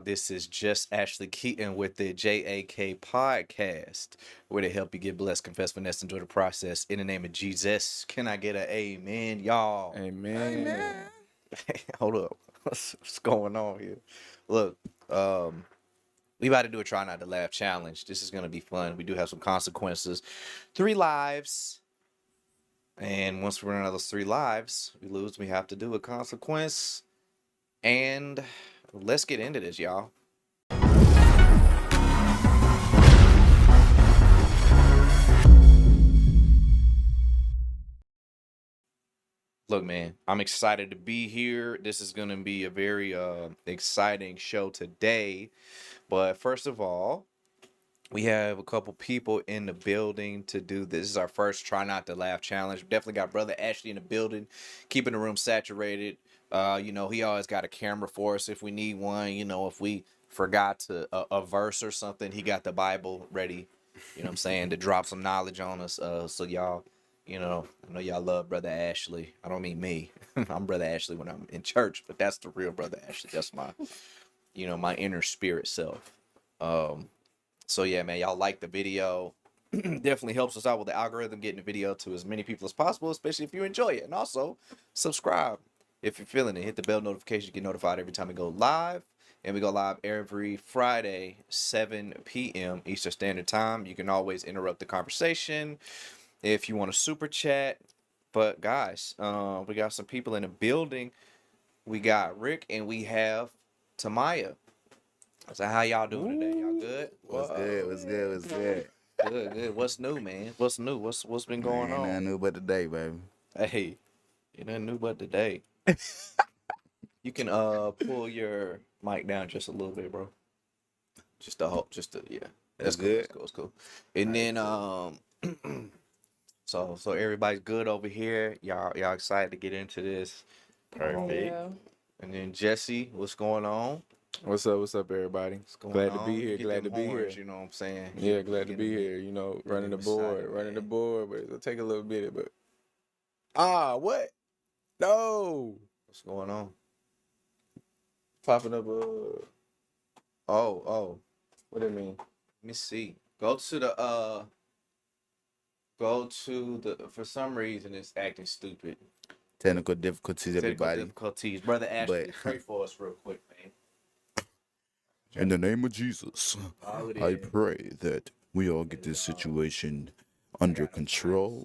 This is just Ashley Keaton with the JAK podcast, where they help you get blessed, confess, finesse, enjoy the process. In the name of Jesus, can I get an amen, y'all? Amen. Hold up. What's going on here? Look, we about to do a try not to laugh challenge. This is going to be fun. We do have some consequences. 3 lives. And once we run out of those 3 lives, we lose. We have to do a consequence. And let's get into this, y'all. Look, man, I'm excited to be here. This is going to be a very exciting show today. But first of all, we have a couple people in the building to do this. This is our first Try Not to Laugh challenge. We definitely got Brother Ashley in the building, keeping the room saturated. He always got a camera for us if we need one. If we forgot a verse or something, he got the Bible ready, I'm saying, to drop some knowledge on us. So y'all, I know y'all love Brother Ashley. I don't mean me. I'm Brother Ashley when I'm in church, but that's the real Brother Ashley. That's my, my inner spirit self. So yeah, man, y'all like the video. Definitely helps us out with the algorithm, getting the video to as many people as possible, especially if you enjoy it. And also, subscribe if you're feeling it. Hit the bell notification, get notified every time we go live. And we go live every Friday, 7 p.m. Eastern Standard Time. You can always interrupt the conversation if you want to super chat. But guys, we got some people in the building. We got Rick and we have Tamaya. So how y'all doing today? Y'all good? What's good? Good. What's new, man? What's new? What's been going Ain't on? nothing new but today, baby. Hey, ain't nothing new but today. You can pull your mic down just a little bit, bro. Yeah. That's cool. good? That's cool. And then so everybody's good over here. Y'all excited to get into this. Perfect. Yeah. And then Jesse, what's going on? What's up, everybody? What's going Glad on? to be here. Get Glad them to be here. horns, you know what I'm saying? Yeah, glad to Get be them- here. Running the them board, excited, man. but it'll take a little bit. But what? No, What's going on? popping up. Oh. What do you mean? Let me see. For some reason it's acting stupid. Technical difficulties, Technical everybody. difficulties. Brother Ashley, But- pray for us real quick, man. In the name of Jesus, All it I is. pray that we all get this situation under control,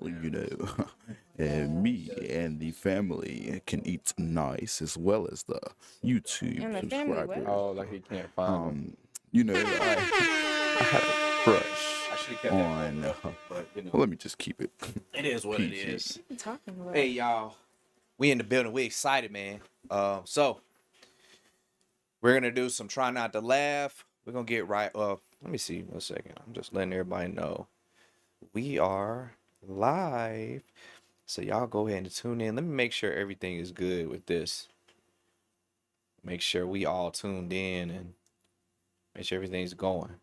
and me and the family can eat nice as well as the YouTube And the family, what? subscribers. Oh, like he can't find them. I had a crush I should've kept that on. up, but Well, let me just keep it. it is what it PG. is. What you talking about? Hey y'all, we in the building. We excited, man. So we're gonna do some try not to laugh. We're gonna get right. Let me see 1 second. I'm just letting everybody know we are live. So y'all go ahead and tune in. Let me make sure everything is good with this. Make sure we all tuned in and make sure everything's going.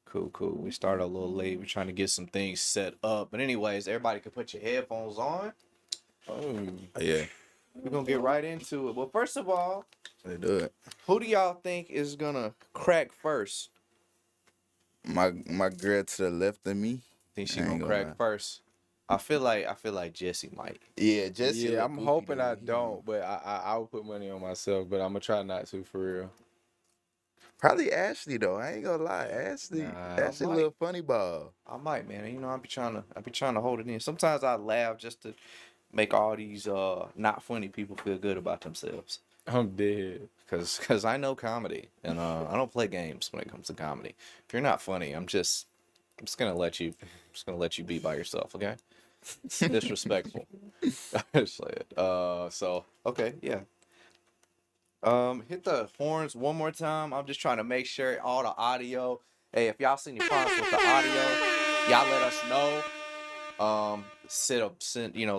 Cool. We started a little late. We're trying to get some things set up. But anyways, everybody can put your headphones on. Oh, Yeah, We're gonna get right into it. Well, first of all, they do it. who do y'all think is gonna crack first? My girl to the left of me. Think she I ain't gonna gonna crack lie. first? I feel like Jesse might. Yeah, Jesse. Yeah, look I'm goofy hoping to I me. don't, but I will put money on myself, but I'm gonna try not to for real. Probably Ashley though. I ain't gonna lie, Ashley. Nah, Ashley, I might. little funny ball. I might, man. I be trying to hold it in. Sometimes I laugh just to make all these not funny people feel good about themselves. I'm dead. Cause I know comedy and I don't play games when it comes to comedy. If you're not funny, I'm just gonna let you be by yourself, okay? Disrespectful. Just say it. So okay, yeah. Hit the horns one more time. I'm just trying to make sure all the audio. Hey, if y'all see any problems with the audio, y'all let us know.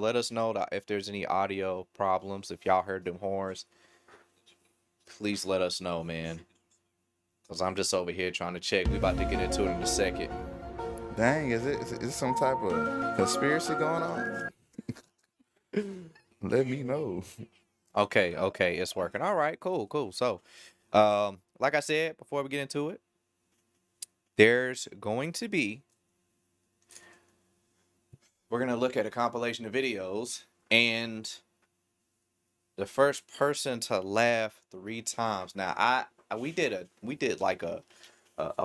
Let us know that if there's any audio problems. If y'all heard them horns, please let us know, man. Cause I'm just over here trying to check. We about to get into it in a second. Dang, is it some type of conspiracy going on? Let me know. Okay, okay, it's working. All right, cool, cool. So, like I said before we get into it, there's going to be we're gonna look at a compilation of videos, and the first person to laugh 3 times. Now, we did like a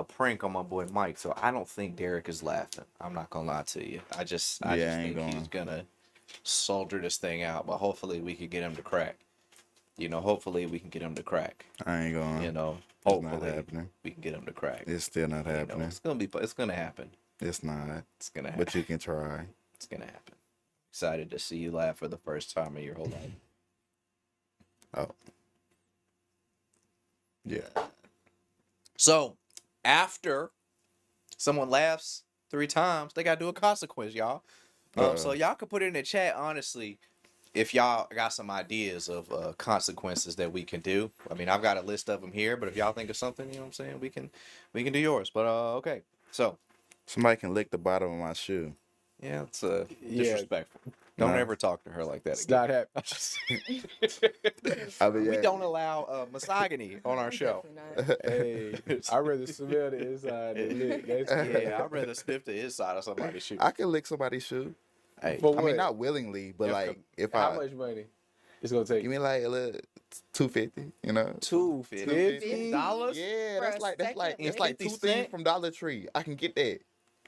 prank on my boy Mike, so I don't think Derek is laughing. I'm not gonna lie to you. I just Yeah, I ain't think he's gonna. gonna soldier this thing out, but hopefully we could get him to crack. Hopefully we can get him to crack. I ain't gonna. You know, It's not hopefully happening. we can get him to crack. It's still not happening. It's gonna happen. It's not. It's gonna happen. But you can try. It's gonna happen. Excited to see you laugh for the first time in your whole life. Oh. Yeah. So after someone laughs 3 times, they gotta do a consequence, y'all. So y'all can put it in the chat, honestly, if y'all got some ideas of consequences that we can do. I mean, I've got a list of them here, but if y'all think of something, you know what I'm saying, we can do yours. But okay. So Somebody can lick the bottom of my shoe. yeah, it's disrespectful. Don't Nah. ever talk to her like that It's again. not happening. I mean, We yeah. don't allow misogyny on our show. Hey, I'd rather smell the inside than lick. That's Yeah, I'd rather sniff the inside of somebody's shoe. I can lick somebody's shoe. Hey, For I mean, what? not willingly, but If like if How I much money it's gonna take? give me like a little $2.50, you know. $250. Yeah, For that's a like second? it's like 50 two things cent? from Dollar Tree. I can get that.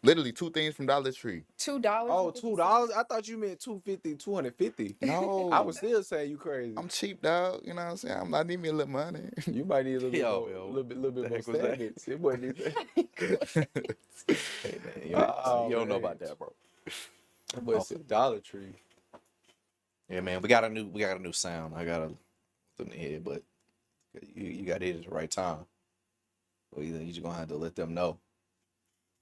Literally 2 things from Dollar Tree. $2. Oh, $2? I thought you meant $250, $250. No, I was still saying you crazy. I'm cheap, dog. You know what I'm saying? I need me a little money. You might need a little bit Yo, more, Bill. little bit The more heck was that? standards. It wasn't even. Hey, man, you don't know about that, bro. But it's a Dollar Tree. Yeah, man, we got a new sound. I got a in the head, but you got to hit it at the right time. Well, you just gonna have to let them know.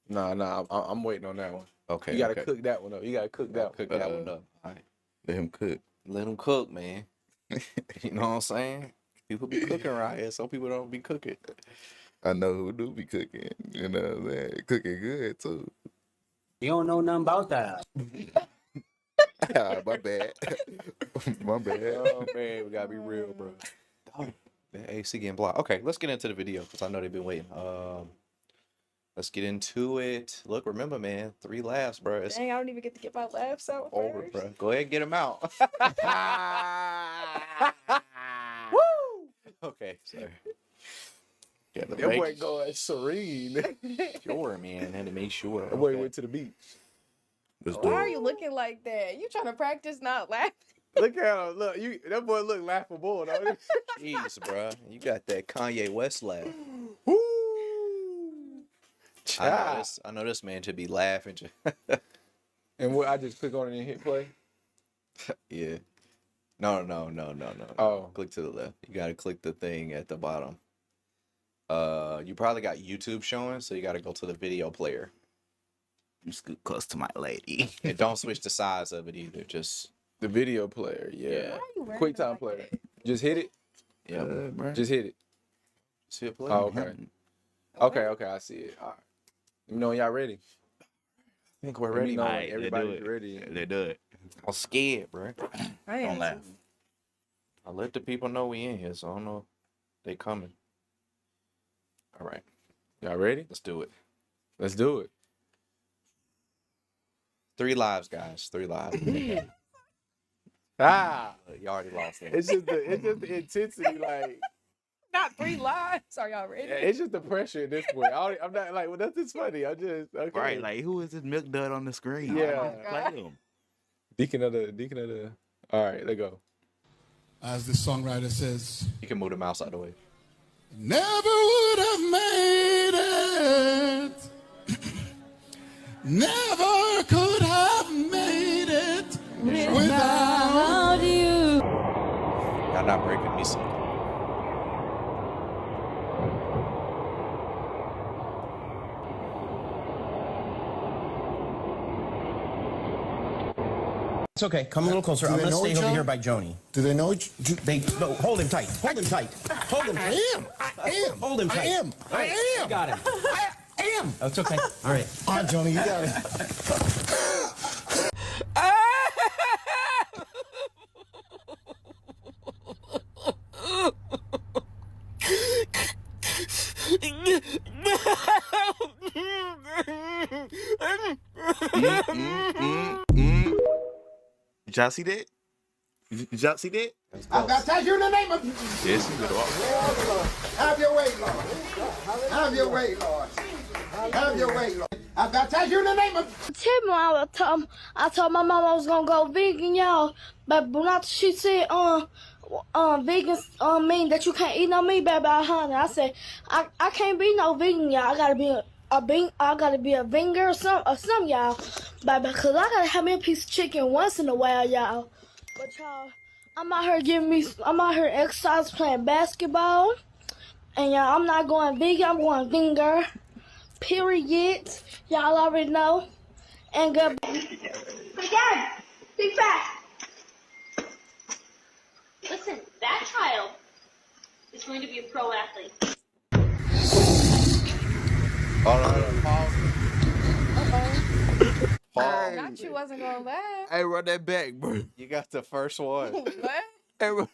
Nah, I'm waiting on that one. Okay, You gotta okay. cook that one up. You gotta cook that one. Cook that one up. All right, Let him cook. let them cook, man. You know what I'm saying? People be cooking right here. Some people don't be cooking. I know who do be cooking. You know what I'm saying? Cooking good too. You don't know nothing about that. My bad. My bad. Oh man, we gotta be real, bro. The AC getting blocked. Okay, let's get into the video because I know they've been waiting. Let's get into it. Look, remember, man, 3 laughs, bro. It's Dang, I don't even get to get my laughs out over, first. bro. Go ahead and get them out. Woo! Okay, sorry. Yeah, That boy going serene. sure, man. Had to make sure. That boy Okay. went to the beach. Let's Why do are it. you looking like that? You trying to practice not laughing? Look at him. Look, that boy look laughable. Don't he? Jeez, bro. You got that Kanye West laugh. Woo! I know this man should be laughing. And what? I just click on it and hit play. Yeah. No. Oh. Click to the left. You gotta click the thing at the bottom. You probably got YouTube showing, so you gotta go to the video player. You scoot close to my lady. And don't switch the size of it either. Just The video player. Yeah. Why are you wearing Quick it time like player. that? Just hit it. yeah. Bro. Just hit it. See it play. Oh, okay. Okay, I see it. All right. You know when y'all ready? I think we're Let me ready. know when Alright, they do everybody's it. ready. They do it. I'm scared, bro. I am Don't laugh. too. I let the people know we in here, so I don't know if they coming. All right, Y'all ready? let's do it. Let's do it. 3 lives, guys. 3 lives. Ah, You already lost it. it's just the intensity. Like Not 3 lives. Are y'all ready? it's just the pressure at this point. I'm not like, well, nothing's funny. I'm just okay. Right, like who is this milk dud on the screen? Yeah. Play him. Deacon of the. All right, let's go. As the songwriter says, You can move the mouse out of the way. never would have made it. Never could have made it without you. Y'all not breaking me some. It's okay. Come a little closer. Do I'm they gonna know stay each over other? here by Joni. Do they know each? No, hold him tight. Hold him tight. Hold him tight. I am. Hold him tight. I am. All right, I you am. got him. I am. That's okay. All right. All right, Joni, you got it. Did y'all see that? Did y'all see that? I baptize you in the name of. Yes, you better walk. Have your way, Lord. Have your way, Lord. Have your way, Lord. I baptize you in the name of. I told my mom I was gonna go vegan, y'all. But when she said, vegan mean that you can't eat no meat, baby. I said, I can't be no vegan, y'all. I gotta be a vegan or some y'all, baby. Cause I gotta have me a piece of chicken once in a while, y'all. But y'all, I'm out here exercise, playing basketball, and y'all, I'm not going vegan. I'm going vegan. Period. Y'all already know. And good. Again, think fast. Listen, that child is going to be a pro athlete. Hold on, pause. Pause. Not you wasn't gonna laugh. Hey, run that back, bro. You got the first one. What? Hey, run.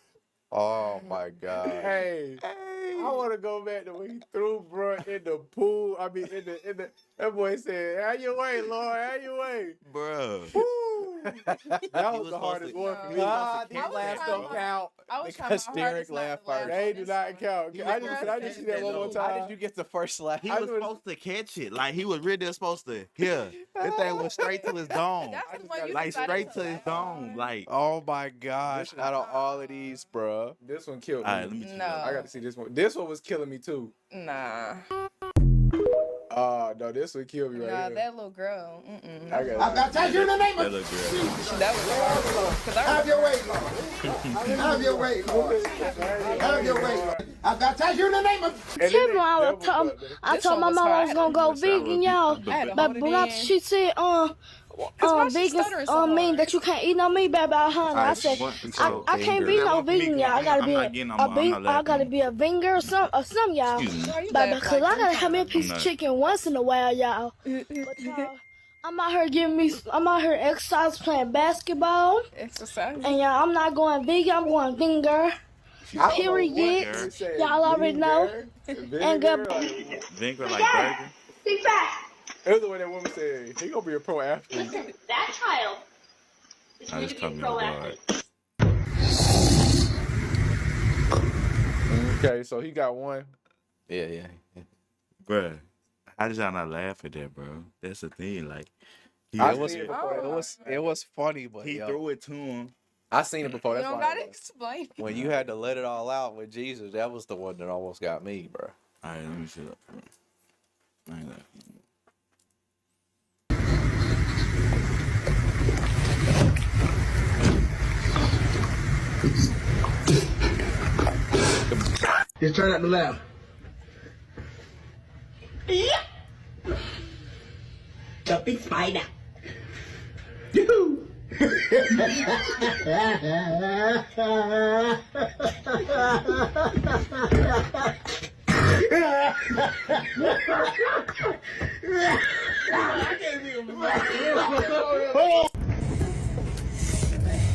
Oh my god. Hey, I want to go back to when he threw bro in the pool. I mean, in the. That boy said, "Have your way, Lord. Have your way." Bro. Woo! That was the hardest one for me. These Last don't count. I was trying Because my Derek hardest not laughed to laugh first. They on do this not one. count. Can I just see that one more How did time? you get the first laugh? He I was was- supposed to catch it. Like, he was really supposed to. Here. That thing went straight to his dome. That's the one you Like, decided straight to his laugh on. dome. Like, Oh my gosh. Out of all of these, bruh. This one killed me. all right, let me see. No. I got to see this one. This one was killing me too. Nah. No, this one killed me right Nah, here. that little girl. Mm-mm. I I got baptize you in the name That of. look good. That was the hardest one. 'Cause I Have your remember- way, Lord. Have your way, Lord. Have your way, Lord. I baptize you in the name of. And then they I doubled up. told my one was mom I hard. was gonna go vegan, y'all. I had to But hold it when in. she said, why she stuttering so vegan mean hard? that you can't eat no meat, baby. I said, I can't be no vegan, y'all. I gotta be I gotta be a vegan or some y'all. Excuse me. Girl, you Baby, laughed cause like I gotta three have me a times. piece of chicken once in a while, y'all. But y'all, I'm out here exercise, playing basketball, Exercise. and y'all, I'm not going vegan. I'm going vegan. Period. Y'all already know. And good. Vinegar like burger. Think fast. It was the way that woman said, he gonna be a pro athlete. Listen, that child is I going to just be a caught me pro on athlete. guard. Okay, so he got one. Yeah. Bruh, how did y'all not laugh at that, bro? That's the thing. Like, he, I It was seen it before. it was funny, but he yo, threw it to him. I seen it before. You That's don't why. gotta explain. when you had to let it all out with Jesus, that was the one that almost got me, bro. All right, let me shut up. I ain't laughing. Just try not to laugh. Jumping spider. Yoo-hoo!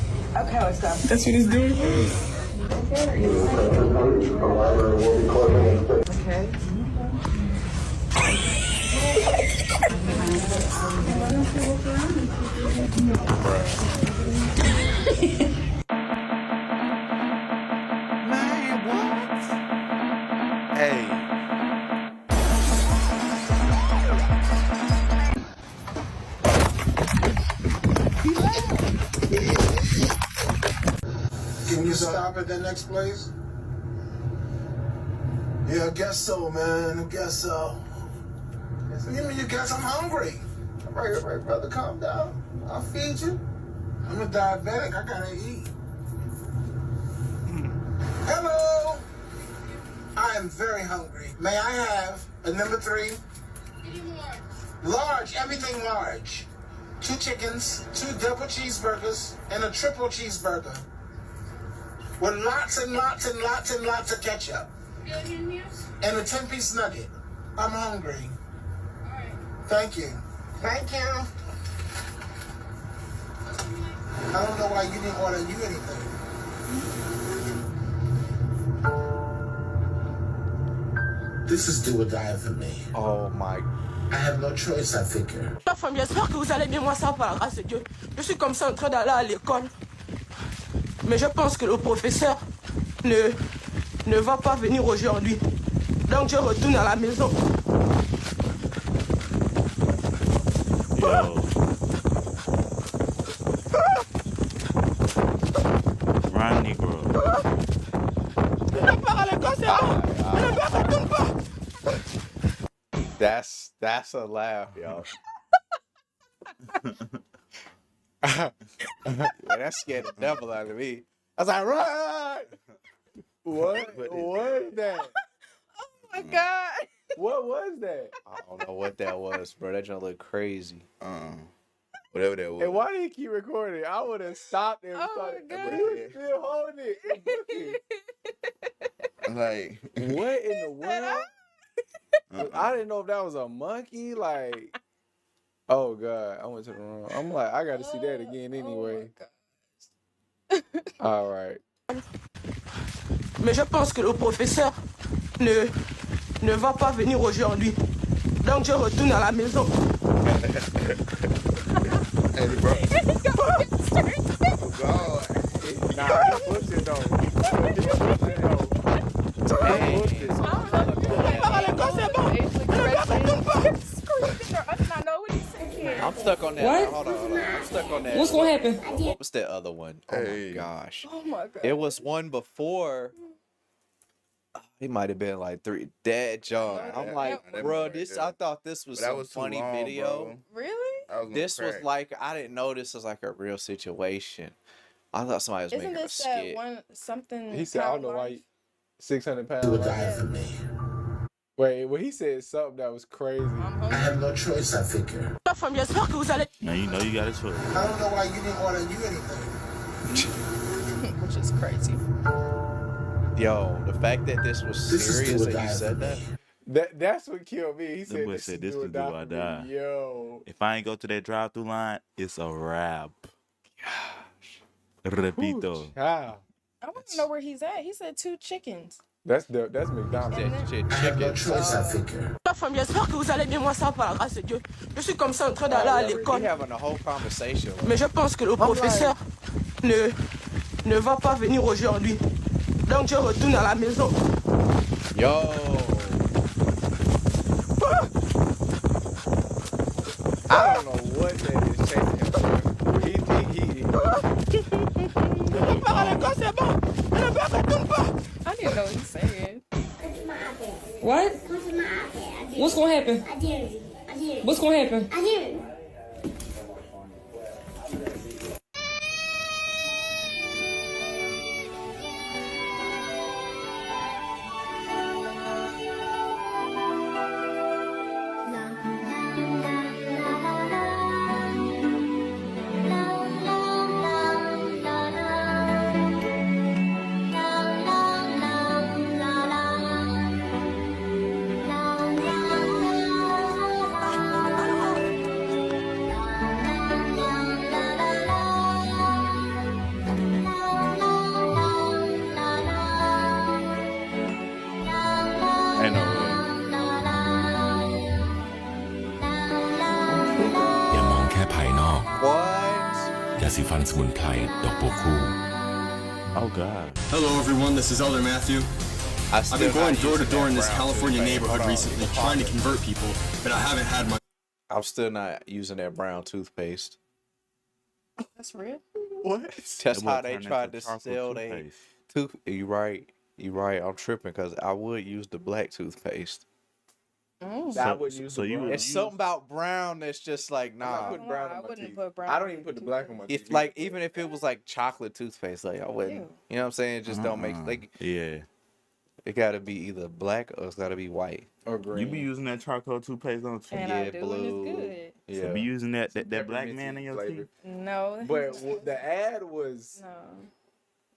That's what he's doing. Okay. Man, what? Hey. Can you stop at the next place? Yeah, I guess so, man. I guess so. You mean you guess I'm hungry? All right, brother, calm down. I'll feed you. I'm a diabetic. I gotta eat. Hello. I am very hungry. May I have a number 3? Large, everything large. 2 chickens, 2 double cheeseburgers, and a triple cheeseburger. With lots and lots and lots and lots of ketchup. And a 10-piece nugget. I'm hungry. Thank you. Thank you. I don't know why you didn't order you anything. This is do or die for me. Oh my. I have no choice, I figure. La femme, j'espère que vous allez bien, moi ça va, par la grâce de Dieu. Je suis comme ça en train d'aller à l'école. Mais je pense que le professeur ne va pas venir aujourd'hui. Donc je retourne à la maison. Yo. Run, Negro. That's a laugh, yo. That scared the devil out of me. I was like, right. What was that? Oh my God. What was that? I don't know what that was, bro. That just look crazy. Whatever that was. And why did he keep recording? I would have stopped and Oh started. my But God. he was still holding it. And looking. Like, What in the world? I didn't know if that was a monkey. Like, oh God, I went to the wrong. I'm like, I got to see that again anyway. All right. Mais je pense que le professeur ne va pas venir aujourd'hui. Donc je retourne à la maison. hey, bro. Oh, God. Nah, he pushed it though. He pushed it though. He pushed it. I'm stuck on that. What? Hold on. I'm stuck on that. What's gonna happen? What was that other one? Oh Hey. my gosh. Oh my God. It was one before. He might have been like three. That John. I'm that- like, that bro, right this. there. I thought this was But that some was too funny long, video. bro. Really? I was gonna This was crack. like I didn't know this was like a real situation. I thought somebody was Isn't making a this that skit. one something? He said, I don't know why. 600 pounds. Do or Like die that. for me. Wait, well, he said something that was crazy. I have no choice, I figure. La femme, j'espère que vous allez. Now you know you got a choice. I don't know why you didn't want to do anything. Which is crazy. Yo, the fact that this was This is serious do or and die you for said me. that. That's what killed me. He said, boy this said, is this do or is do or for me. die. Yo. If I ain't go to that drive-through line, it's a wrap. Repito. Child. I want to know where he's at. He said 2 chickens. That's McDonald's. That shit I have no chicken. choice, I figure. La femme, j'espère que vous allez bien, moi ça va, par la grâce de Dieu. Je suis comme ça en train d'aller à We l'école. having a whole conversation. Mais je pense que le professeur ne va pas venir aujourd'hui. Donc je retourne à la maison. Yo. I don't know what that is chasing him. Bro. He think he. I didn't know what he said. What? What's gonna happen? What's gonna happen? Ain't no way. อย่ามองแค่ภายนอก What? ยาสีฟันสมุนไพรดอกบัวคู่ Oh, God. Hello, everyone. This is Elder Matthew. I've been going door to door in this California neighborhood recently, trying to convert people, but I haven't had my. I'm still not using that brown toothpaste. That's real? What? That's That boy how they turned tried into to charcoal sell they toothpaste. tooth. You right. You right. I'm tripping because I would use the black toothpaste. I wouldn't use so the you brown. would It's something about brown that's just like I'm not nah. putting brown I on my wouldn't teeth. put brown I don't on even my put the teeth. black on my teeth. If like even if it was like chocolate toothpaste, like I wouldn't. Ew. You know what I'm saying? It just don't make like Yeah. it got to be either black or it's got to be white. or green. You be using that charcoal toothpaste, don't you? And Yeah, I do, blue. and it's good. Yeah. So be using that black Pepperminty man in your flavor. teeth? No. But the ad was No.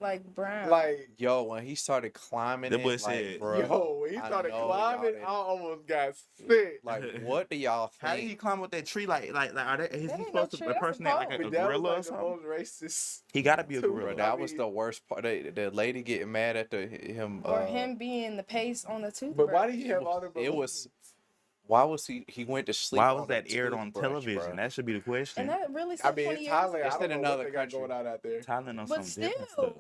like brown. Like, yo, when he started climbing That it, boy like, said- bro, yo, when he I started know y'all climbing, didn't- I almost got sick. Like, what do y'all think? How did he climb up that tree? Like, are they, is That he ain't no supposed to tree, that's a impersonate like pole. a But that was gorilla or like the something? most racist. He gotta be a too. Bro, gorilla. that was the worst part. The lady getting mad at him. Or him being the paste on the toothbrush. But why do you have all the It was. Why was he went to sleep? Why on was the that aired on toothbrush, television? bro? That should be the question. And that really I said mean, 20 it's years Thailand. ago. I It's don't in know another what they got country. going on out there. Thailand on But some still, different stuff.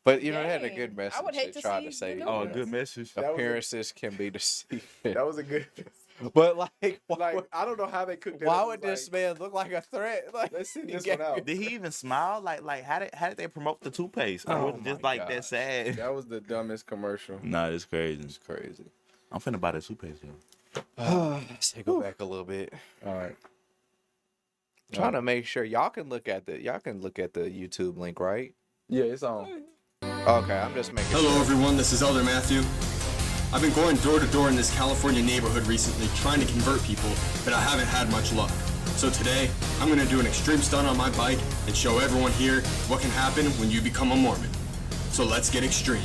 But you know, it had a Dang, good I message. would hate They to tried see to say, you Oh, a Yes. good message. That was a- appearances can be deceiving. That was a good. But like, why, Like, I don't know how they cooked that. why up. would It was this man look like a threat? Like, Let's sit he this gave- one out. Did he even smile? Like how did they promote the toothpaste? Or Oh was it just my like that gosh. sad? That was the dumbest commercial. Nah, it's crazy. It's crazy. I'm finna buy the toothpaste though. Let's take it back a little bit. All right. Trying to make sure y'all can look at the YouTube link, right? Yeah, it's on. Okay, I'm just making Hello sure. everyone, this is Elder Matthew. I've been going door to door in this California neighborhood recently trying to convert people, but I haven't had much luck. So today, I'm going to do an extreme stunt on my bike and show everyone here what can happen when you become a Mormon. So let's get extreme.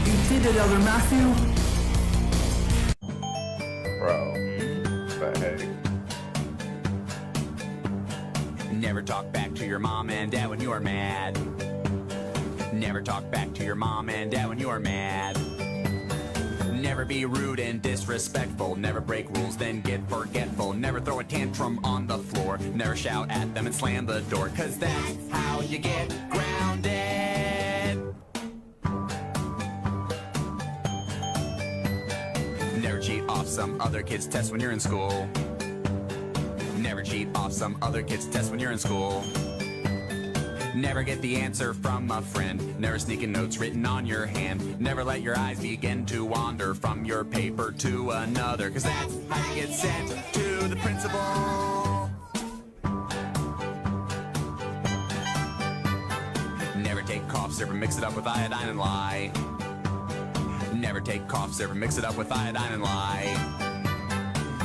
You did it, Elder Matthew. Bro, what the heck? Never talk back to your mom and dad when you're mad. Never talk back to your mom and dad when you're mad. Never be rude and disrespectful. Never break rules, then get forgetful. Never throw a tantrum on the floor. Never shout at them and slam the door. 'Cause that's how you get grounded. Never cheat off some other kid's test when you're in school. Never cheat off some other kid's test when you're in school. Never get the answer from a friend. Never sneak in notes written on your hand. Never let your eyes begin to wander from your paper to another. 'Cause that's how you get sent to the principal. Never take cough syrup and mix it up with iodine and lie. Never take cough syrup and mix it up with iodine and lie.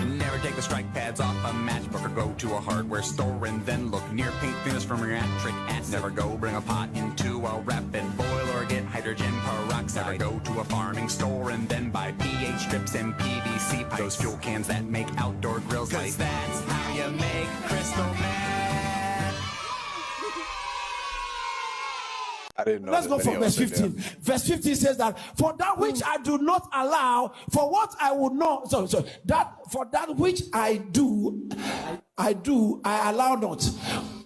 Never take the strike pads off a matchbook or go to a hardware store and then look near paint thinners from reactric acid. Never go bring a pot into a rapid boil or get hydrogen peroxide. Never go to a farming store and then buy pH strips and PVC pipes. Those fuel cans that make outdoor grills light. 'Cause that's how you make crystal meth. I didn't know. Let's this go for video verse was in there. 15. Verse 15 says that for that which I do not allow, for what I would not, that for that which I do, I allow not.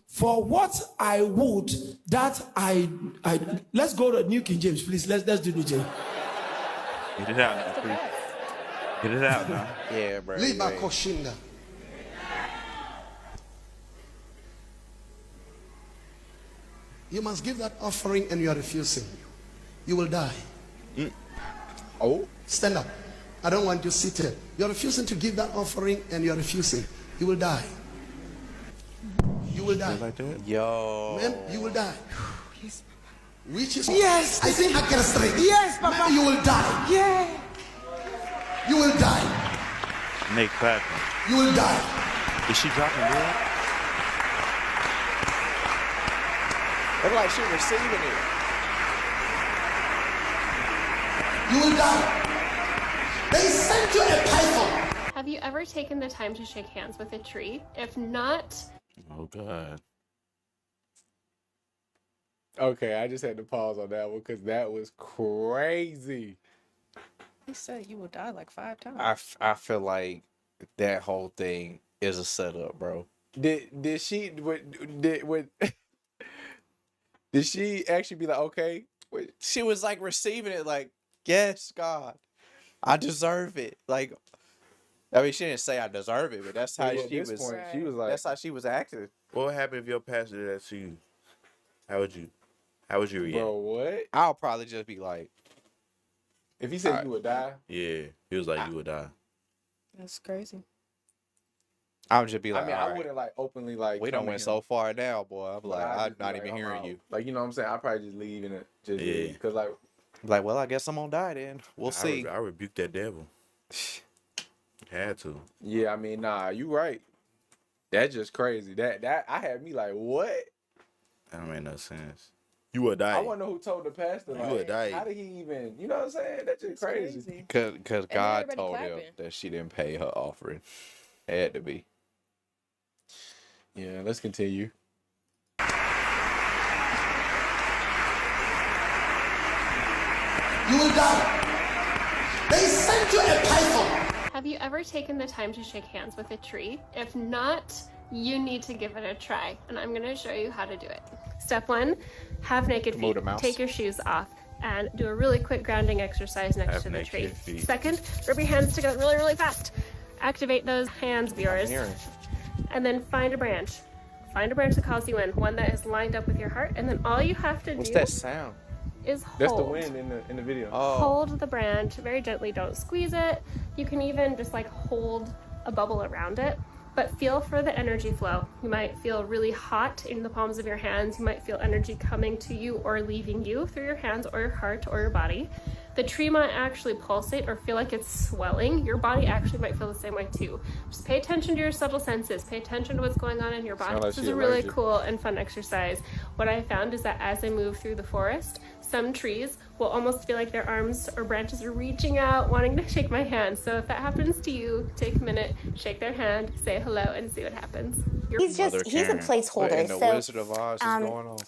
For what I would, that I let's go to New King James, please. Let's do New James. Get it out now, please. Get it out now. Yeah, bro. Liba yeah. Koshinda. You must give that offering and you are refusing. You will die. Oh, stand up. I don't want you seated. You are refusing to give that offering and you are refusing. You will die. You will die. Like that? Yo. Man, you will die. Which is Yes. I think I can straight. Yes, Papa. Man, you will die. Yeah. You will die. Nick clapping. You will die. Is she dropping dead? Look like she receiving it. You will die. They sent you a python. Have you ever taken the time to shake hands with a tree? If not, Oh God. okay. I just had to pause on that one because that was crazy. He said you will die like 5 times. I feel like that whole thing is a setup, bro. Did she did she actually be like, okay? She was like receiving it like, yes, God, I deserve it. Like, I mean, she didn't say I deserve it, but that's how Yeah, at she this was. point, she was like, That's how she was acting. What would happen if your pastor did that to you? How would you react? bro, what? I'll probably just be like, If he said you would die, Yeah, he was like, you would die. That's crazy. I would just be like, I mean, all I right, wouldn't like openly like. we done went so far now, boy. I'm But like, I'd I'm just be not like, even I'm hearing out. you. Like, you know what I'm saying? I'd probably just leave and just Yeah. because like Like, well, I guess I'm gonna die then. We'll see. I rebuke that devil. Had to. yeah, I mean, nah, you right. That's just crazy. That I had me like, what? That don't make no sense. You would die. I want to know who told the pastor. You Like, would die. how did he even? You know what I'm saying? That's just crazy. Cause God everybody told him clapping. that she didn't pay her offering. Had to be. Yeah, let's continue. You will die. They sent you a python. Have you ever taken the time to shake hands with a tree? If not, you need to give it a try, and I'm gonna show you how to do it. Step 1, have naked feet. Take your shoes off and do a really quick grounding exercise next to the tree. Second, rub your hands together really, really fast. Activate those hands of yours. And then find a branch. Find a branch that calls you in, one that is lined up with your heart, and then all you have to What's do that sound? is hold. That's the wind in the video. Hold the branch very gently. Don't squeeze it. You can even just like hold a bubble around it, but feel for the energy flow. You might feel really hot in the palms of your hands. You might feel energy coming to you or leaving you through your hands or your heart or your body. The tree might actually pulsate or feel like it's swelling. Your body actually might feel the same way too. Just pay attention to your subtle senses. Pay attention to what's going on in your body. This is a really cool and fun exercise. What I found is that as I move through the forest, some trees will almost feel like their arms or branches are reaching out, wanting to shake my hand. So if that happens to you, take a minute, shake their hand, say hello, and see what happens. He's a placeholder. And the Wizard of Oz is going on.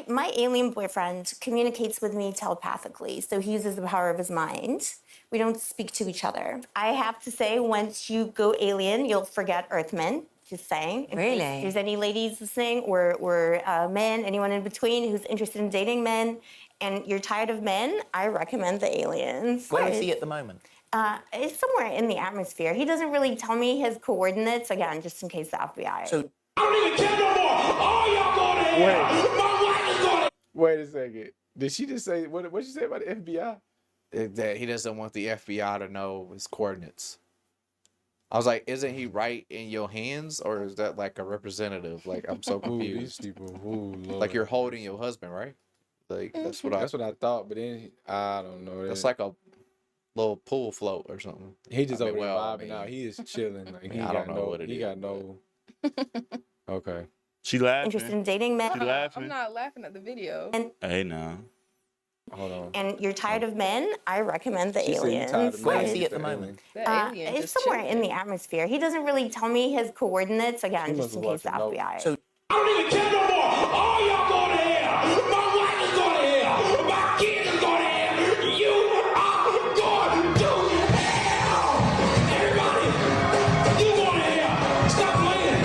My alien boyfriend communicates with me telepathically, so he uses the power of his mind. We don't speak to each other. I have to say, once you go alien, you'll forget Earthmen. Just saying. Really? If there's any ladies listening or men, anyone in between who's interested in dating men, and you're tired of men, I recommend the aliens. Where is he at the moment? It's somewhere in the atmosphere. He doesn't really tell me his coordinates, again, just in case the FBI. So I don't even care no more. All y'all going to hell. My wife is going to. Wait a second. Did she just say what did she say about the FBI? That he doesn't want the FBI to know his coordinates. I was like, isn't he right in your hands, or is that like a representative? Like, I'm so confused. These people, Lord. Like you're holding your husband, right? Like that's what I thought. But then I don't know. That's like a little pool float or something. He just over there well, vibing out. He is chilling. Like, he I don't know what it he is. got no. Okay. She laughing. Interested in dating men. She laughing. I'm not laughing at the video. Hey, now. Hold on. And you're tired of men, I recommend the aliens. Where is he at the moment? It's somewhere in the atmosphere. He doesn't really tell me his coordinates, again, just in case the FBI. So I don't even care no more. All y'all going to hell. My wife is going to hell. My kids is going to hell. You are going to hell. Everybody, you going to hell. Stop playing.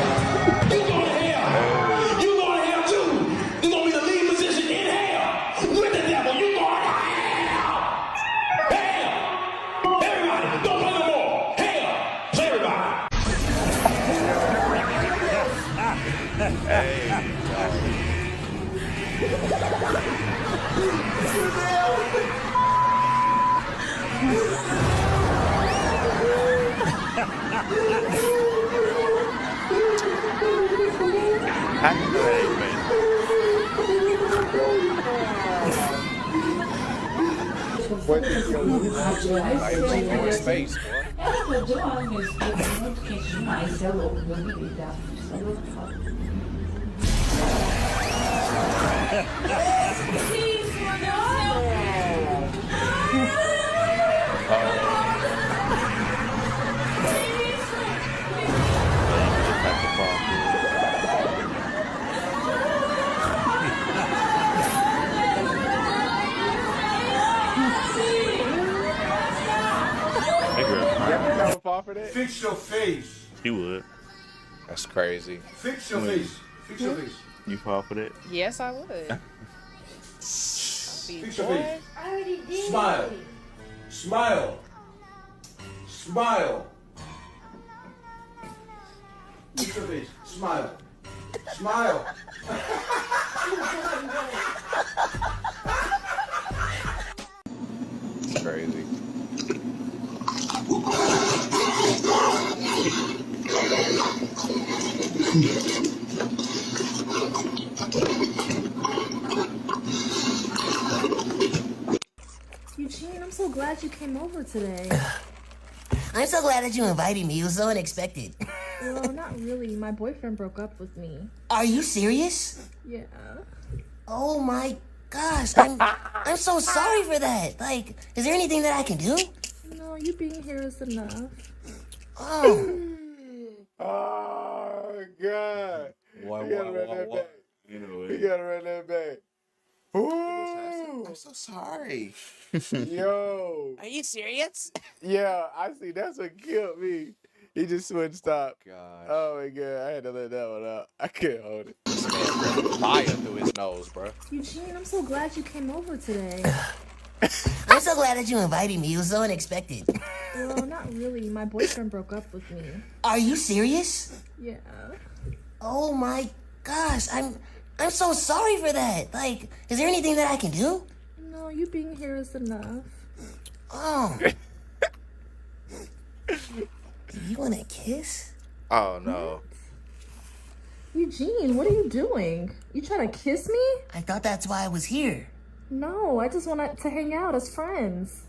You going to hell. You going to hell too. You're going to be the lead position in hell. With the devil, you going to hell. Hell. Everybody, don't play no more. Hell. Play everybody. What is going Going space, boy. Fix your face. He would. That's crazy. Fix your face. Fix your face. You fall for that? Yes, I would. Fix your face. I already did. Smile. Smile. Smile. Fix your face. Smile. Smile. It's crazy. Eugene, I'm so glad you came over today. I'm so glad that you invited me. It was so unexpected. Well, not really. My boyfriend broke up with me. Are you serious? Yeah. Oh my gosh, I'm so sorry for that. Like, is there anything that I can do? No, you being here is enough. Oh. Oh God. Why, You gotta run that back. You gotta run that back. Ooh. I'm so sorry. Yo. Are you serious? Yeah, I see. That's what killed me. He just wouldn't stop. God. Oh my God. I had to let that one out. I couldn't hold it. This man breathing fire through his nose, bro. Eugene, I'm so glad you came over today. I'm so glad that you invited me. It was so unexpected. Well, not really. My boyfriend broke up with me. Are you serious? Yeah. Oh my gosh, I'm so sorry for that. Like, is there anything that I can do? No, you being here is enough. Oh. Do you want to kiss? Oh no. Eugene, what are you doing? You trying to kiss me? I thought that's why I was here. No, I just want to hang out as friends.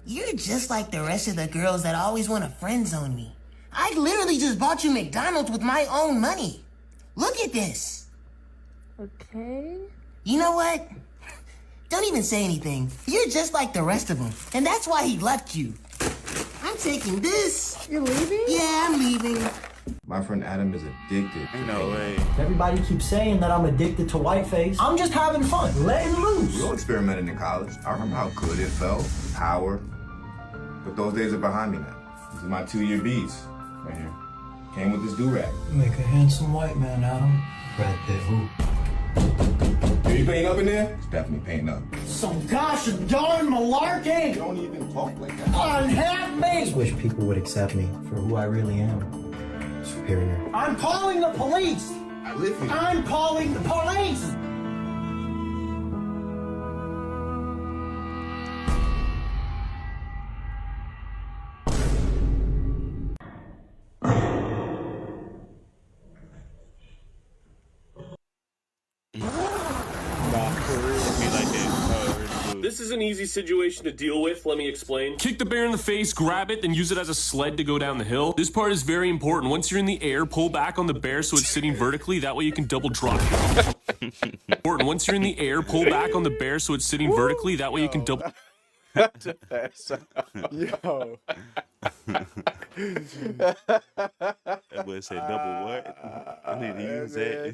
You're just like the rest of the girls that always want to friend zone me. I literally just bought you McDonald's with my own money. Look at this. Okay. You know what? Don't even say anything. You're just like the rest of them. And that's why he left you. I'm taking this. You're leaving? Yeah, I'm leaving. My friend Adam is addicted. No way. Everybody keeps saying that I'm addicted to whiteface. I'm just having fun, letting loose. We all experimented in college. I remember how good it felt, the power. But those days are behind me now. This is my 2-year beats right here. Came with this do-rag. Make a handsome white man, Adam. Brad Pitt, who? Are you painting up in there? It's definitely painting up. Some gosh darn malarkey! Don't even talk like that. Unhap me! I just wish people would accept me for who I really am. Superior. I'm calling the police! I live here. I'm calling the police! This is an easy situation to deal with, let me explain. Kick the bear in the face, grab it, then use it as a sled to go down the hill. This part is very important. Once you're in the air, pull back on the bear so it's sitting vertically, that way you can double drop. Important. Once you're in the air, pull back on the bear so it's sitting vertically, that way you can double... Yo. That boy said double what? I need to use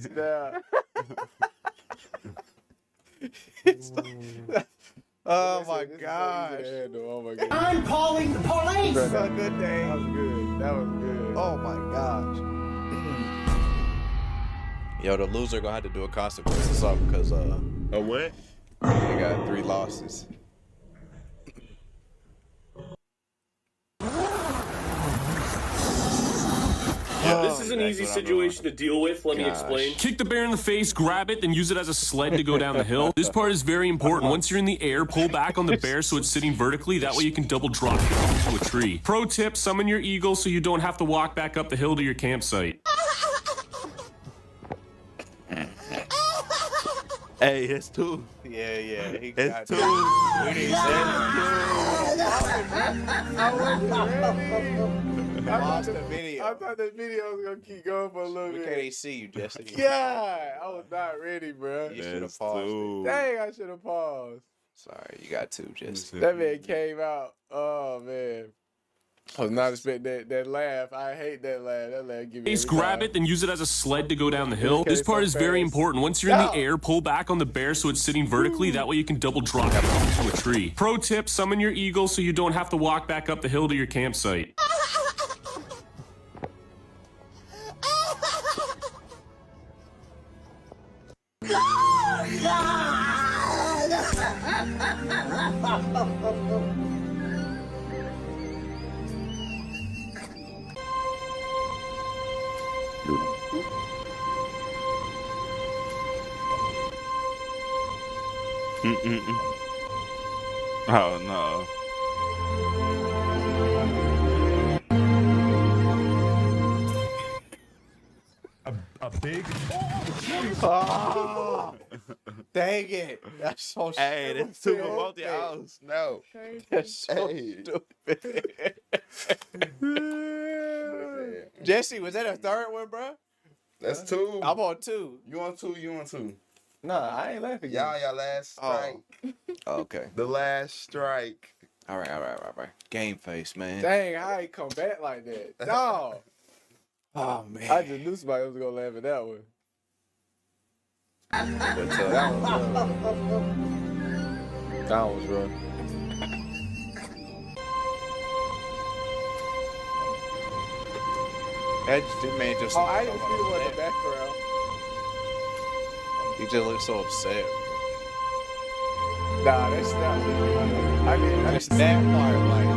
that. Oh my gosh. Oh my God. I'm calling the police! That was a good day. That was good. That was good. Oh my gosh. Yo, the loser gonna have to do a consequence or something because A what? they got 3 losses. This is an easy situation to deal with, let me explain. Kick the bear in the face, grab it, then use it as a sled to go down the hill. This part is very important. Once you're in the air, pull back on the bear so it's sitting vertically, that way you can double drop it into a tree. Pro tip, summon your eagle so you don't have to walk back up the hill to your campsite. Hey, it's 2. Yeah, yeah. It's 2. We need I lost the video. I thought the video was gonna keep going for a little We bit. can't even see you, Jesse. God, I was not ready, bro. You should have paused it. Dang, I should have paused. Sorry, you got 2, Jesse. That man came out. Oh man. I was not expecting that laugh. I hate that laugh. That laugh give me every Grab time. it, then use it as a sled to go down the hill. Okay, This part so is very fast. important. Once you're in the air, pull back on the bear so it's sitting vertically, that way you can double drop it into a tree. Pro tip, summon your eagle so you don't have to walk back up the hill to your campsite. Oh no. big. Oh, dang it! That's so stupid. Hey, that's two for both y'all. No. That's so stupid. Jesse, was that a third one, bro? That's two. I'm on 2. You on 2? You on 2? Nah, I ain't laughing. Y'all last strike. Oh. Okay. The last strike. All right. Game face, man. Dang, I ain't come back like that. Dog. Oh man. I just knew somebody was gonna laugh at that one. That was rough. That man just. Oh, I didn't see the one in the background. He just looks so upset. Nah, that's not. I mean, That's that part, like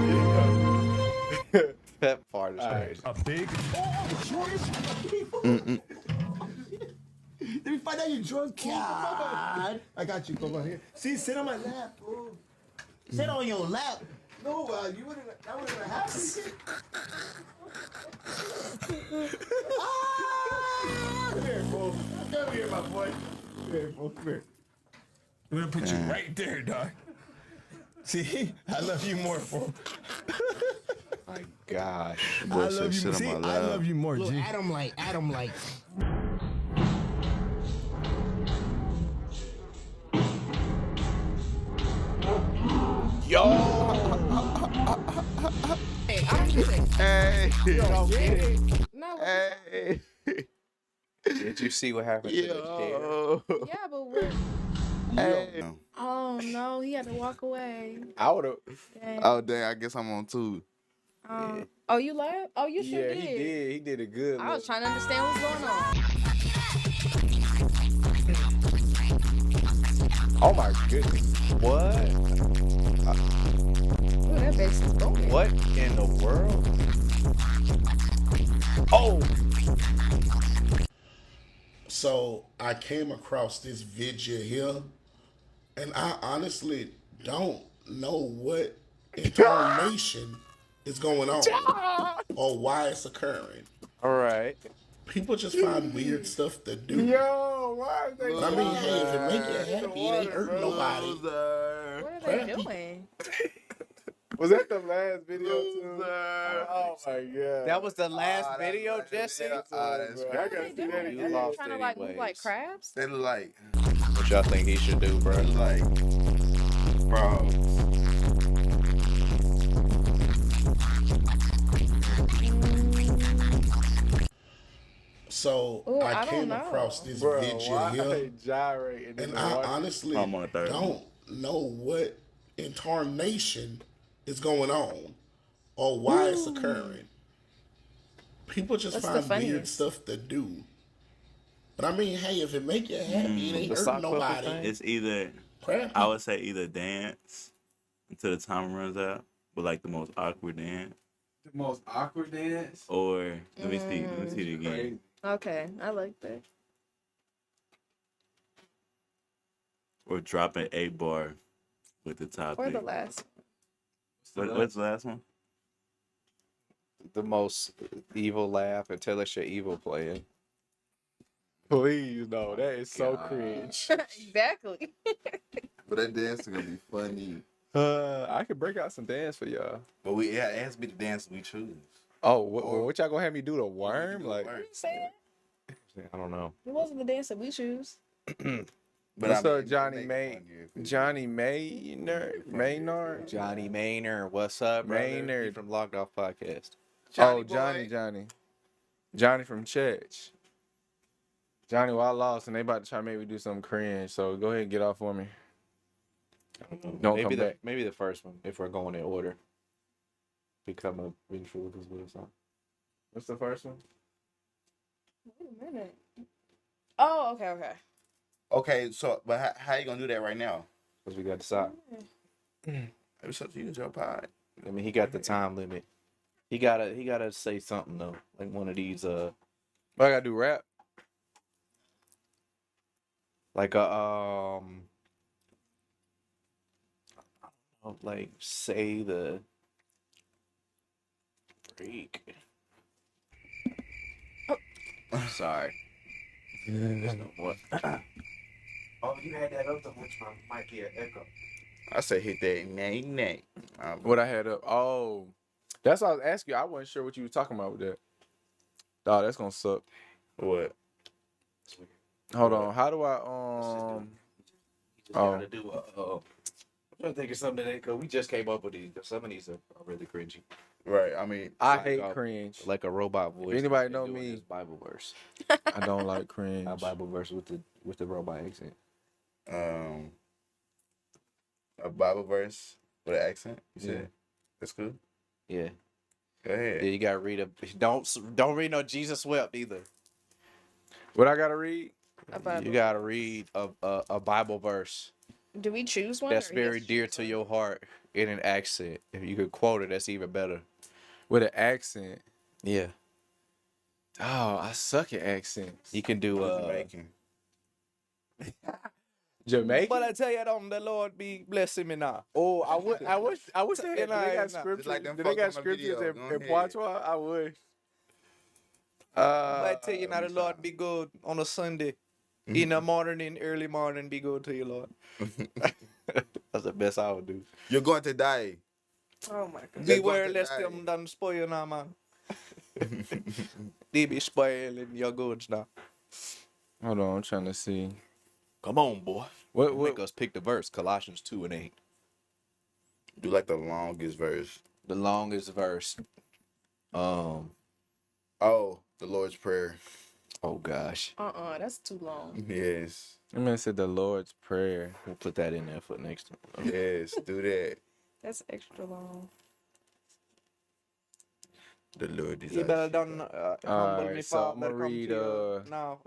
that part is crazy. A big. Let me find out you're drunk, God. I got you. Come on here. See, sit on my lap, bro. Sit on your lap. No, you wouldn't. That wouldn't have happened. Come here, fool. Come here, my boy. Come here, fool. Come here. I'm gonna put you right there, dog. See, I love you more, fool. My gosh. I love you. See, I love you more, G. Adam like. Yo. Hey, I'm kidding. Hey. No. Hey. Did you see what happened to the chair? Yeah, but we're. Hey. Oh no, he had to walk away. I would have. Oh, dang. I guess I'm on 2. Oh, you laughed? Oh, you sure Yeah, did. he did. He did a good. I was trying to understand what's going on. Oh my goodness. What? Ooh, that bass is going. What in the world? Oh. So I came across this video here, and I honestly don't know what incarnation is going on or why it's occurring. All right. People just find weird stuff to do. Yo, why is they? I mean, hey, if it make you happy, it ain't hurt nobody. What are they doing? Was that the last video too? Oh my god. That was the last video, Jesse? I gotta see that You again. lost Trying to like move anyways. like crabs? They look like. What y'all think he should do, bro? Like. Bro. So Ooh, I I came don't know. across this Bro, video why here, they gyrating? and I honestly I'm on 30. don't know what incarnation is going on or why it's occurring. People just What's the find weird funniest? stuff to do. But I mean, hey, if it make you happy, it ain't The hurt sock puppet nobody. thing? It's either, Crappy. I would say either dance until the time runs out, but like the most awkward dance, The most awkward dance. or let me see it again. Okay, I like that. Or drop an 8-bar with the top Or the thing. last. What's the last one? The most evil laugh until it's your evil playing. Please, no, that is so cringe. Exactly. But that dance is gonna be funny. I could break out some dance for y'all. But it has to be the dance we choose. Oh, what y'all gonna have me do? The worm? Like, Say it. I don't know. It wasn't the dance that we choose. what's up, Johnny Maynard? Johnny Maynard, what's up, brother? Maynard. You from Locked Off Podcast. Johnny from church. Johnny, well, I lost, and they about to try to make me do something cringe. So go ahead and get off for me. Don't maybe come back. Maybe the first one, if we're going in order. Become a ventriloquist with a song. What's the first one? Wait a minute. Oh, okay. Okay, so but how you gonna do that right now? Because we got to stop. It's up to you, Joe Pie. I mean, he got the time limit. He gotta say something though, like one of these. What I gotta do? Rap? Like a like say the freak. Sorry. There's no more. Oh, you had that up, which might be an echo. I say hit that nay. What I had up? Oh, that's what I was asking you. I wasn't sure what you were talking about with that. Dog, that's gonna suck. What? Hold on. How do I You just gotta do I'm trying to think of something that cause we just came up with these. Some of these are really cringy. Right. I mean, I hate cringe. Like a robot voice. If anybody know me, Bible verse. I don't like cringe. A Bible verse with the robot accent. A Bible verse with an accent. You said Yeah. that's cool. Yeah. Go ahead. Yeah, you gotta read don't read no Jesus wept either. What I gotta read? You gotta read a Bible verse Do we choose one? that's or he very gets to dear choose to one? your heart in an accent. If you could quote it, that's even better. With an accent. Yeah. Oh, I suck at accents. You can do Jamaican. Jamaican. But I tell you, the Lord be blessing me now. Oh, I wish they had. Do they got Nah. scriptures? like them Do they folk got on the scriptures video. in Go ahead. patois? I wish. But I tell you now, the Lord be good on a Sunday. In the morning, early morning, be good to you, Lord. That's the best I would do. You're going to die. Oh my god. Beware lest them done spoil now, man. They be spoiling your goods now. Hold on, I'm trying to see. Come on, boy. What Make us pick the verse. Colossians 2:8. Do like the longest verse. The longest verse. Oh, the Lord's Prayer. Oh gosh. That's too long. Yes. I mean, it said the Lord's Prayer. We'll put that in there for next time. Yes, do that. That's extra long. The Lord is You better done humble Alright, me, so Father. I'm gonna Come read to you now.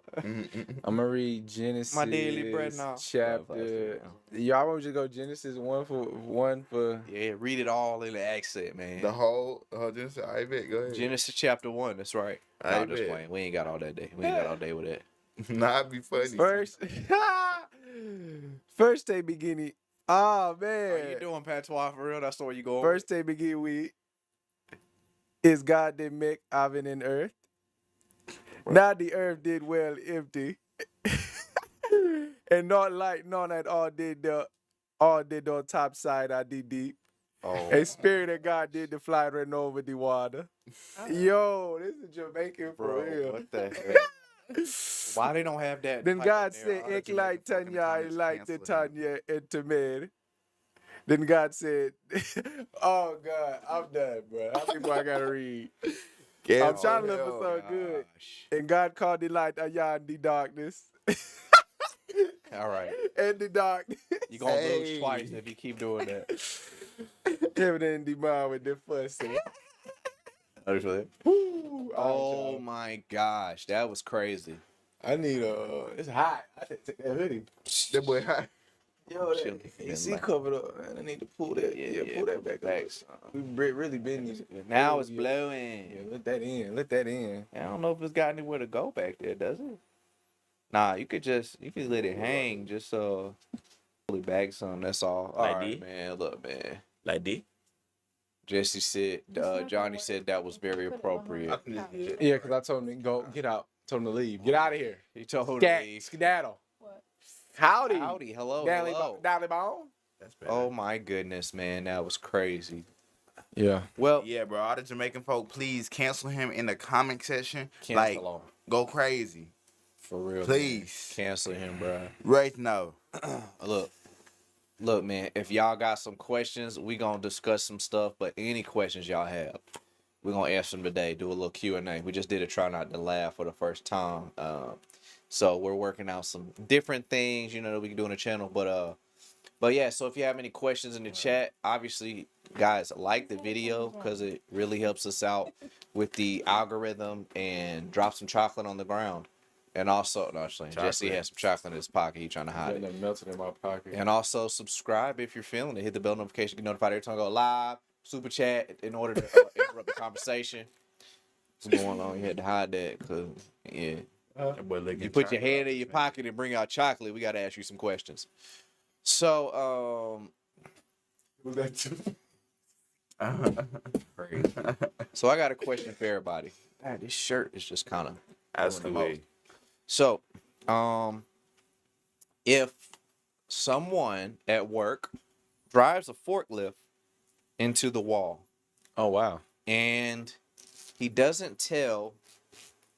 I'm gonna read Genesis. My daily bread now. Chapter. Y'all want me to go Genesis one for. Yeah, read it all in the accent, man. the whole Genesis. I bet. Go ahead. Genesis chapter 1. That's right. I No, just bet. playing. We ain't got all that day. We ain't got all day with that. Nah, it'd be funny. First day beginning. Oh How man. you doing, Patois? For real? That's the way you go. First day begin with. Is God did make heaven and earth? Now the earth did well empty, and not light none at all did on top side I did deep. Oh. A spirit of God did the fly run over the water. Yo, this is Jamaican for Bro, real. what the heck? Why they don't have that? Then type God in there? said, All the "Ik like Jamaican fucking Tanya, I comments like the cancel him. Tanya and Tamer." Then God said, "Oh God, I'm done, bro. How many more I gotta read? I'm trying to look for something good." And God called the light Ayan the darkness. All right. And the darkness. You gonna lose twice if you keep doing that. Heaven and the mind with the fussing. Woo, Oh my gosh, that was crazy. I need it's hot. I should take that hoodie. That boy hot. Yo, Chilly. that AC covered up, man. I need to pull that. Yeah, pull that back up. We really been these. Now it's blowing. Yeah, let that in. Let that in. I don't know if it's got anywhere to go back there, does it? Nah, you could let it hang, just pull it back some. That's all. All Like right, this? man. Look, man. Like this? Jesse said, Johnny said that was very appropriate. Yeah, because I told him to go get out. Told him to leave. Get out of here. He told him to leave. Skedaddle. Howdy. Howdy. Hello. Dally Hello. Bone. That's bad. Oh my goodness, man. That was crazy. Yeah. Well, Yeah, bro. All the Jamaican folk, please cancel him in the comment section. cancel him. Go crazy. For real. Please. Man. Cancel him, bro. Right now. Look, man, if y'all got some questions, we gonna discuss some stuff, but any questions y'all have, we're gonna answer them today. Do a little Q&A. We just did a try not to laugh for the first time. So we're working out some different things, that we can do on the channel. But yeah, so if you have any questions in the chat, obviously, guys, like the video because it really helps us out with the algorithm, and drop some chocolate on the ground. And also, no, actually, Jesse has some chocolate in his pocket. He's trying to hide it. That melted in my pocket. And also subscribe if you're feeling it. Hit the bell notification, get notified every time I go live. Super chat in order to interrupt the conversation. What's going on? You had to hide that because, yeah. You put your hand in your pocket and bring out chocolate. We got to ask you some questions. So, Was that too? crazy. So I got a question for everybody. This shirt is just kind of That's the way. So If someone at work drives a forklift into the wall. Oh, wow. And he doesn't tell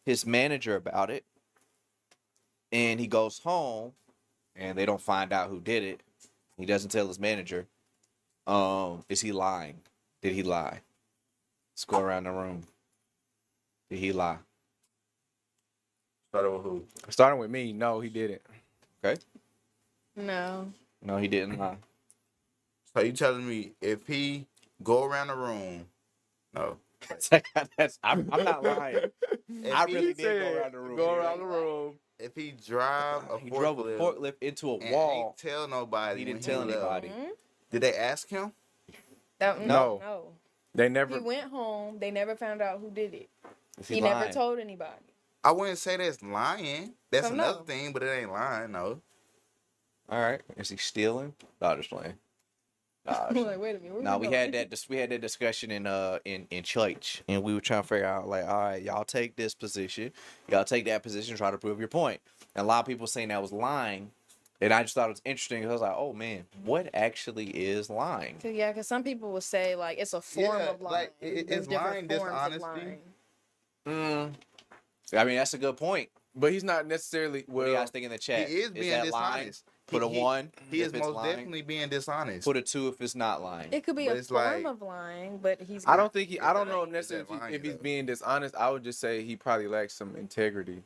his manager about it. And he goes home and they don't find out who did it. He doesn't tell his manager. Is he lying? Did he lie? Let's go around the room. Did he lie? Started with who? Starting with me. No, he didn't. Okay. No. No, he didn't lie. So you telling me if he go around the room? No. I'm not lying. I really did go around the room. Go around the room. If he drive a he drove a forklift into a wall. Ain't tell nobody. He didn't tell anybody. Did they ask him? No. They never. He went home. They never found out who did it. He He never told anybody. I wouldn't say that's lying. That's So another no. thing, but it ain't lying. No. All right. Is he stealing? No, just playing. Nah, I'm like, wait a minute. no, we had that discussion in church, and we were trying to figure out like, all right, y'all take this position, y'all take that position, try to prove your point. And a lot of people saying that was lying, and I just thought it was interesting. I was like, oh man, what actually is lying? Yeah, because some people will say like it's a form of lying. Like There's is lying different forms of dishonesty? lying. I mean, that's a good point. But he's not necessarily. What do you guys think in the chat? He is being that dishonest. lying? Put a 1. He if is it's most lying. definitely being dishonest. Put a 2 if it's not lying. It could be But a it's form like- of lying, but he's. I not. don't think he. I don't know Is necessarily that lying, if he's though? being dishonest. I would just say he probably lacks some integrity.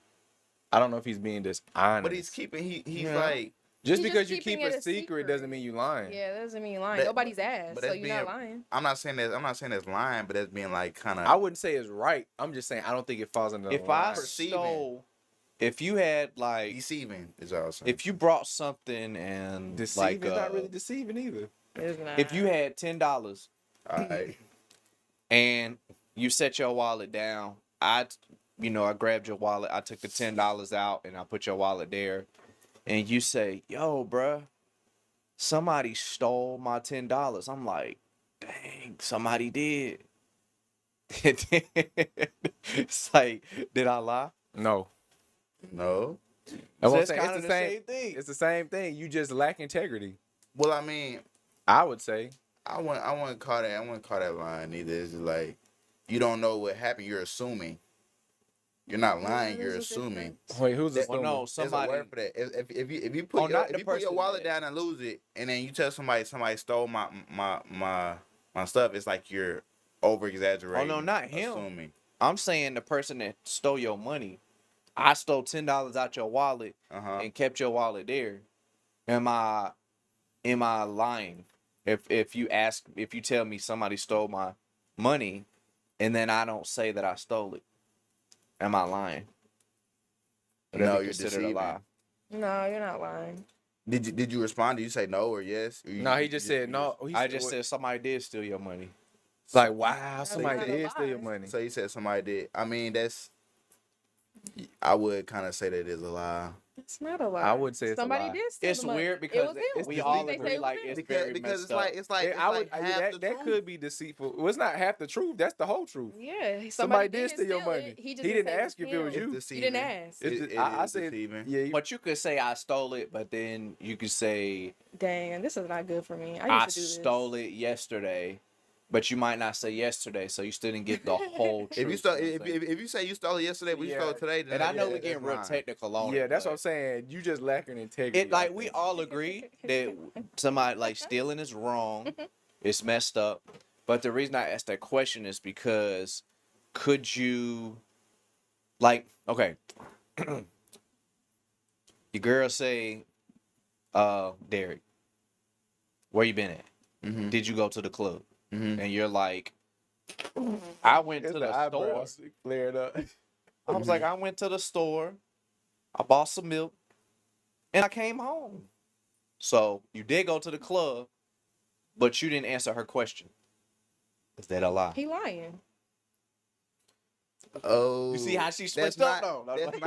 I don't know if he's being dishonest. But he's keeping. He's Yeah. like. Just He's because just you keep keeping it a a secret secret. doesn't mean you lying. Yeah, that doesn't mean you're lying. That- Nobody's ass, but so that's you're not being- lying. I'm not saying that's lying, but that's being like kind of. I wouldn't say it's right. I'm just saying I don't think it falls into. If lie. I stole, if you had like deceiving is all I'm saying. if you brought something and deceiving like is not really deceiving either. It's not. if you had $10, Alright. and you set your wallet down, I grabbed your wallet, I took the $10 out, and I put your wallet there, and you say, "Yo, bruh, somebody stole my $10." I'm like, "Dang, somebody did." It's like, did I lie? No. No. That's what I'm It's saying. kinda It's the the same same thing. It's the same thing. You just lack integrity. Well, I mean, I would say. I wouldn't call that lying either. It's just like you don't know what happened. You're assuming. You're not lying. You're assuming. Wait, who's That- assuming? no, There's a somebody. word for that. If you Oh, put not if the you put your person wallet that- down and lose it, and then you tell somebody stole my stuff, it's like you're over exaggerating. Oh no, not him. Assuming. I'm saying the person that stole your money. I stole $10 out your wallet and kept your wallet there. Am I lying? If you tell me somebody stole my money, and then I don't say that I stole it, am I lying? Would that No, be you're considered deceiving. a lie? No, you're not lying. Did you respond? Did you say no or yes? Or No, he just said no. I just said somebody did steal your money. It's like, wow, somebody not a did steal your lie. money. So you said somebody did. I mean, I would kind of say that is a lie. It's not a lie. I would say it's a Somebody lie. did steal It's the money. weird It because was him. we They all say agree it was like him. it's very Because messed it's up. like it's like half that the that truth. could be deceitful. Well, it's not half the truth. That's the whole truth. Yeah, Somebody did steal your it. money. He just didn't say it ask you if it was him. you. It's He didn't deceiving. ask. It I is said, deceiving. yeah. But you could say I stole it, but then you could say Dang, this is not good for me. I used to do this. stole it yesterday, but you might not say yesterday, so you still didn't get the whole truth. If you stole, if you say you stole it yesterday, but you Yeah. stole it today, then and I know yeah, we're getting that's real lying. technical on it. Yeah, that's but what I'm saying. You just lacking integrity. It like we all agree that somebody like stealing is wrong. It's messed up. But the reason I asked that question is because could you okay. Your girl say, Derek, where you been at? Mhm. Did you go to the club? Mhm. And you're like, I went It's to the the store. eyebrows flared up. I was like, I went to the store, I bought some milk, and I came home. So you did go to the club, but you didn't answer her question. Is that a lie? He lying. Oh, You see how she that's switched up, not- though? That's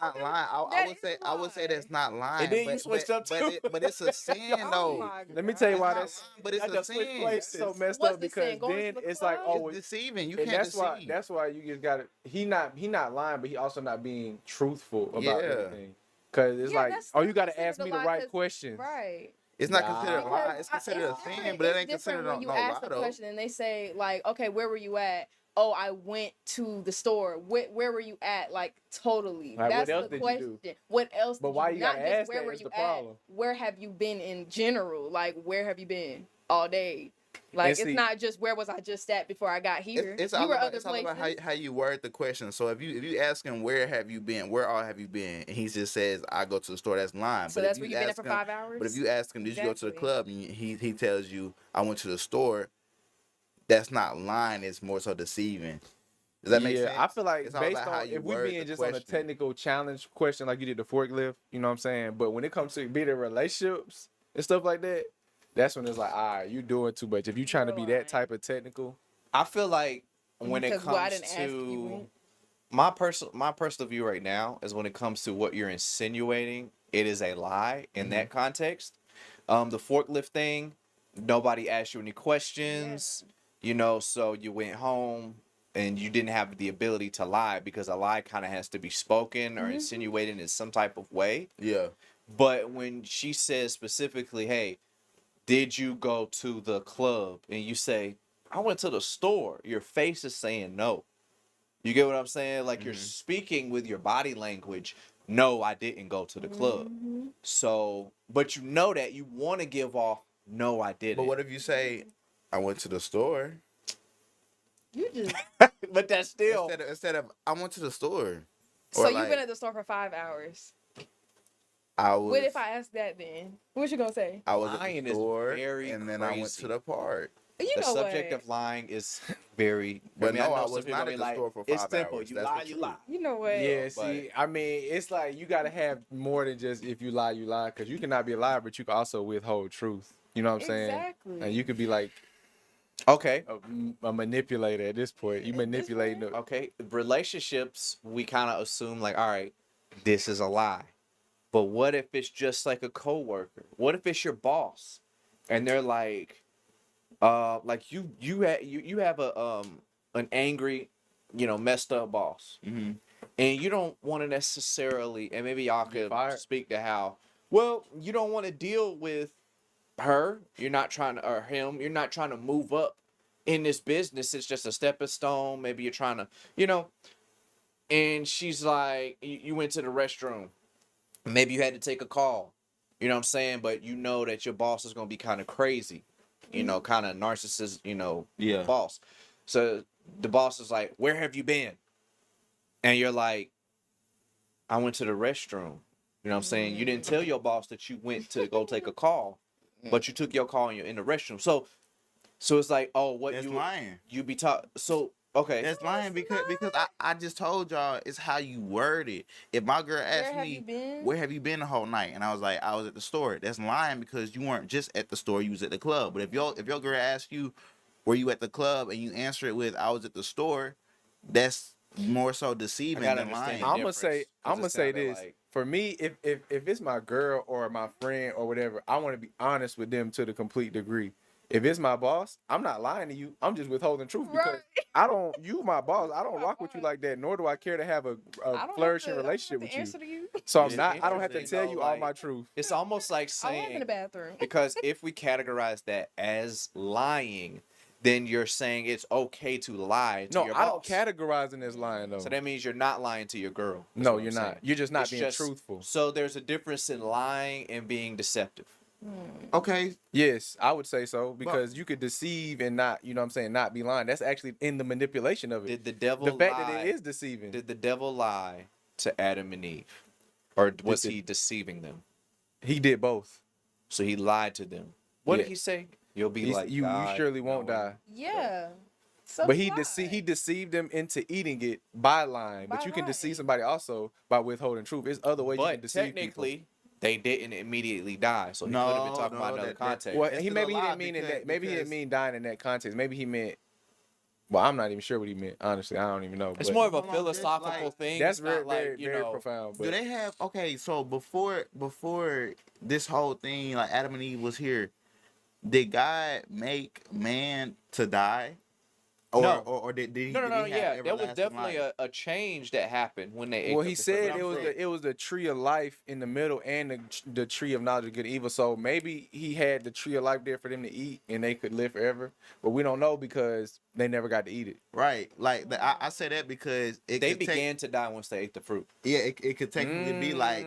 not lying. I would say that's not lying. And then you but- switched but- up, but too. but it's a sin though. my Let me tell you It's why not that's. lying, but it's I a just switched sin. places. So messed What's up the because sin? Going then to the it's like, club? oh, It's deceiving. You and can't that's deceive. why you just got to. He not lying, but he also not being truthful about Yeah. anything. Cause it's like, that's oh, still you got to considered ask a me the lie, right 'cause- questions. Right. It's not considered a lie. Because It's considered a sin, different. but it It's ain't considered different when you no ask lie a though. question and they say like, okay, where were you at? Oh, I went to the store. Where were you at? Like totally. Like, That's what else the did you do? question. What else? But did why you you do? Not gotta just ask where that were is you the at. problem. Where have you been in general? Like where have you been all day? Like And it's see- not just where was I just at before I got here. It's you all were about other it's all places. about how you word the question. So if you ask him where have you been, where all have you been, and he just says I go to the store, that's lying. So But that's if where you you've been ask at for him- 5 hours? But if you ask him, did you go to the Exactly. club, and he tells you I went to the store, that's not lying. It's more so deceiving. Does that make sense? I feel like It's all based about how on you if we word being the just on a question. technical challenge question like you did the forklift, you know what I'm saying? But when it comes to being in relationships and stuff like that, that's when it's like, all right, you doing too much. If you trying to be that type of technical, I feel like when it Because why I comes didn't ask you to went? my personal view right now is when it comes to what you're insinuating, it is a lie in that context. The forklift thing, nobody asked you any questions, you know, so you went home and you didn't have the ability to lie because a lie kind of has to be spoken or insinuated in some type of way. Yeah. But when she says specifically, hey, did you go to the club? And you say, I went to the store. Your face is saying no. You get what I'm saying? Like you're speaking with your body language. No, I didn't go to the club. So, but you know that you want to give off, no, I didn't. But what if you say I went to the store? You just But that's still instead of I went to the store. So Or you've like, been at the store for 5 hours. I was What if I ask that then? What you gonna say? I was at lying the is store very and then I went to crazy. the park. You The know subject what? of lying is very. But no, I know some was people not be at the like, store for it's 5 simple. hours. You That's lie, the you truth. lie. You know what? yeah, see, I mean, it's like you gotta have more than just if you lie, because you cannot be a liar, but you can also withhold truth. You know what I'm saying? Exactly. And you could be like Okay. a manipulator at this point. You manipulating the Okay. Relationships, we kind of assume like, all right, this is a lie. But what if it's just like a coworker? What if it's your boss, and they're like you have a an angry, you know, messed up boss, and you don't want to necessarily, and maybe y'all could speak to how well you don't want to deal with her. You're not trying to, or him. You're not trying to move up in this business. It's just a stepping stone. Maybe you're trying to, you know. And she's like, you went to the restroom. Maybe you had to take a call. You know what I'm saying? But you know that your boss is gonna be kind of crazy. You know, kind of narcissist. You know, boss. So the boss is like, "Where have you been?" And you're like, "I went to the restroom." You know what I'm saying? You didn't tell your boss that you went to go take a call, but you took your call and you're in the restroom. So it's like, oh, what That's you lying. You be taught. So okay, That's lying because I just told y'all it's how you word it. If my girl asked have you me, been? where have you been the whole night? And I was like, I was at the store. That's lying because you weren't just at the store, you was at the club. But if your girl asks you, were you at the club, and you answer it with, I was at the store, that's more so deceiving than lying. I'm gonna say this. For me, if it's my girl or my friend or whatever, I want to be honest with them to the complete degree. If it's my boss, I'm not lying to you. I'm just withholding truth because you my boss. I don't rock with you like that, nor do I care to have a flourishing relationship with you. So I don't have to tell you all my truth. It's almost like I was in saying the bathroom. because if we categorize that as lying, then you're saying it's okay to lie to your boss. I don't categorize it as lying though. So that means you're not lying to your girl. No, you're not. You're just not being truthful. So there's a difference in lying and being deceptive. Okay. Yes, I would say so because you could deceive and not, you know what I'm saying, not be lying. That's actually in the manipulation of it. Did the devil the fact lie? that it is deceiving. Did the devil lie to Adam and Eve? Or was he deceiving them? He did both. So he lied to them. What did he say? You'll be like you God, surely won't die. Yeah. So but he deceived them into eating it by lying. By but you can lying. deceive somebody also by withholding truth. There's other ways you can deceive technically, people. they didn't immediately die. So he could have been talking about another context. Well, he didn't mean in that. Maybe he didn't mean dying in that context. Maybe he meant. Well, I'm not even sure what he meant. Honestly, I don't even know. It's more of a philosophical thing. That's it's not very, like, you very know, profound. But Do they have so before this whole thing, like Adam and Eve was here, did God make man to die? Or did he? No, did he have yeah, there was everlasting definitely life? a change that happened when they ate. Well, the he fruit. said it was the tree of life in the middle and the tree of knowledge of good and evil. So maybe he had the tree of life there for them to eat and they could live forever. But we don't know because they never got to eat it. Right. Like I say that because they began to die once they ate the fruit. Yeah, it could technically be like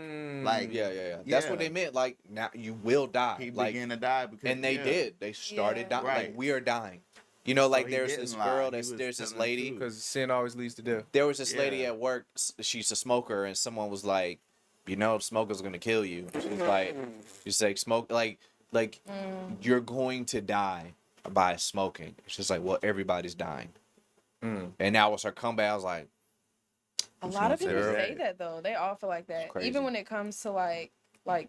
yeah. That's what they meant. Like now you will die. He like, began to die because and they did. They started dying. Right. Like we are dying. You know, like he there's didn't this lie. girl. He was There's this telling the lady. truth. Because sin always leads to death. There was this lady at work. She's a smoker, and someone was like, "You know, smoker's gonna kill you." She's like, "She's like smoke, like you're going to die by smoking." It's just like, well, everybody's dying. And that was her comeback. I was like, a lot of people say that though. They all feel like that. Crazy. Even when it comes to like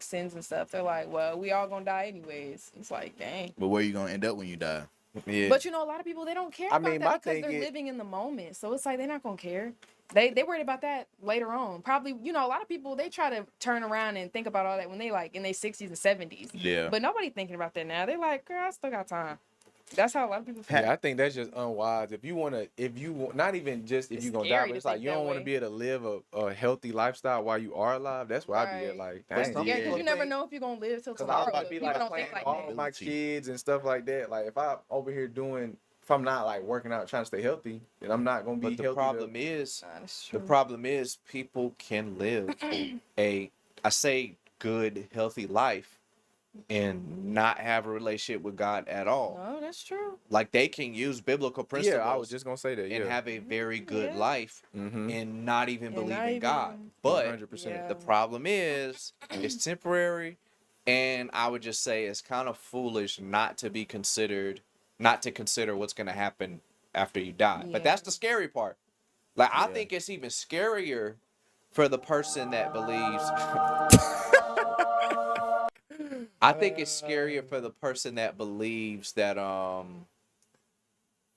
sins and stuff, they're like, well, we all gonna die anyways. It's like, dang. But where you gonna end up when you die? Yeah. But you know, a lot of people, they don't care about that because they're living in the moment. So it's like they're not gonna care. They worried about that later on. Probably, you know, a lot of people, they try to turn around and think about all that when they like in their 60s and 70s. Yeah. But nobody thinking about that now. They're like, girl, I still got time. That's how a lot of people feel. Yeah, I think that's just unwise. If you not even just if you're gonna die, but it's like you don't want to be able to live a healthy lifestyle while you are alive. That's where I'd be at. Like, dang. Yeah, because you never know if you're gonna live till Because I was tomorrow. about to be People like don't playing think like all that. my kids and stuff like that. Like if I'm over here if I'm not like working out, trying to stay healthy, then I'm not gonna be but the healthy. problem is people can live I say good, healthy life and not have a relationship with God at all. Oh, that's true. Like they can use biblical principles. Yeah, I was just gonna say that. And Yeah. have a very good Yeah. life and not even believe not in even- God. But 100%. the problem is it's temporary, and I would just say it's kind of foolish not to consider what's going to happen after you die. But that's the scary part. Like I think it's even scarier for the person that believes. I think it's scarier for the person that believes that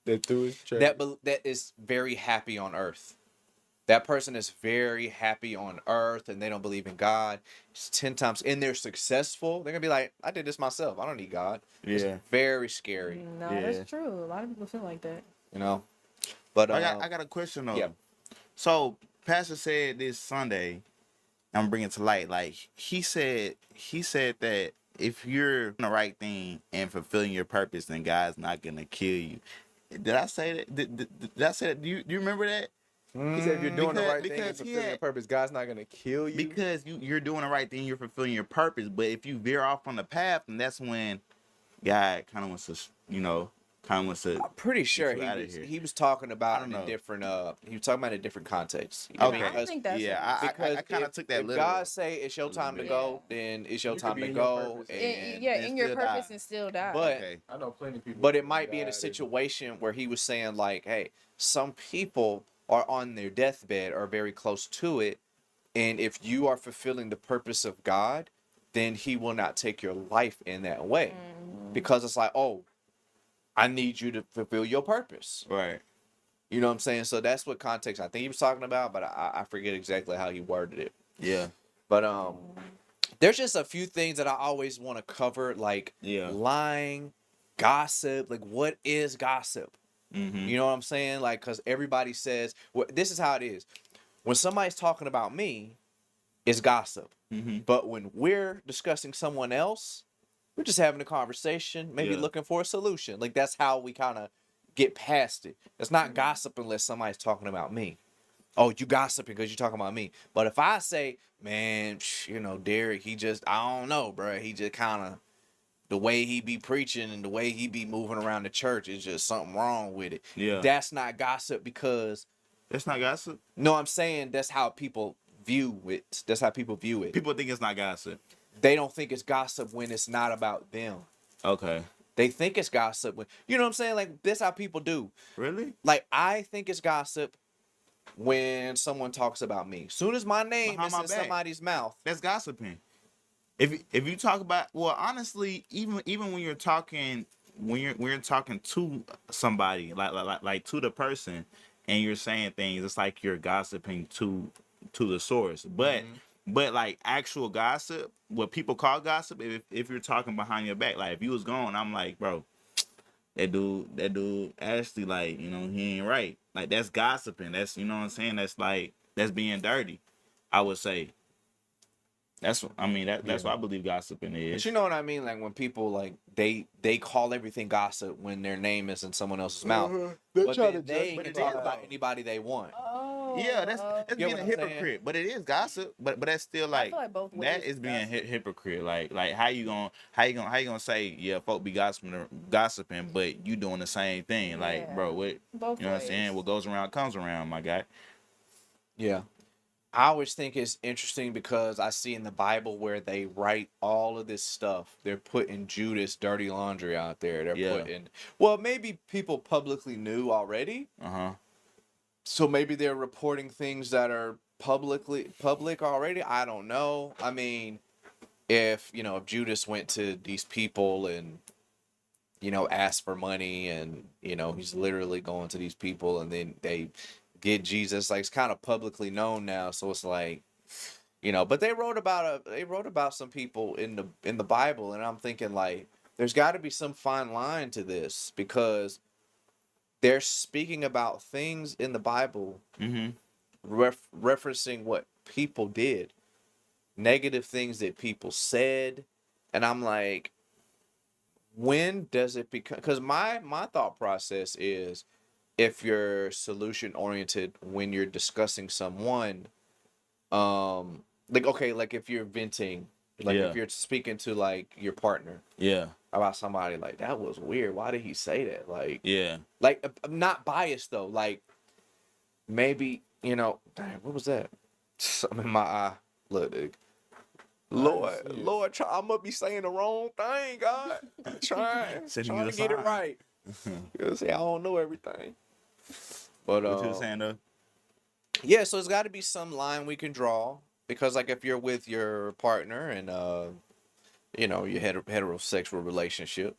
that is very happy on earth. That person is very happy on earth and they don't believe in God. It's 10 times and they're successful. They're gonna be like, I did this myself. I don't need God. Yeah. It's very scary. No, that's true. A lot of people feel like that. You know? But I got a question though. Yeah. So Pastor said this Sunday, I'm bringing it to light. Like he said that if you're doing the right thing and fulfilling your purpose, then God's not gonna kill you. Did I say that? Did I say that? Do you remember that? He said if you're doing the right thing and fulfilling your purpose, God's not gonna kill you. Because you're doing the right thing, you're fulfilling your purpose. But if you veer off on the path, then that's when God kind of wants to, I'm pretty sure he was talking about in a different he was talking about a different context. Okay. I think that's I kind of took that if literal. God say it's your time to go, then it's your time to go. And in your purpose and still die. But I know plenty of people. But it might be in a situation where he was saying like, hey, some people are on their deathbed or very close to it, and if you are fulfilling the purpose of God, then he will not take your life in that way. Because it's like, oh, I need you to fulfill your purpose. Right. You know what I'm saying? So that's what context I think he was talking about, but I forget exactly how he worded it. Yeah. But there's just a few things that I always want to cover, like lying, gossip. Like, what is gossip? You know what I'm saying? Like, because everybody says, well, this is how it is. When somebody's talking about me, it's gossip. But when we're discussing someone else, we're just having a conversation, maybe looking for a solution. Like, that's how we kind of get past it. It's not gossip unless somebody's talking about me. Oh, you gossiping because you're talking about me. But if I say, man, Derek, I don't know, bro. He just kind of, the way he be preaching and the way he be moving around the church is just something wrong with it. Yeah. That's not gossip because... That's not gossip? No, I'm saying that's how people view it. That's how people view it. People think it's not gossip. They don't think it's gossip when it's not about them. Okay. They think it's gossip when... You know what I'm saying? Like, that's how people do. Really? Like, I think it's gossip when someone talks about me. Soon as my name is in somebody's mouth. That's gossiping. If you talk about, well, honestly, even when you're talking to somebody, like to the person, and you're saying things, it's like you're gossiping to the source. But like actual gossip, what people call gossip, if you're talking behind your back, like if you was gone, I'm like, bro, that dude actually, like, you know, he ain't right. Like, that's gossiping. That's, you know what I'm saying? That's like, that's being dirty, I would say. That's what I mean. That's what I believe gossiping is. But you know what I mean? Like when people like they call everything gossip when their name is in someone else's mouth. They But try then to they judge can the talk vibe. about anybody they want. Yeah, that's Get being what a I'm hypocrite, saying? but it is gossip. But that's still like, feel like both that ways is is being gossip. hypocrite. Like how you gonna say, yeah, folk be gossiping, but you doing the same thing. Like, bro, what, Both you know what I'm saying? ways. What goes around comes around, my guy. Yeah. I always think it's interesting because I see in the Bible where they write all of this stuff. They're putting Judas' dirty laundry out there. They're putting, well, maybe people publicly knew already. So maybe they're reporting things that are public already. I don't know. I mean, if Judas went to these people and asked for money, and he's literally going to these people, and then they get Jesus, like, it's kind of publicly known now, so it's like, but they wrote about some people in the Bible, and I'm thinking, like, there's got to be some fine line to this, because they're speaking about things in the Bible, referencing what people did, negative things that people said, and I'm like, when does it become? Because my thought process is, if you're solution oriented when you're discussing someone, like, okay, like if you're venting, like if you're speaking to like your partner, about somebody, like, that was weird, why did he say that? Like, like, I'm not biased though, like, maybe, dang, what was that? Something in my eye. Look, dude. Lord, I must be saying the wrong thing, God. I'm trying to get it right. I don't know everything. But what you were saying though? Yeah, so it's got to be some line we can draw, because like if you're with your partner and your heterosexual relationship,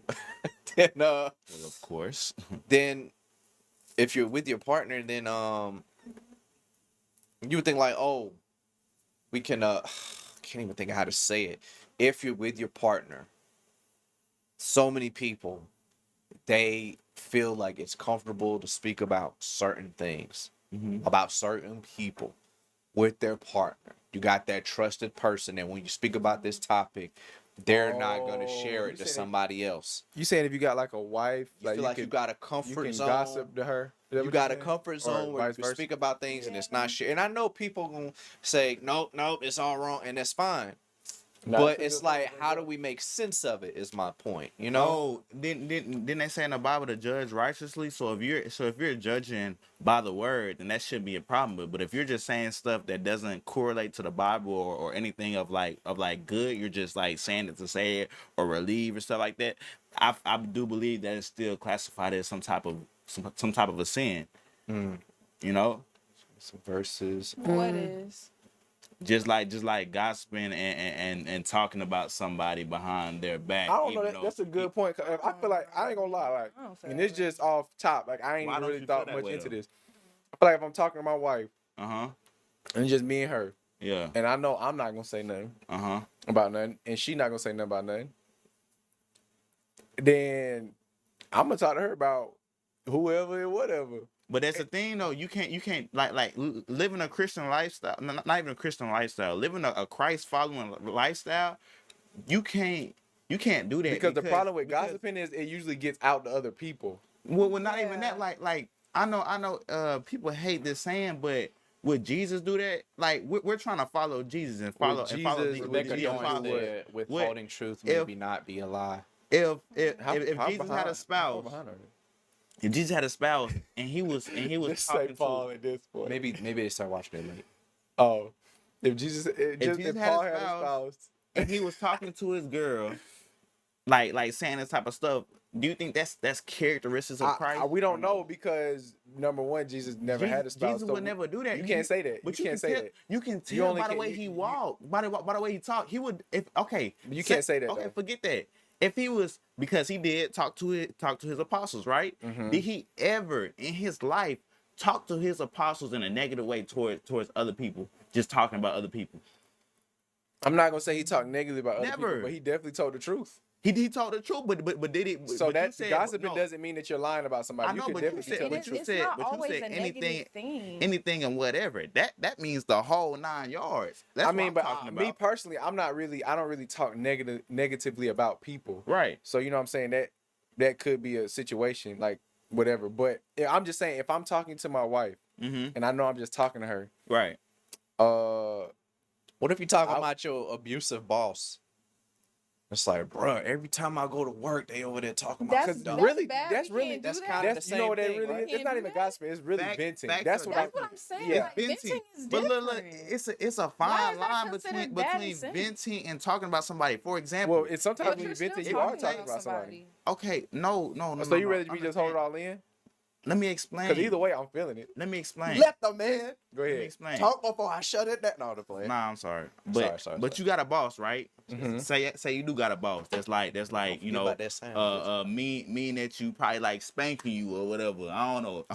then well, of course, then if you're with your partner, then you would think like, oh, we can can't even think of how to say it. If you're with your partner, so many people, they feel like it's comfortable to speak about certain things, about certain people with their partner. You got that trusted person, and when you speak about this topic, they're not going to share it to somebody else. You saying if you got like a wife, you feel like you got a comfort zone, gossip to her? You got a comfort zone where you can speak about things and it's not shared. And I know people gonna say, nope, it's all wrong, and that's fine. But it's like, how do we make sense of it? Is my point. Oh, didn't they say in the Bible to judge righteously? So if you're judging by the word, then that shouldn't be a problem. But if you're just saying stuff that doesn't correlate to the Bible or anything of good, you're just like saying it to say it or relieve or stuff like that. I do believe that it's still classified as some type of a sin. Some verses. What is? Mm. Just like gossiping and talking about somebody behind their back. I don't know. That's a good point. I feel like, I ain't gonna lie, like, and it's just off top. Like, I ain't really thought much into this. I feel like if I'm talking to my wife, and just me and her, and I know I'm not gonna say nothing about nothing, and she not gonna say nothing about nothing, then I'm gonna talk to her about whoever and whatever. But that's the thing, though. You can't like living a Christian lifestyle. Not even a Christian lifestyle. Living a Christ following lifestyle. You can't do that, because the problem with gossiping is it usually gets out to other people. Well, not even that. Like I know. People hate this saying, but would Jesus do that? Like, we're trying to follow Jesus and follow Jesus. Withholding truth maybe not be a lie. If Jesus had a spouse. If Jesus had a spouse and he was talking Paul at this point. Maybe they start watching it late. Oh, if Paul had a spouse and he was talking to his girl, like saying this type of stuff, do you think that's characteristics of Christ? We don't know, because number one, Jesus never had a spouse. Jesus would never do that. You can't say that. But you can't say that. You can tell by the way he walked, by the way he talked. He would. You can't say that. Okay, forget that. If he was, because he did talk to his apostles, right? Did he ever in his life talk to his apostles in a negative way towards other people? Just talking about other people. I'm not gonna say he talked negatively about other people, but he definitely told the truth. He told the truth, but did it? So but that you said, gossiping doesn't mean that you're lying about somebody. I know, You but can you definitely said, tell the but you truth. said, not but you always said a anything, negative thing. anything and whatever. That means the whole 9 yards. That's I what mean, I'm but talking about. me personally, I don't really talk negatively about people. Right. So you know what I'm saying, that could be a situation like whatever. But I'm just saying, if I'm talking to my wife and I know I'm just talking to her, right. What if you talking about your abusive boss? It's like, bruh, every time I go to work, they over there talking about That's stuff. really that's kind of the same thing. Really right? It's not even gossiping. It's really venting. That's what I'm saying. Yeah. Like, venting is But different. look, it's a fine line between venting and talking about somebody. For example, Well, it's sometimes when you venting, you are talking about somebody. Okay, no. So you rather me just hold it all in? Let me explain. Because either way, I'm feeling it. Let me explain. Let the man go ahead. Let me explain. Talk before I shut it down. No, the play. Nah, I'm sorry. But but you got a boss, right? Say you do got a boss. That's like you know mean that you probably like spanking you or whatever. I don't know.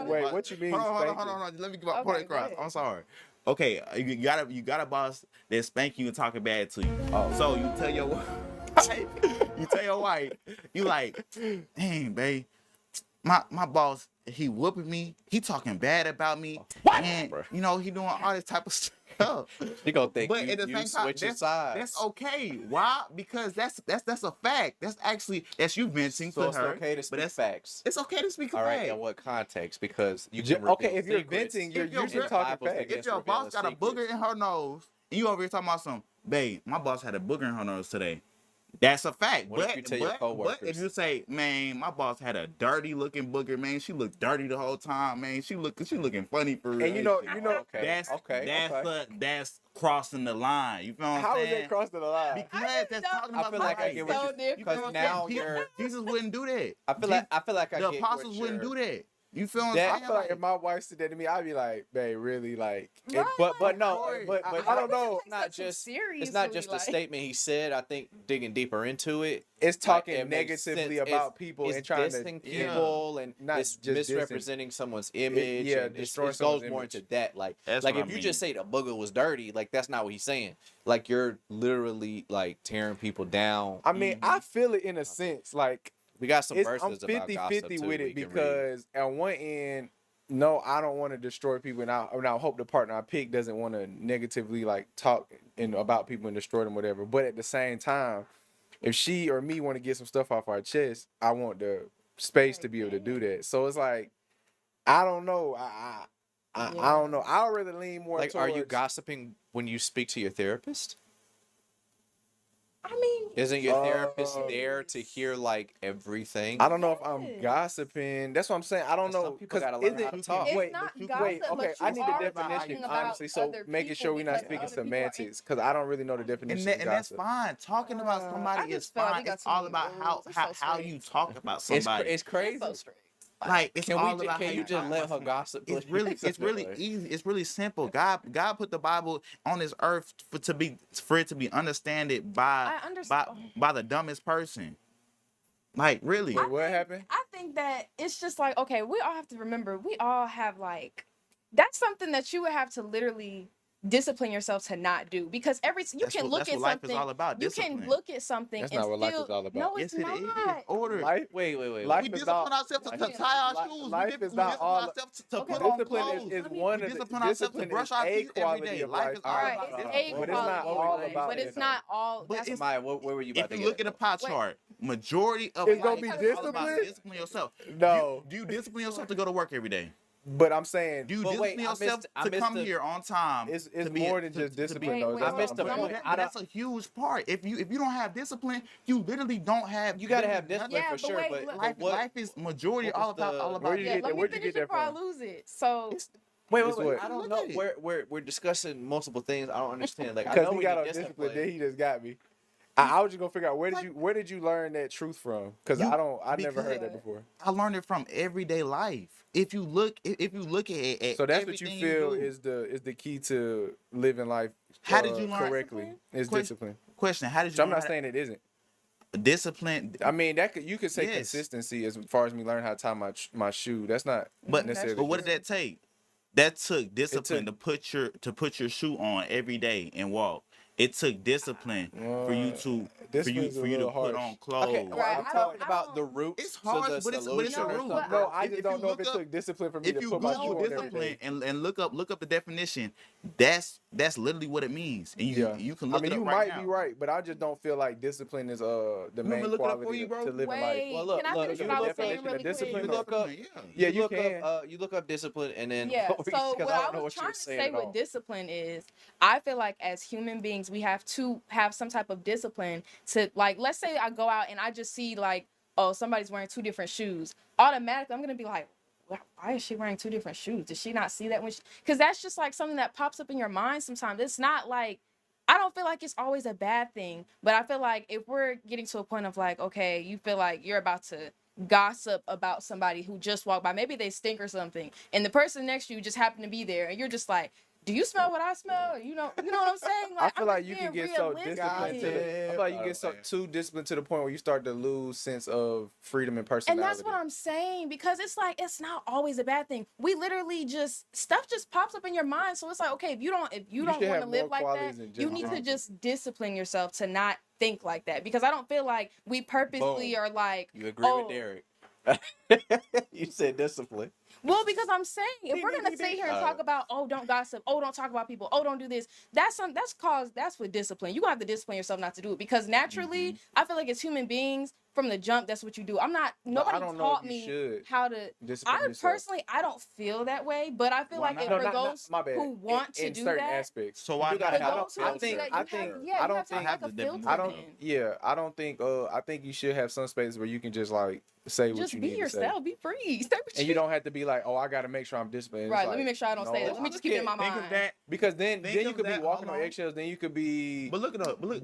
Wait, what you mean? Hold on. Let me get my point across. I'm sorry. Okay, you got a boss that spanking you and talking bad to you. Oh. So you tell your wife, you like, dang, babe. My boss, he whooping me. He talking bad about me. What? And, you know, he doing all this type of stuff. He gonna think but you, at the you same time, switching sides. That's okay. Why? Because that's a fact. That's you venting So to it's her. okay to speak facts. It's okay to speak All right, facts. in what context? Because you can okay, if you're venting, you're usually talking facts. If your boss got a booger in her nose, and you over here talking about something, babe, my boss had a booger in her nose today. That's a fact. What if you tell your coworkers? But if you say, man, my boss had a dirty looking booger, man, she looked dirty the whole time, man. She looking funny for real. And you know, that's crossing the line. You feel what I'm saying? How is that crossing the line? Because that's talking about somebody. Because now Jesus wouldn't do that. I feel like the apostles wouldn't do that. You feel what I'm I saying? feel like if my wife said that to me, I'd be like, babe, really, like. But I don't know. It's not just the statement he said. I think digging deeper into it, it's talking negatively about people and trying to people and not it's just misrepresenting someone's image. It goes more into that. Like if you just say the booger was dirty, like that's not what he's saying. Like you're literally like tearing people down. I mean, I feel it in a sense, like. We got some verses I'm 50-50 with it because at one end, no, I don't want to destroy people, and I hope the partner I pick doesn't want to negatively like talk about people and destroy them, whatever. But at the same time, if she or me want to get some stuff off our chest, I want the space to be able to do that. So it's like, I don't know, I don't know. I'd rather lean more. Like, towards, are you gossiping when you speak to your therapist? I mean, isn't your therapist there to hear like everything? I don't know if I'm gossiping. That's what I'm saying. I don't know. People gotta learn how to talk. Wait, okay. I need the definition, honestly. So making sure we're not speaking semantics, because I don't really know the definition. And that's fine. Talking about somebody is fine. It's all about how you talk about somebody. It's crazy. Like it's all about can you just let her gossip? It's really easy. It's really simple. God put the Bible on this earth for it to be understood by the dumbest person. Like really. Wait, what happened? I think that it's just like, okay, we all have to remember, we all have like, that's something that you would have to literally discipline yourself to not do, because you can look at something. That's not what life is all about. No, it's not. It's order. Wait. Life we discipline ourselves to tie our shoes. Life is not all. To put on clothes. Discipline is one of the discipline to brush our teeth every day. Life is all right. But it's not all about. But it's not all. But Maya, where were you about to get? If you look at a pie chart, majority of it's gonna be discipline. Discipline yourself. No. Do you discipline yourself to go to work every day? But I'm saying, do you discipline yourself to come here on time? It's more than just discipline, though. I missed the point. That's a huge part. If you don't have discipline, you literally don't have. You gotta have discipline for sure. But life is majority all about. Where'd you get that? Where'd you get that from? Lose it. So. Wait. I don't know. We're discussing multiple things. I don't understand. Like, because he got on discipline, then he just got me. I was just gonna figure out where did you learn that truth from? Because I never heard that before. I learned it from everyday life. If you look at so that's what you feel is the key to living life. How did you learn correctly? Is discipline. Question: how did you? So I'm not saying it isn't. Discipline. I mean, you could say consistency as far as me learning how to tie my shoe. That's not necessarily. But what did that take? That took discipline to put your shoe on every day and walk. It took discipline for you to for you to put on clothes. Okay, well, are we talking about the roots? It's hard, to the but it's a solution or root. something? No, I just don't know if it took discipline for me to put my shoe on every discipline day. and look up the definition, that's literally what it means. And you can look it up you right might now. be right, but I just don't feel like discipline is the main look it up for quality you, bro? to live Wait, life. Well, look, can I finish what I was saying really discipline, quick? You look up, Yeah, you you can. you look up discipline, and then Yeah. So because what I I don't know was what you're trying to saying say at all. with discipline is, I feel like as human beings, we have to have some type of discipline to, like, let's say I go out and I just see like, oh, somebody's wearing 2 different shoes. Automatically, I'm gonna be like, why is she wearing 2 different shoes? Did she not see that when she? Because that's just like something that pops up in your mind sometimes. It's not like, I don't feel like it's always a bad thing, but I feel like if we're getting to a point of like, okay, you feel like you're about to gossip about somebody who just walked by, maybe they stink or something, and the person next to you just happened to be there, and you're just like, do you smell what I smell? Or, you know what I'm saying? Like, I feel like you can get so disciplined I feel like you get too disciplined to the point where you start to lose sense of freedom and personality. And that's what I'm saying, because it's like, it's not always a bad thing. We literally just, stuff just pops up in your mind. So it's like, okay, if you don't want to live like that, you need to just discipline yourself to not think like that. Because I don't feel like we purposely are like, you agree with Derek. You said discipline. Well, because I'm saying, if we're gonna sit here and talk about, oh, don't gossip, oh, don't talk about people, oh, don't do this, that's with discipline. You gonna have to discipline yourself not to do it, because naturally, I feel like as human beings, from the jump, that's what you do. Nobody taught me how to. Personally, I don't feel that way, but I feel like for those who want to do certain that, aspects. So why not? I think you should have some space where you can just like say what you need to say. Just be yourself, be free. And you don't have to be like, oh, I got to make sure I'm disciplined. Right, let me make sure I don't say that. Let me just keep it in my mind. Because then you could be walking on eggshells. Then you could be. But look it up. Look.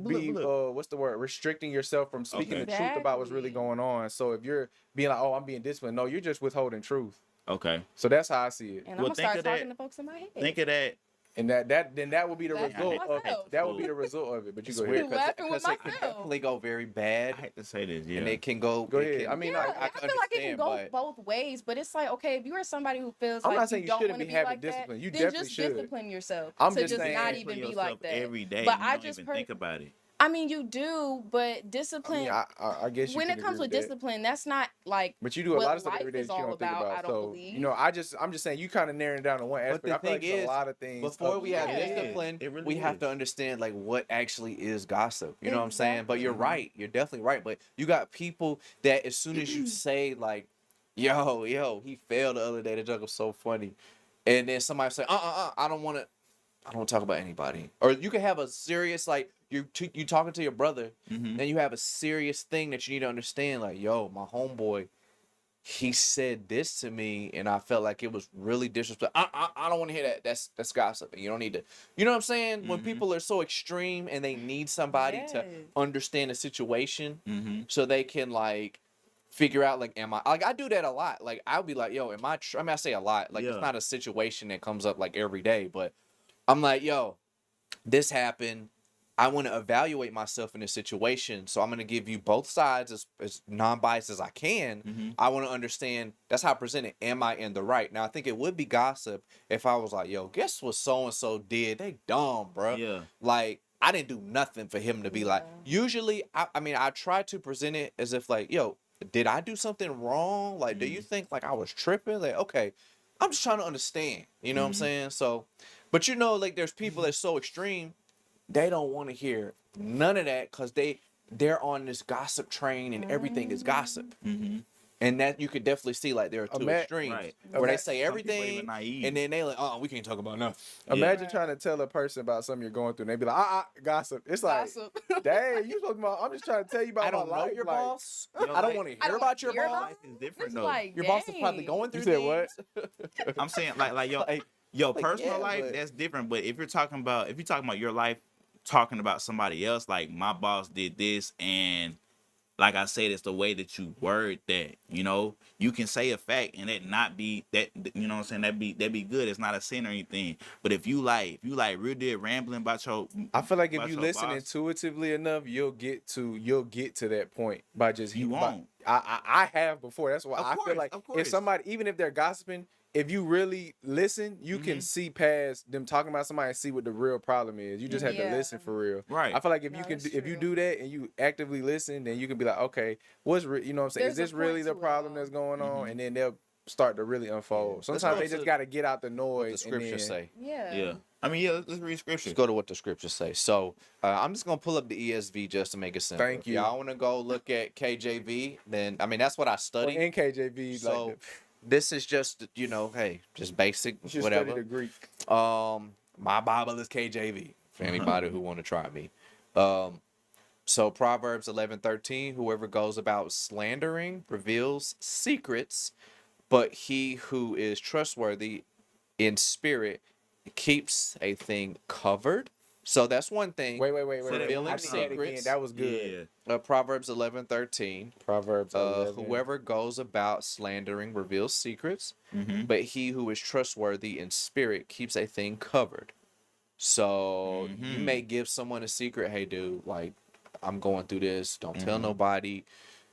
What's the word? Restricting yourself from speaking the truth about what's really going on. So if you're being like, oh, I'm being disciplined, no, you're just withholding truth. Okay. So that's how I see it. And I'm gonna start talking to folks in my head. Think of that. And that will be the result of it. That will be the result of it. But you go ahead. Because it can definitely go very bad. I hate to say this, yeah. And it can go. Go ahead. I mean, I feel like it can go both ways, but it's like, okay, if you are somebody who feels like you don't want to be like that, then just discipline yourself to just not even be like that. Every day, but you I don't just even think about it. I mean, you do, but discipline. I guess you when it comes with discipline, that's not like. But you do a lot of stuff every day that you don't think about. I don't believe. I'm just saying you kind of narrowing down to one aspect. But the thing is, a lot of things. Before we have discipline, we have to understand like what actually is gossip. You know what I'm saying? But you're right. You're definitely right. But you got people that as soon as you say like, yo, he failed the other day. The joke was so funny, and then somebody say, I don't want to talk about anybody. Or you can have a serious like. You talking to your brother, then you have a serious thing that you need to understand. Like, yo, my homeboy, he said this to me, and I felt like it was really disrespectful. I don't want to hear that. That's gossip. You don't need to. You know what I'm saying? When people are so extreme and they need somebody to understand the situation, so they can like figure out like, am I like I do that a lot. Like I'll be like, yo, am I? I mean, I say a lot. Like it's not a situation that comes up like every day, but I'm like, yo, this happened. I want to evaluate myself in this situation, so I'm going to give you both sides as non-biased as I can. I want to understand, that's how I present it. Am I in the right? Now, I think it would be gossip if I was like, yo, guess what so-and-so did? They dumb, bro. Yeah. Like, I didn't do nothing for him to be like, usually, I mean, I try to present it as if like, yo, did I do something wrong? Like, do you think like I was tripping? Like, okay, I'm just trying to understand. You know what I'm saying? So, but you know, like there's people that's so extreme, they don't want to hear none of that because they're on this gossip train and everything is gossip. And that you could definitely see like there are two extremes where they say everything and then they like, oh, we can't talk about nothing. Imagine trying to tell a person about something you're going through and they be like, gossip. It's like, dang, you talking about, I'm just trying to tell you about my life. I don't know your like, boss. I don't want to hear about your boss. It's different though. Like, your boss is probably going through You said what? I'm saying like your personal life, that's different. But if you're talking about your life, talking about somebody else, like my boss did this, and like I said, it's the way that you word that. You know, you can say a fact and it not be that. You know what I'm saying? That be good. It's not a sin or anything. But if you like real dead rambling about your, I feel like if you listen intuitively enough, you'll get to that point by just you won't. I have before. That's why I feel like if somebody, even if they're gossiping, if you really listen, you can see past them talking about somebody and see what the real problem is. You just have to listen for real. Right. I feel like if you do that and you actively listen, then you can be like, okay, what's you know what I'm saying? Is this really the problem that's going on? And then they'll start to really unfold. Sometimes they just got to get out the noise. What the scriptures say. Yeah. I mean, let's read scripture. Let's go to what the scriptures say. So I'm just gonna pull up the ESV just to make it simple. Thank you. If y'all want to go look at KJV, then I mean that's what I study. In KJV, so like this is just hey, just basic whatever. Study the Greek. My Bible is KJV for anybody who want to try me. So Proverbs 11:13, whoever goes about slandering reveals secrets, but he who is trustworthy in spirit keeps a thing covered. So that's one thing. Wait. Revealing secrets. That was good. Proverbs 11:13. Proverbs 11. Whoever goes about slandering reveals secrets, but he who is trustworthy in spirit keeps a thing covered. So you may give someone a secret. Hey, dude, like I'm going through this. Don't tell nobody.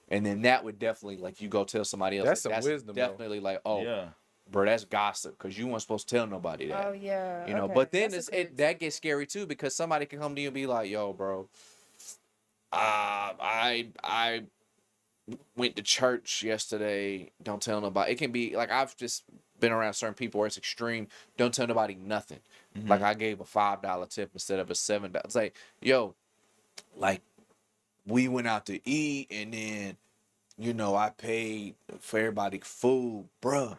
And then that would definitely, like, you go tell somebody else. That's like, some wisdom. Definitely like, bro, that's gossip because you weren't supposed to tell nobody that. Oh yeah. You know, but then that gets scary too because somebody can come to you and be like, "Yo, bro, I went to church yesterday. Don't tell nobody." It can be like I've just been around certain people where it's extreme. Don't tell nobody nothing. Like I gave a $5 tip instead of a $7. It's like, yo, like we went out to eat and then, I paid for everybody food, bruh.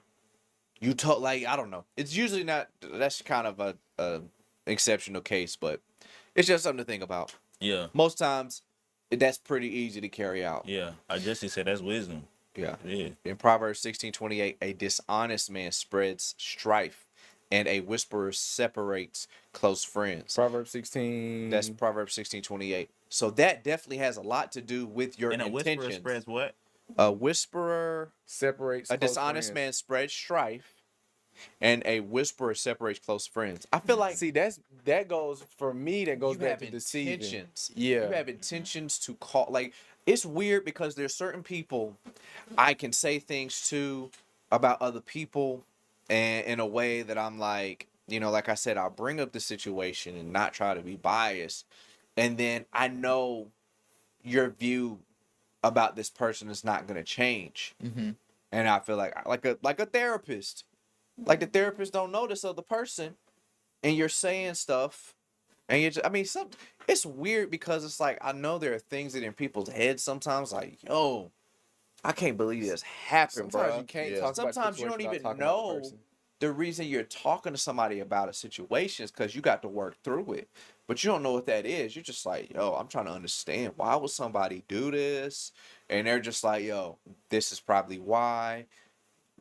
You talk like, I don't know. It's usually not. That's kind of a exceptional case, but it's just something to think about. Yeah. Most times, that's pretty easy to carry out. Yeah. I just said that's wisdom. Yeah. Yeah. In Proverbs 16:28, a dishonest man spreads strife, and a whisperer separates close friends. Proverbs 16. That's Proverbs 16:28. So that definitely has a lot to do with your intentions. And a whisperer spreads what? A whisperer separates. A dishonest man spreads strife, and a whisperer separates close friends. I feel like that goes for me. That goes back to deceiving. Yeah, you have intentions to call. Like it's weird because there's certain people I can say things to about other people, and in a way that I'm like, like I said, I'll bring up the situation and not try to be biased, and then I know your view about this person is not going to change. And I feel like a therapist, like the therapist don't know this other person and you're saying stuff and it's weird because it's like, I know there are things that in people's heads sometimes like, yo, I can't believe this happened, bro. You can't talk sometimes you don't even know the reason you're talking to somebody about a situation is because you got to work through it. But you don't know what that is. You're just like, yo, I'm trying to understand why would somebody do this? And they're just like, yo, this is probably why.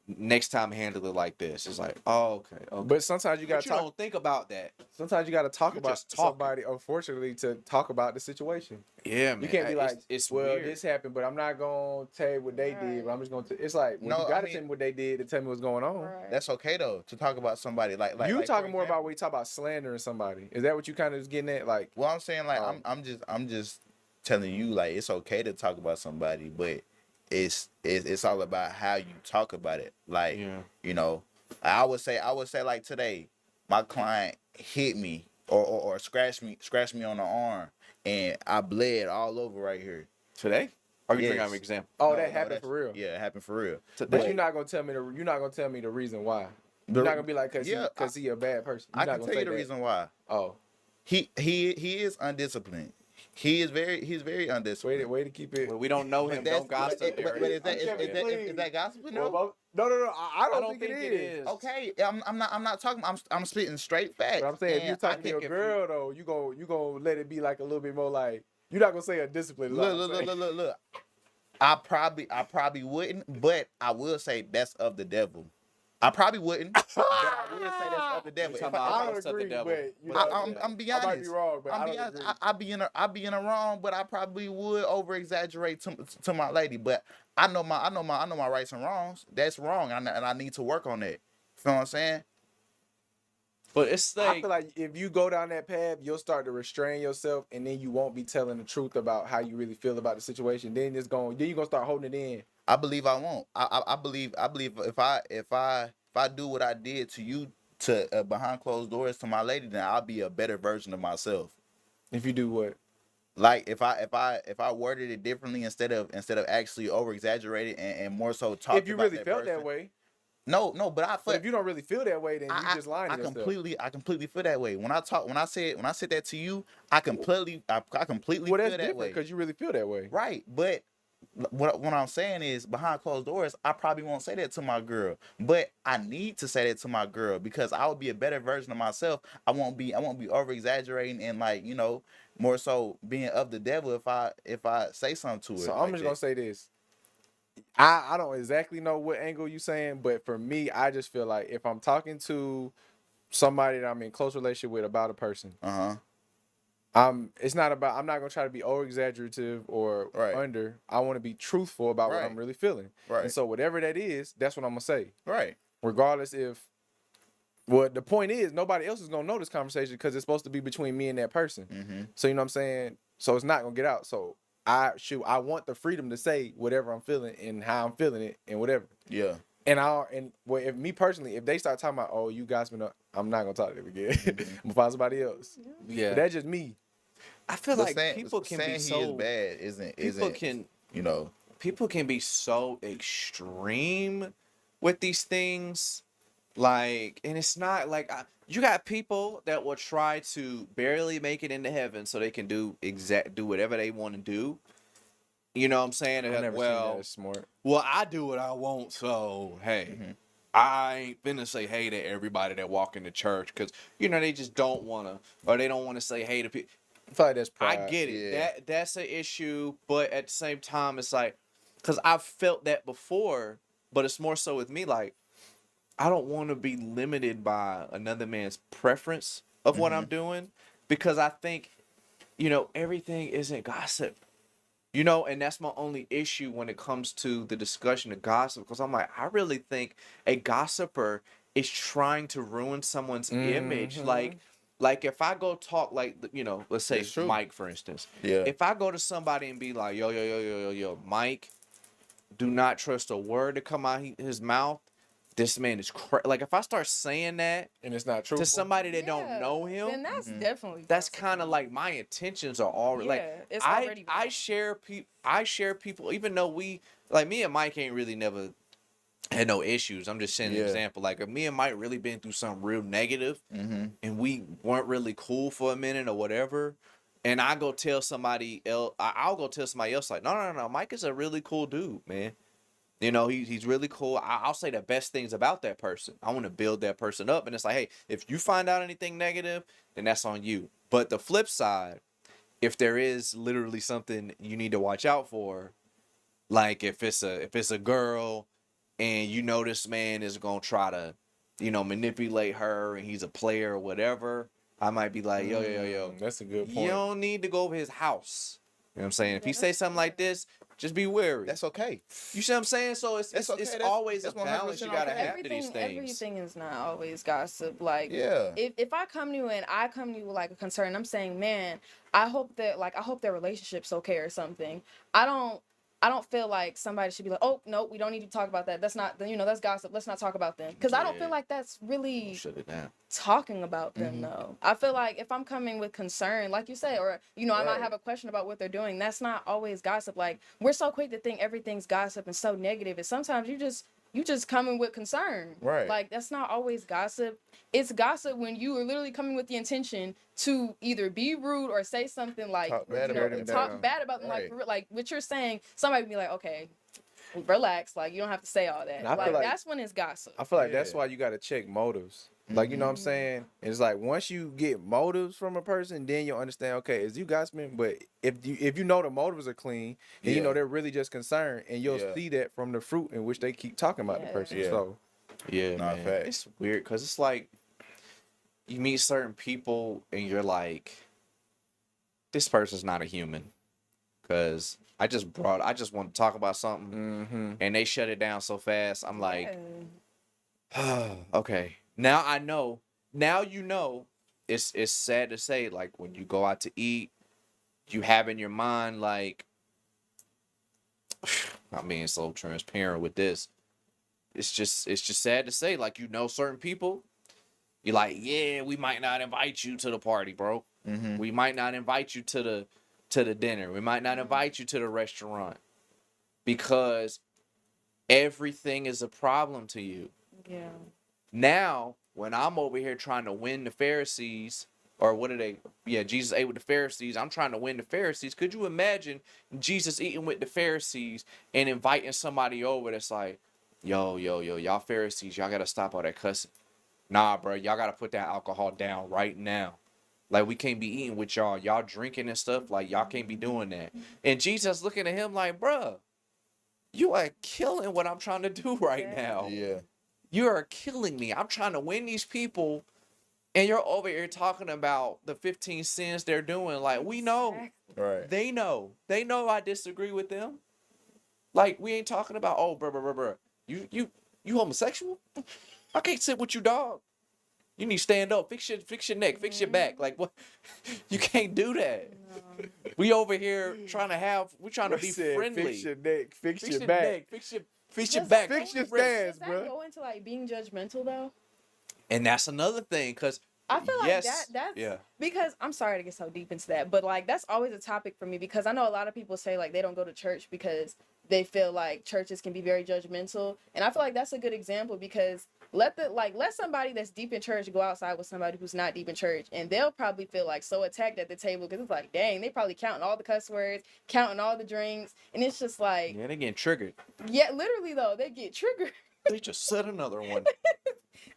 Next time handle it like this. It's like, oh, okay. But sometimes you gotta don't think about that. Sometimes you gotta talk about somebody, unfortunately, to talk about the situation. Yeah, man. You can't be like, it's well, weird. This happened, but I'm not gonna tell you what they did. But I'm just gonna. It's like, you gotta tell me what they did to tell me what's going on. That's okay though to talk about somebody like you talking more about when you talk about slandering somebody. Is that what you kind of is getting at? Like, well, I'm saying like I'm just telling you like it's okay to talk about somebody, but it's all about how you talk about it. Like, I would say like today, my client hit me or scratched me on the arm, and I bled all over right here. Today? Or you bring out an example? Oh, that happened for real. Yeah, it happened for real. But you're not gonna tell me the reason why. You're not gonna be like, cause he a bad person. I can tell you the reason why. Oh, he is undisciplined. He's very undisciplined. Way to keep it. Well, we don't know him. Don't gossip. But is that gossiping? No. I don't think it is. Okay, I'm not talking. I'm spitting straight facts. But I'm saying if you're talking to your girl though, you gonna let it be like a little bit more like you're not gonna say undisciplined. Look. I probably wouldn't, but I will say that's of the devil. I probably wouldn't, but I will say that's of the devil. I don't agree, but I'm be honest. I might be wrong, but I'm be honest. I be in the wrong, but I probably would over exaggerate to my lady. But I know my rights and wrongs. That's wrong, and I need to work on that. Feel what I'm saying? But it's like, I feel like if you go down that path, you'll start to restrain yourself, and then you won't be telling the truth about how you really feel about the situation. Then you're gonna start holding it in. I believe I won't. I believe if I I do what I did to you to behind closed doors to my lady, then I'll be a better version of myself. If you do what? Like if I worded it differently instead of actually over exaggerated and more so talked If you about really that felt person. that way. No, but But if you don't really feel that way, then you just lying to I yourself. completely feel that way. When I said that to you, I completely Well, feel that's that different way. because you really feel that way. Right, but what I'm saying is behind closed doors, I probably won't say that to my girl, but I need to say that to my girl because I will be a better version of myself. I won't be over exaggerating and like, you know, more so being of the devil if I say something to her. So I'm just gonna say this. I don't exactly know what angle you saying, but for me, I just feel like if I'm talking to somebody that I'm in close relationship with about a person, it's not about, I'm not gonna try to be over exaggerative or under. I want to be truthful about what I'm really feeling. Right. And so whatever that is, that's what I'm gonna say. Right. Regardless if, well, the point is nobody else is gonna know this conversation because it's supposed to be between me and that person. So you know what I'm saying? So it's not gonna get out. So I want the freedom to say whatever I'm feeling and how I'm feeling it and whatever. Yeah. And if me personally, if they start talking about, oh, you guys been up, I'm not gonna talk to them again. I'm gonna find somebody else. Yeah. But that's just me. I feel like people can be so he is bad isn't you know, people can be so extreme with these things, like, and it's not like you got people that will try to barely make it into heaven so they can do whatever they want to do. You know what I'm saying? I've never seen that as smart. Well, I do what I want, so hey, I ain't finna say hey to everybody that walk into church because you know they just don't wanna, or they don't want to say hey to people. I feel like that's pride. I get it. That's an issue, but at the same time, it's like, because I've felt that before, but it's more so with me. Like, I don't want to be limited by another man's preference of what I'm doing, because I think, you know, everything isn't gossip. You know, and that's my only issue when it comes to the discussion of gossip, because I'm like, I really think a gossiper is trying to ruin someone's image. Like if I go talk, like, you know, let's say Mike, for instance. Yeah. If I go to somebody and be like, yo, Mike, do not trust a word to come out his mouth. This man is crazy. Like if I start saying that and it's not true to somebody that don't know him, then that's definitely that's kind of like my intentions are already it's like already I share people, even though we, like, me and Mike ain't really never had no issues. I'm just saying an example. Like if me and Mike really been through something real negative and we weren't really cool for a minute or whatever, and I go tell somebody else, I'll go tell somebody else like, no, Mike is a really cool dude, man. You know, he's really cool. I'll say the best things about that person. I want to build that person up. And it's like, hey, if you find out anything negative, then that's on you. But the flip side, if there is literally something you need to watch out for, like if it's a girl and you know this man is going to try to, you know, manipulate her and he's a player or whatever, I might be like, yo. That's a good point. You don't need to go over his house. You know what I'm saying? If he say something like this, just be wary. That's okay. You see what I'm saying? So it's always a balance you gotta have to these things. Everything is not always gossip. Like, yeah. If I come to you and I come to you with like a concern, I'm saying, man, I hope their relationship's okay or something. I don't feel like somebody should be like, oh no, we don't need to talk about that. That's not, you know, that's gossip. Let's not talk about them, because I don't feel like that's really talking about them though. I feel like if I'm coming with concern, like you say, or you know, I might have a question about what they're doing, that's not always gossip. Like, we're so quick to think everything's gossip and so negative, and sometimes you just coming with concern. Right. Like, that's not always gossip. It's gossip when you are literally coming with the intention to either be rude or say something like, talk bad about them. Right. Like what you're saying, somebody would be like, okay, relax. Like, you don't have to say all that. Like that's when it's gossip. I feel like that's why you got to check motives. Like, you know what I'm saying? It's like once you get motives from a person, then you'll understand, okay, is you gossiping? But if you know the motives are clean, and you know they're really just concerned, and you'll see that from the fruit in which they keep talking about the person. Yeah. So man. It's weird because it's like you meet certain people and you're like, this person's not a human, because I just want to talk about something and they shut it down so fast. I'm like, okay. Now I know. Now you know. It's sad to say, like, when you go out to eat, you have in your mind, like, I'm being so transparent with this. it's just sad to say, like, certain people, you're like, yeah, we might not invite you to the party, bro. We might not invite you to the dinner. We might not invite you to the restaurant because everything is a problem to you. Yeah. Now, when I'm over here trying to win the Pharisees, or what are they? Yeah, Jesus ate with the Pharisees. I'm trying to win the Pharisees. Could you imagine Jesus eating with the Pharisees and inviting somebody over that's like, yo, y'all Pharisees, y'all got to stop all that cussing. Nah, bro, y'all got to put that alcohol down right now. Like, we can't be eating with y'all. Y'all drinking and stuff. Like, y'all can't be doing that. And Jesus looking at him like, bruh, you are killing what I'm trying to do right now. Yeah. You are killing me. I'm trying to win these people. And you're over here talking about the 15 sins they're doing. Like, we know. Right. They know. They know I disagree with them. Like, we ain't talking about, oh, bruh. You homosexual? I can't sit with you, dog. You need to stand up. Fix your neck. Fix your back. Like, what? You can't do that. No. We over here trying to be friendly. Fix your neck. Fix your back. Neck, fix your back. Fix your stance, bro. Does that go into like being judgmental though? And that's another thing, because I feel like that's because I'm sorry to get so deep into that, but like that's always a topic for me because I know a lot of people say like they don't go to church because they feel like churches can be very judgmental, and I feel like that's a good example because let somebody that's deep in church go outside with somebody who's not deep in church, and they'll probably feel like so attacked at the table because it's like, dang, they probably counting all the cuss words, counting all the drinks, and it's just like, yeah, they getting triggered. Yeah, literally though, they get triggered. They just said another one.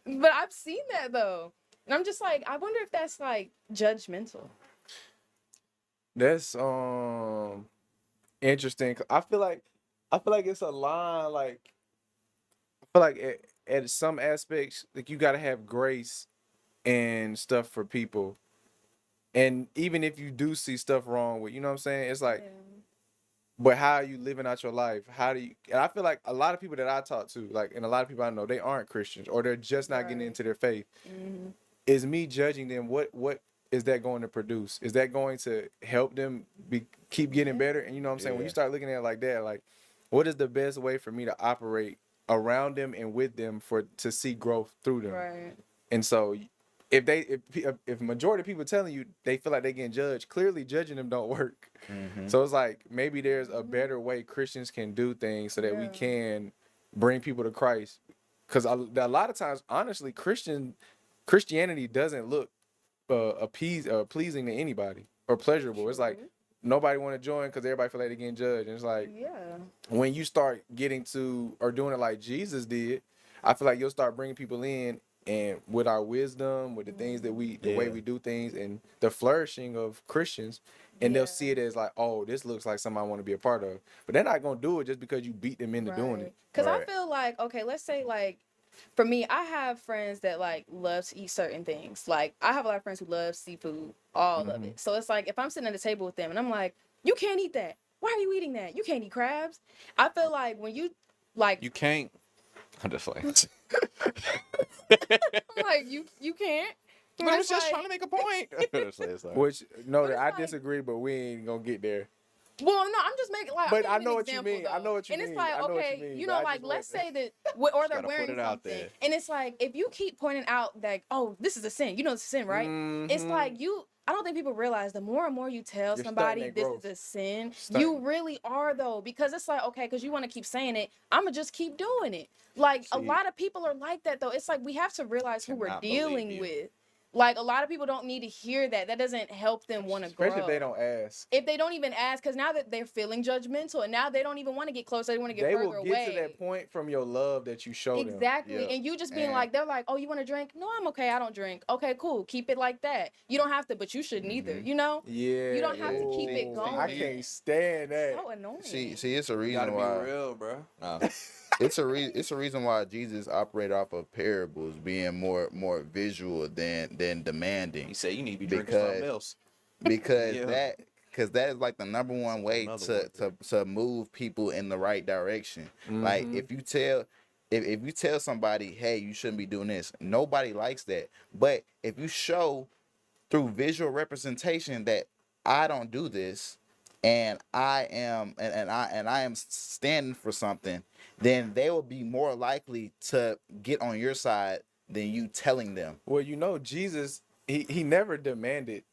But I've seen that though. And I'm just like, I wonder if that's like judgmental. That's interesting. I feel like it's a line. Like, I feel like at some aspects, like you gotta have grace and stuff for people. And even if you do see stuff wrong with, you know what I'm saying? It's like, but how are you living out your life? How do you? And I feel like a lot of people that I talk to, like, and a lot of people I know, they aren't Christians or they're just not getting into their faith. Mm-hmm. Is me judging them? What is that going to produce? Is that going to help them keep getting better? And you know what I'm saying? When you start looking at it like that, like, what is the best way for me to operate around them and with them to see growth through them? Right. And so, if majority of people telling you they feel like they getting judged, clearly judging them don't work. Mm-hmm. So it's like maybe there's a better way Christians can do things so that we can bring people to Christ. Because a lot of times, honestly, Christianity doesn't look pleasing to anybody or pleasurable. It's like nobody want to join because everybody feel like they're getting judged. And it's like, when you start getting to or doing it like Jesus did, I feel like you'll start bringing people in, and with our wisdom, with the things that the way we do things, and the flourishing of Christians, and they'll see it as like, oh, this looks like something I want to be a part of. But they're not gonna do it just because you beat them into doing it. Because I feel like, okay, let's say like, for me, I have friends that like love to eat certain things. Like I have a lot of friends who love seafood, all of it. So it's like if I'm sitting at the table with them and I'm like, you can't eat that. Why are you eating that? You can't eat crabs. I feel like when you like, you can't. I'm just like, I'm like you can't. But I was just trying to make a point. Which I disagree, but we ain't gonna get there. Well, no, I'm just making like. But I know what you mean. Though. I know what you mean. And it's like, okay, you know, like let's say that, or they're wearing something, and it's like if you keep pointing out that, oh, this is a sin. You know, it's a sin, right? Mm-hmm. It's like I don't think people realize the more and more you tell somebody this is a sin, you really are though, because it's like, okay, because you want to keep saying it, I'm gonna just keep doing it. Like a lot of people are like that though. It's like we have to realize who we're dealing with. Like, a lot of people don't need to hear that. That doesn't help them want to grow. Especially if they don't ask. If they don't even ask, because now that they're feeling judgmental, and now they don't even want to get closer. They want to get further away. They will get to that point from your love that you show them. Exactly. Yeah. And you just being like, they're like, oh, you want to drink? No, I'm okay. I don't drink. Okay, cool. Keep it like that. You don't have to, but you shouldn't either. You know? Yeah. You don't have to keep it going. I can't stand that. So annoying. See, it's a reason why. Be real, bro. No. It's a reason why Jesus operated off of parables, being more visual than demanding. He said you need to be drinking something else. Because that is like the number one way to move people in the right direction. Mm-hmm. Like if you tell somebody, hey, you shouldn't be doing this, nobody likes that. But if you show through visual representation that I don't do this, and I am standing for something, then they will be more likely to get on your side than you telling them. Well, you know, Jesus, he never demanded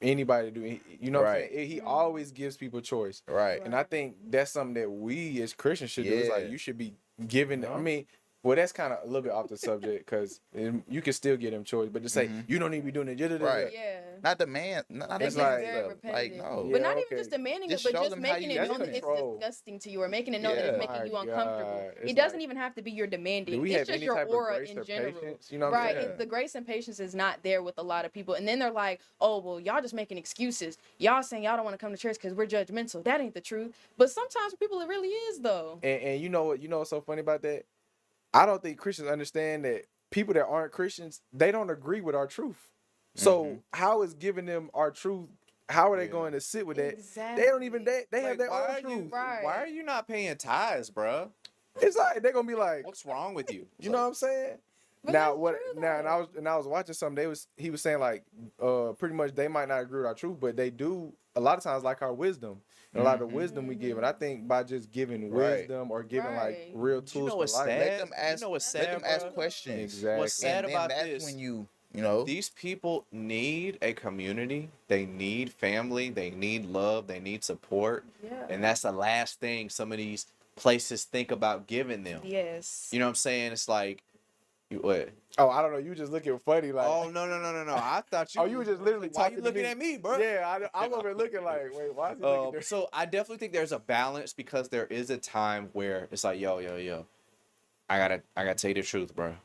anybody to do. You know what I'm saying? He always gives people choice. Right. And I think that's something that we as Christians should do. It's like Yeah. you should be giving. I mean, well, that's kind of a little bit off the subject because you can still get them choice, but to say you don't need to be doing it. Right. Yeah. Not demand. Not It's demand very stuff. Like repetitive. no. But not even just demanding Just it, show but just them how making you it known do that it. it's disgusting to you, or making it known that Yeah. it's making you uncomfortable. It's It doesn't like, even have to be your do demanding. we It's have just any your type of aura grace in or general. patience? You know what I'm Right. saying? The grace and patience is not there with a lot of people. And then they're like, oh, well, y'all just making excuses. Y'all saying y'all don't want to come to church because we're judgmental. That ain't the truth. But sometimes for people, it really is, though. And you know what? You know what's so funny about that? I don't think Christians understand that people that aren't Christians, they don't agree with our truth. So how is giving them our truth? How are they going to sit with that? They don't even they have their own truth. Why are you not paying tithes, bro? It's like they're gonna be like, what's wrong with you? You know what I'm saying? Now what? Now and I was watching something. He was saying like, pretty much they might not agree with our truth, but they do a lot of times like our wisdom and a lot of the wisdom we give. And I think by just giving wisdom or giving like real tools for life, let them ask questions. Exactly. What's sad about that's this? when you know, these people need a community. They need family. They need love. They need support. Yeah. And that's the last thing some of these places think about giving them. Yes. You know what I'm saying? It's like, what? Oh, I don't know. You just looking funny, like. Oh no! I thought you. Oh, you were just literally why talking. You looking at me, bro? Yeah, I'm over here looking like, wait, why is he looking there? So I definitely think there's a balance because there is a time where it's like, yo, I gotta tell you the truth, bro.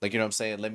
Like, you know what I'm saying? Let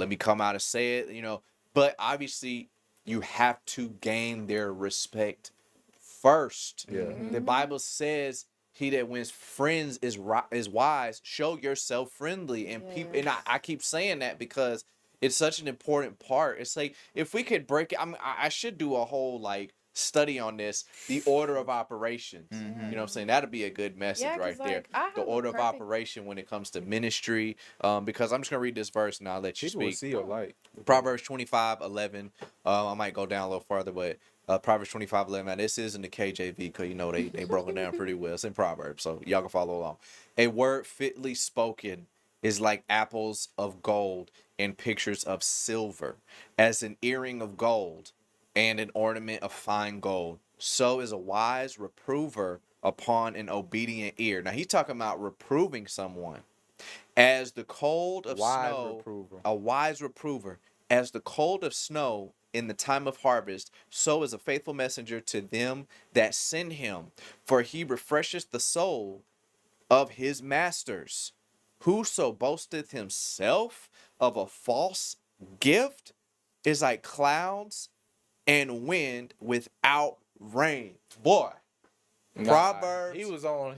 me come out and say it, you know. But obviously, you have to gain their respect first. Yeah. The Bible says, "He that wins friends is wise." Show yourself friendly, and people. And I keep saying that because it's such an important part. It's like if we could break it. I should do a whole like study on this, the order of operations. You know what I'm saying? That'd be a good message right there. The order of operation when it comes to ministry. Because I'm just gonna read this verse and I'll let you People will speak. see your light. Proverbs 25:11. I might go down a little farther, but Proverbs 25:11. Now this is in the KJV because you know they broke it down pretty well. It's in Proverbs, so y'all can follow along. A word fitly spoken is like apples of gold and pictures of silver, as an earring of gold and an ornament of fine gold. So is a wise reprover upon an obedient ear. Now he's talking about reproving someone. As the cold of snow, a wise reprover, as the cold of snow in the time of harvest, so is a faithful messenger to them that send him. For he refresheth the soul of his masters. Whoso boasteth himself of a false gift is like clouds and wind without rain. Boy, Proverbs. He was on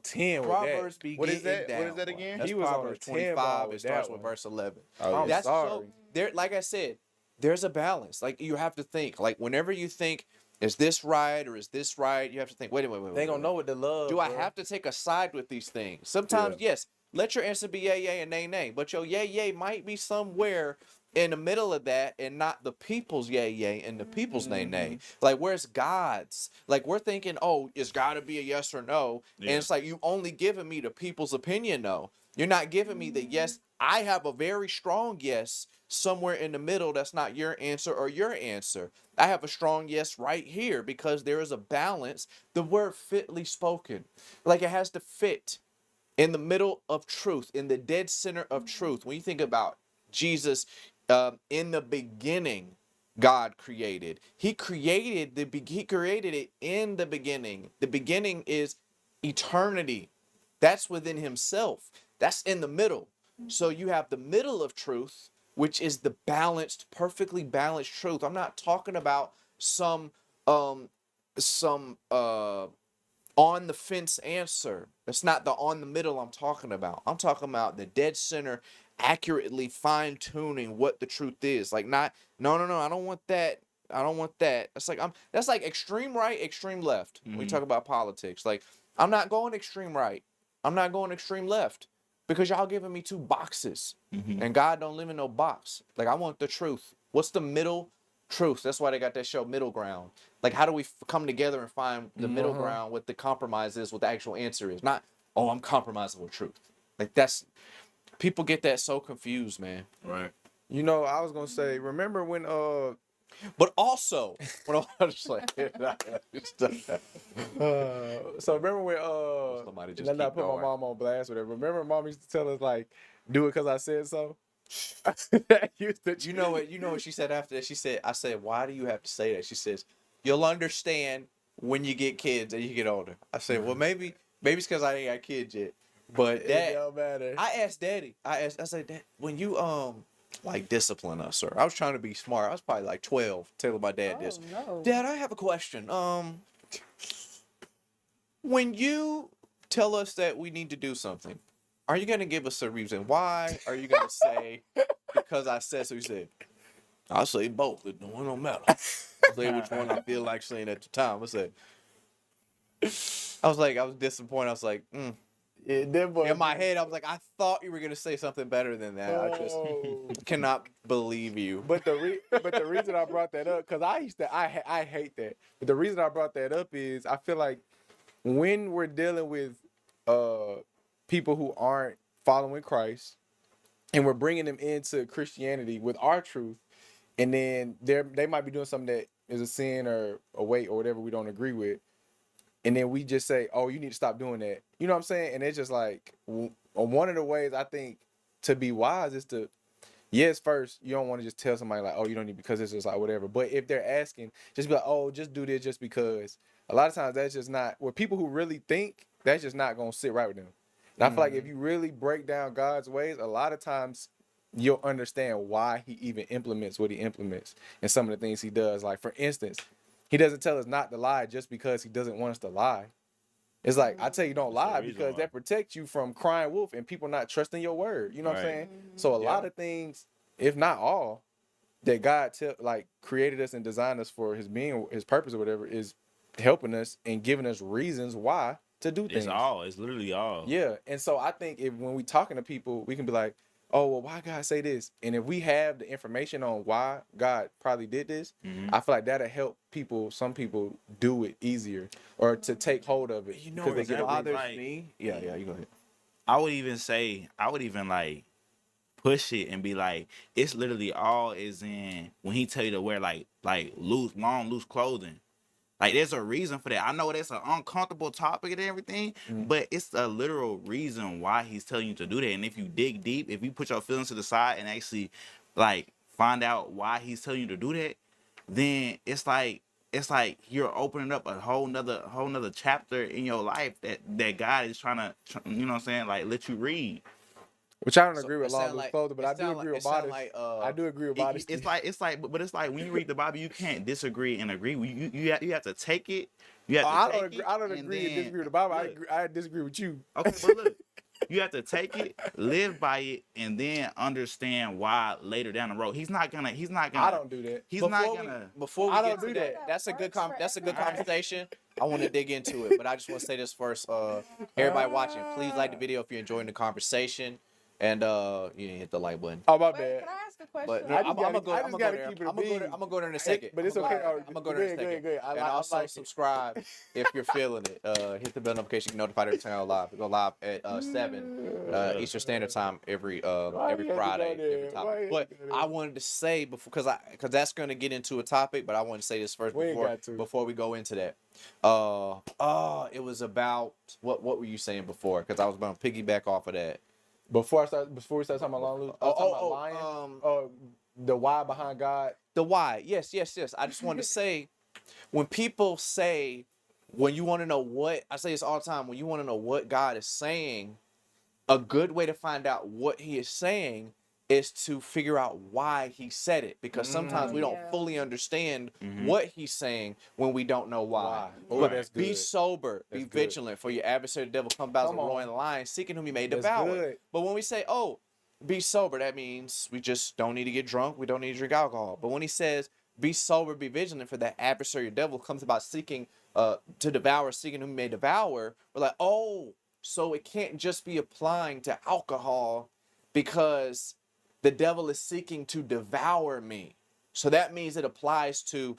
10 with Proverbs that. be What is getting that? down. What is that again? That's He was on Proverbs a 10 25. ball It with starts that with one. verse 11. I'm That's sorry. so there. Like I said, there's a balance. Like you have to think. Like whenever you think, is this right or is this right? You have to think. Wait. They gonna know what to love. Do I have to take a side with these things? Sometimes, yes. Let your answer be yay and nay. But your yay might be somewhere in the middle of that and not the people's yay and the people's nay. Like, where's God's? Like, we're thinking, oh, it's got to be a yes or no. Yeah. And it's like, you only giving me the people's opinion, no. You're not giving me the yes. I have a very strong yes somewhere in the middle that's not your answer or your answer. I have a strong yes right here because there is a balance. The word fitly spoken. Like, it has to fit in the middle of truth, in the dead center of truth. When you think about Jesus, in the beginning, God created. He created it in the beginning. The beginning is eternity. That's within himself. That's in the middle. So you have the middle of truth, which is the balanced, perfectly balanced truth. I'm not talking about some on the fence answer. That's not the on the middle I'm talking about. I'm talking about the dead center, accurately fine tuning what the truth is. Like no, I don't want that. I don't want that. That's like extreme right, extreme left. When we talk about politics, like I'm not going extreme right. I'm not going extreme left because y'all giving me two boxes, and God don't live in no box. Like I want the truth. What's the middle truths. That's why they got that show Middle Ground. Like, how do we come together and find the middle ground, what the compromise is, what the actual answer is? Not, oh, I'm compromising with truth. Like, people get that so confused, man. Right. You know, I was gonna say, remember when but also when I was just like so remember when somebody just let me not put my mom on blast or whatever. Remember mom used to tell us like, do it because I said so? You know what she said after that? I said, why do you have to say that? She says, you'll understand when you get kids and you get older. I said, well, maybe it's because I ain't got kids yet. But it don't matter. I asked Daddy. I said, Dad, when you like discipline us, sir. I was trying to be smart. I was probably like 12, telling my dad this. No. Dad, I have a question. When you tell us that we need to do something, are you gonna give us a reason why? Are you gonna say because I said so? He said, I'll say both. It don't matter. I'll say which one I feel like saying at the time. I was disappointed. I was like, in my head, I was like, I thought you were gonna say something better than that. I just cannot believe you. But the reason I brought that up, because I hate that. But the reason I brought that up is I feel like when we're dealing with people who aren't following Christ, and we're bringing them into Christianity with our truth, and then they might be doing something that is a sin or a weight or whatever we don't agree with. And then we just say, oh, you need to stop doing that. You know what I'm saying? And it's just like, one of the ways I think to be wise is to, yes, first, you don't want to just tell somebody like, oh, you don't need because it's just like whatever. But if they're asking, just be like, oh, just do this just because. A lot of times that's just not, with people who really think, that's just not going to sit right with them. And I feel like if you really break down God's ways, a lot of times you'll understand why he even implements what he implements and some of the things he does. Like, for instance, he doesn't tell us not to lie just because he doesn't want us to lie. It's like, I tell you don't lie because that protects you from crying wolf and people not trusting your word. You know what I'm saying? So a lot of things, if not all, that God created us and designed us for his being, his purpose or whatever, is helping us and giving us reasons why to do things. It's literally all. Yeah. And so I think when we talking to people, we can be like, oh, well, why God say this? And if we have the information on why God probably did this, I feel like that'll help some people do it easier or to take hold of it. You know what bothers me? Yeah, you go ahead. I would even like push it and be like, it's literally all is in when he tell you to wear like loose clothing. Like, there's a reason for that. I know that's an uncomfortable topic and everything, but it's a literal reason why he's telling you to do that. And if you dig deep, if you put your feelings to the side and actually, like, find out why he's telling you to do that, then it's like you're opening up a whole nother chapter in your life that God is trying to, you know what I'm saying, like, let you read. Which I don't agree with long loose clothing, but I do agree with modesty. I do agree with modesty. It's like when you read the Bible, you can't disagree and agree. You have to take it. I don't agree and disagree with the Bible. I disagree with you. Okay, but look, you have to take it, live by it, and then understand why later down the road. He's not gonna. I don't do that. Before we get to that, that's a good conversation. I want to dig into it, but I just want to say this first. Everybody watching, please like the video if you're enjoying the conversation. And you didn't hit the like button. Oh, my bad. Can I ask a question? But no, I'm gonna go there in a second. But it's okay. I'm gonna go there in a second. Good. And also subscribe if you're feeling it. Hit the bell notification, get notified every time I go live. We go live at 7 Eastern Standard Time every Friday. Every topic. But I wanted to say because that's gonna get into a topic. But I wanted to say this first before we go into that. It was about what were you saying before? Because I was gonna piggyback off of that. Before we start talking about long loose, lying. The why behind God. The why, yes. I just wanted to say, when people say, when you want to know what, I say this all the time, when you want to know what God is saying, a good way to find out what he is saying is to figure out why he said it, because sometimes we don't fully understand what he's saying when we don't know why. But be sober, be vigilant, for your adversary the devil comes about as a roaring lion, seeking whom he may devour. But when we say, be sober, that means we just don't need to get drunk, we don't need to drink alcohol. But when he says, be sober, be vigilant, for that adversary the devil comes about seeking to devour, seeking whom he may devour, we're like, so it can't just be applying to alcohol, because the devil is seeking to devour me. So that means it applies to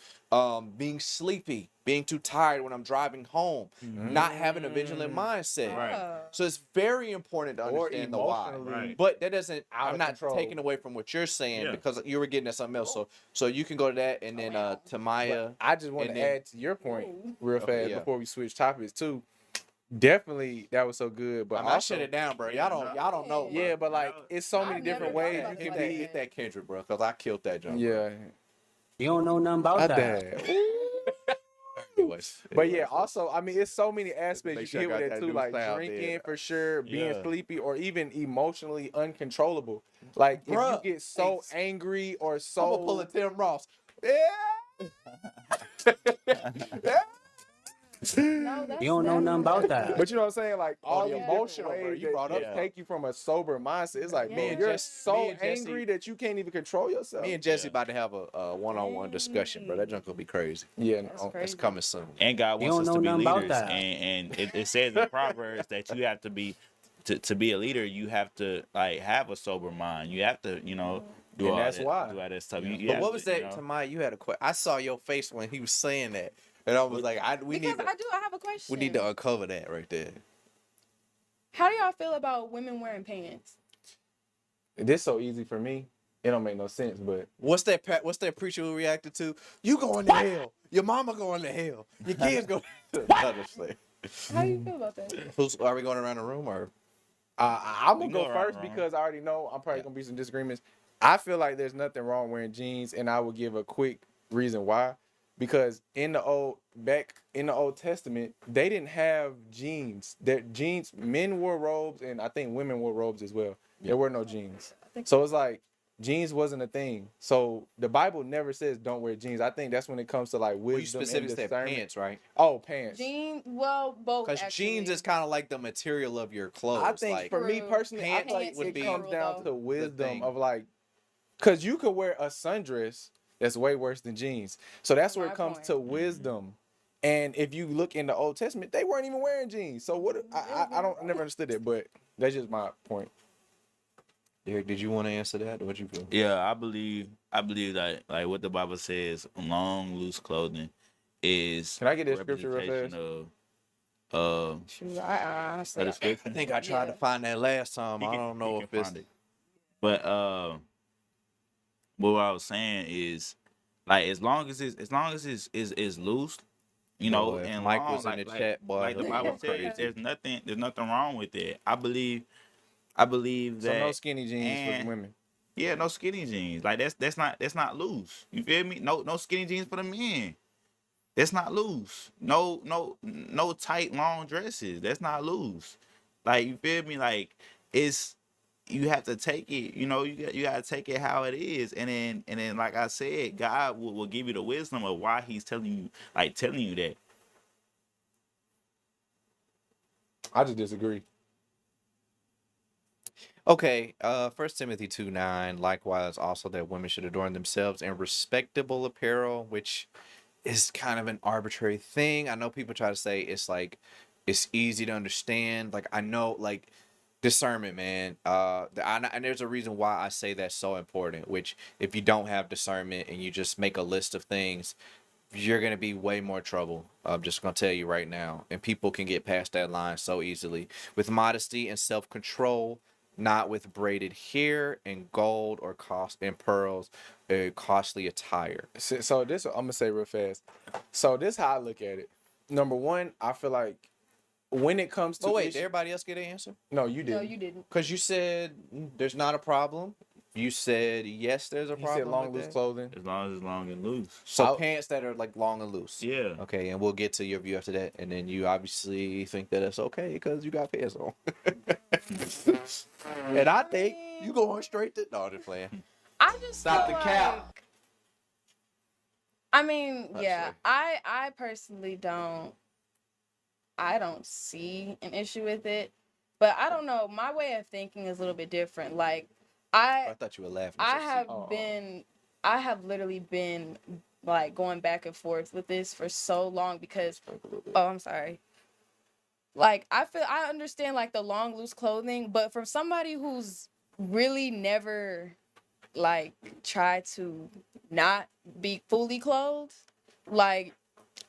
being sleepy, being too tired when I'm driving home, not having a vigilant mindset. Right. So it's very important to understand the why. But that doesn't, I'm not taking away from what you're saying because you were getting at something else. So you can go to that and then Tamaya. I just want to then- add to your point real fast yeah. before we switch topics too. Definitely, that was so good. But I also, shut it down, bro. Y'all don't know. Bro. Yeah, but like it's so many different ways you can be. Hit that Kendrick, bro, because I killed that jump. Yeah, You don't know nothing about that. But yeah, also, I mean, it's so many aspects Make you sure I can got get with that that too, new like style drinking there. for sure, being Yeah. sleepy, or even emotionally uncontrollable. Like Bruh, if you get so angry or so, I'm gonna pull a Tim Ross. No, You don't know nothing about that. But you know what I'm saying? Like all the the emotional, emotional bro. ways You brought that up- take you from a sober mindset. It's like, Me man, and you're Jesse- so me and Jesse- angry that you can't even control yourself. Me and Jesse about to have a one-on-one discussion, bro. That junk gonna be crazy. Yeah, It's coming soon. And God You wants don't us to know be nothing about leaders, that. and it says in Proverbs that you have to be to be a leader. You have to like have a sober mind. You have to, do And all that's that, why. do all that stuff. You But have what was to, that, Tamaya? You had a question. I saw your face when he was saying that, and I was like, I have a question. we need to uncover that right there. How do y'all feel about women wearing pants? This so easy for me. It don't make no sense, but What's that preacher who reacted to? You going to hell. Your mama going to hell. Your kids go to honestly. How do you feel about that? Are we going around the room or? I'm We gonna can go go around, first Ron. because I already know I'm probably gonna be some disagreements. I feel like there's nothing wrong wearing jeans, and I will give a quick reason why. Because back in the Old Testament, they didn't have jeans. Men wore robes, and I think women wore robes as well. There were no jeans, so it's like jeans wasn't a thing. So the Bible never says don't wear jeans. I think that's when it comes to like Well, you wisdom and specifically said discernment. pants, right? Oh, pants. Jeans, well, both. Because jeans is kind of like the material of your clothes. I think like, for me personally, I pants feel like would it be comes down the to wisdom thing. of like, because you could wear a sundress that's way worse than jeans. So that's where it comes to wisdom. And if you look in the Old Testament, they weren't even wearing jeans. So what? I never understood it, but that's just my point. Eric, did you want to answer that? What you feel? Yeah, I believe that like what the Bible says, long loose clothing is. Can I get that scripture real fast? Shoot, I honestly, I think I tried to find that last time. I don't know if it's. But what I was saying is, like, as long as it's loose, Boy, and Mike long, was in like, the like, chat, boy. like the Bible says, there's nothing wrong with it. I believe So that no skinny jeans for and- the women. Yeah, no skinny jeans. Like that's not loose. You feel me? No skinny jeans for the men. That's not loose. No tight long dresses. That's not loose. Like, you feel me? Like, you have to take it. You gotta take it how it is. And then like I said, God will give you the wisdom of why He's telling you that. I just disagree. Okay, 1 Timothy 2:9, likewise also that women should adorn themselves in respectable apparel, which is kind of an arbitrary thing. I know people try to say it's like, it's easy to understand. Like, I know, like, discernment, man. And there's a reason why I say that's so important, which if you don't have discernment and you just make a list of things, you're going to be way more trouble. I'm just going to tell you right now. And people can get past that line so easily. With modesty and self-control, not with braided hair and gold or pearls, costly attire. So this I'm gonna say real fast. So this how I look at it. Number one, I feel like when it comes to Did everybody else get an answer? No, you didn't. No, you didn't. Because you said there's not a problem. You said yes, there's a He problem. said long with loose that. clothing. As long as it's long and loose. So pants that are like long and loose. Yeah. Okay, and we'll get to your view after that. And then you obviously think that it's okay because you got pants on. And I think you going straight to just playing. I just Stop feel the cap. I mean, yeah, I personally don't see an issue with it, but I don't know. My way of thinking is a little bit different. Like, I thought you were laughing. I have literally been like going back and forth with this for so long because, I'm sorry. Like, I understand like the long loose clothing, but from somebody who's really never like try to not be fully clothed. Like,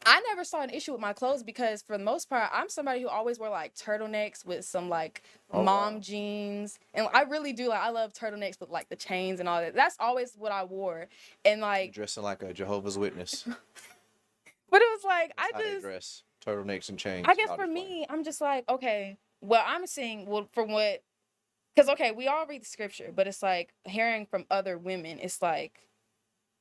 I never saw an issue with my clothes because for the most part, I'm somebody who always wear like turtlenecks with some like mom jeans. And I really do I love turtlenecks with like the chains and all that. That's always what I wore. And like dressing like a Jehovah's Witness. But it was like That's how they dress. Turtlenecks and chains. I guess for me, I'm just like, okay, well, I'm seeing from what, because okay, we all read the scripture, but it's like hearing from other women, it's like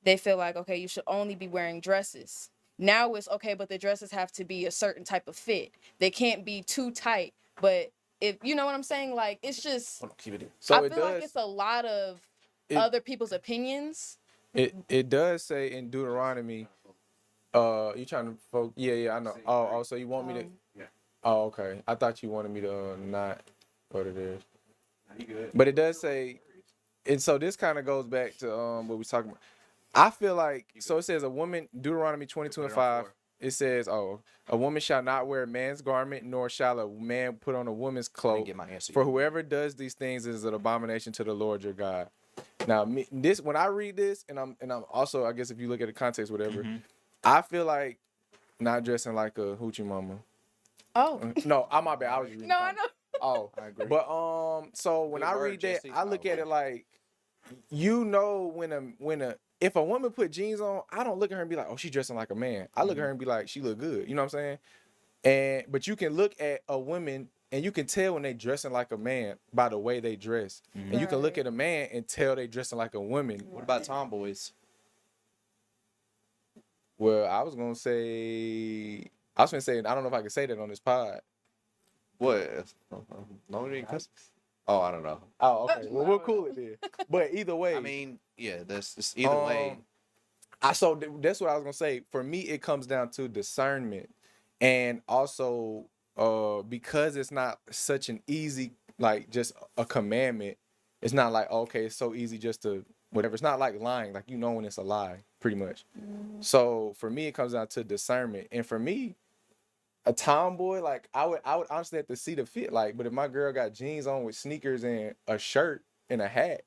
they feel like, okay, you should only be wearing dresses. Now it's okay, but the dresses have to be a certain type of fit. They can't be too tight. But if you know what I'm saying, like it's just, So I feel like it's a lot of other people's opinions. It does say in Deuteronomy, you trying to focus? Yeah, I know. Oh, so you want me to? Oh, okay. I thought you wanted me to not go to this. But it does say, and so this kind of goes back to what we talking about. I feel like, so it says a woman, Deuteronomy 22:5, it says, a woman shall not wear a man's garment, nor shall a man put on a woman's cloak. For whoever does these things is an abomination to the Lord your God. Now, when I read this, and I'm also, I guess if you look at the context, whatever, I feel like not dressing like a hoochie mama. Oh. No, I'm my bad. I was reading. No, I know. Oh, I agree. But so when I read that, I look at it like, if a woman put jeans on, I don't look at her and be like, oh, she's dressing like a man. I look at her and be like, she look good. You know what I'm saying? But you can look at a woman and you can tell when they dressing like a man by the way they dress. And you can look at a man and tell they dressing like a woman. What about tomboys? Well, I was gonna say, I don't know if I can say that on this pod. What? No, oh, I don't know. Oh, okay. Well, we'll cool it then. But either way, I mean, yeah, that's either way. So that's what I was gonna say. For me, it comes down to discernment, and also because it's not such an easy, like just a commandment. It's not like, okay, it's so easy just to whatever. It's not like lying, like you know when it's a lie, pretty much. So for me, it comes down to discernment, and for me, a tomboy, like I would honestly have to see the fit, like. But if my girl got jeans on with sneakers and a shirt and a hat,